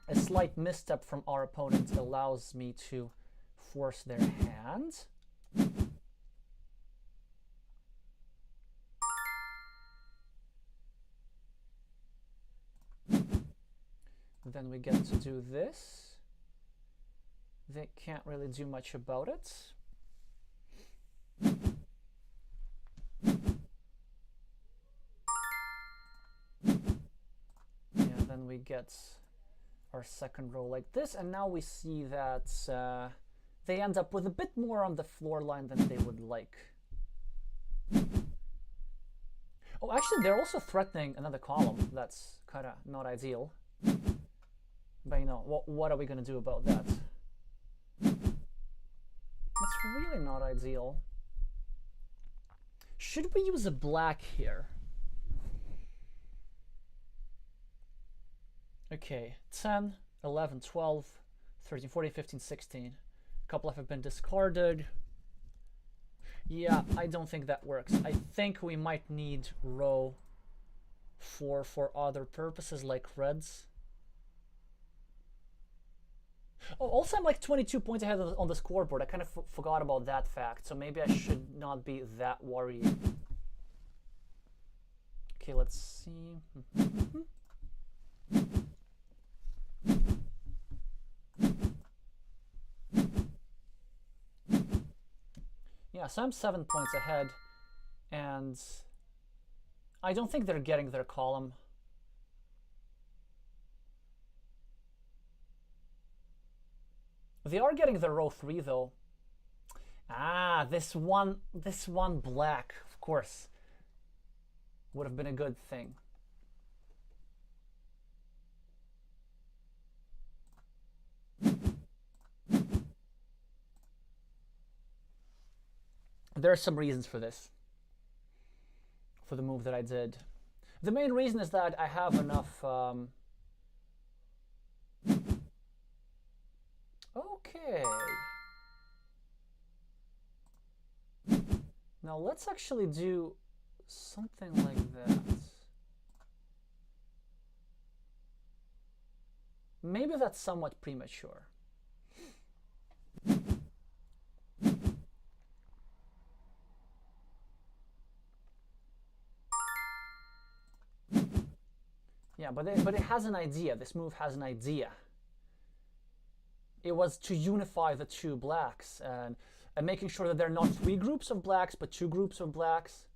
A slight misstep from our opponent allows me to force their hand. Then we get to do this. They can't really do much about it. Yeah, then we get our second row like this, and now we see that they end up with a bit more on the floor line than they would like. Oh, actually, they're also threatening another column. That's kind of not ideal. But you know, what are we going to do about that? That's really not ideal. Should we use a black here? Okay, 10, 11, 12, 13, 14, 15, 16. A couple have been discarded. Yeah, I don't think that works. I think we might need row 4 for other purposes like reds. Oh, also I'm like 22 points ahead on the scoreboard. I kind of forgot about that fact, so maybe I should not be that worried. Okay, let's see. Yeah, so I'm 7 points ahead, and I don't think they're getting their column. They are getting the row 3 though. Ah, this one black, of course, would have been a good thing. There are some reasons for this, for the move that I did. The main reason is that I have enough okay. Now let's actually do something like that. Maybe that's somewhat premature. Yeah, but it has an idea. This move has an idea. It was to unify the two blacks and making sure that they're not 3 groups of blacks, but 2 groups of blacks.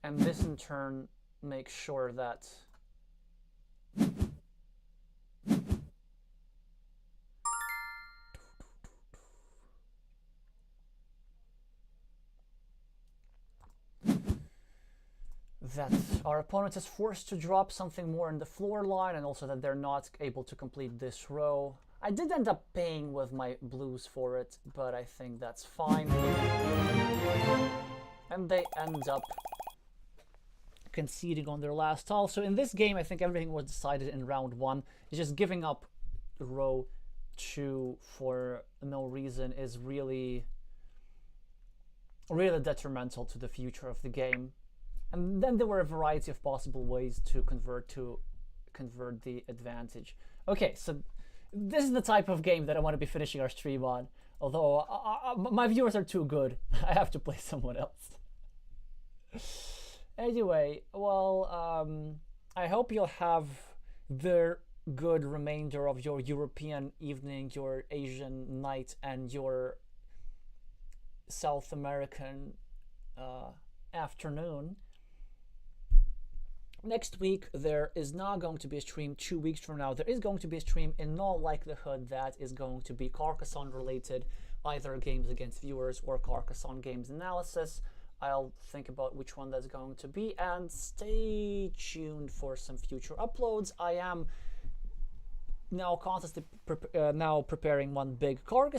And this in turn makes sure that our opponent is forced to drop something more in the floor line, and also that they're not able to complete this row. I did end up paying with my blues for it, but I think that's fine. And they end up conceding on their last tile. So in this game, I think everything was decided in round 1. It's just giving up row 2 for no reason is really detrimental to the future of the game. And then there were a variety of possible ways to convert the advantage. Okay, so this is the type of game that I want to be finishing our stream on. Although my viewers are too good, I have to play someone else. Anyway, well, I hope you'll have the good remainder of your European evening, your Asian night, and your South American afternoon. Next week, there is not going to be a stream. 2 weeks from now, there is going to be a stream. In all likelihood, that is going to be Carcassonne related, either games against viewers or Carcassonne games analysis. I'll think about which one that's going to be, and stay tuned for some future uploads. I am now constantly preparing one big Carcassonne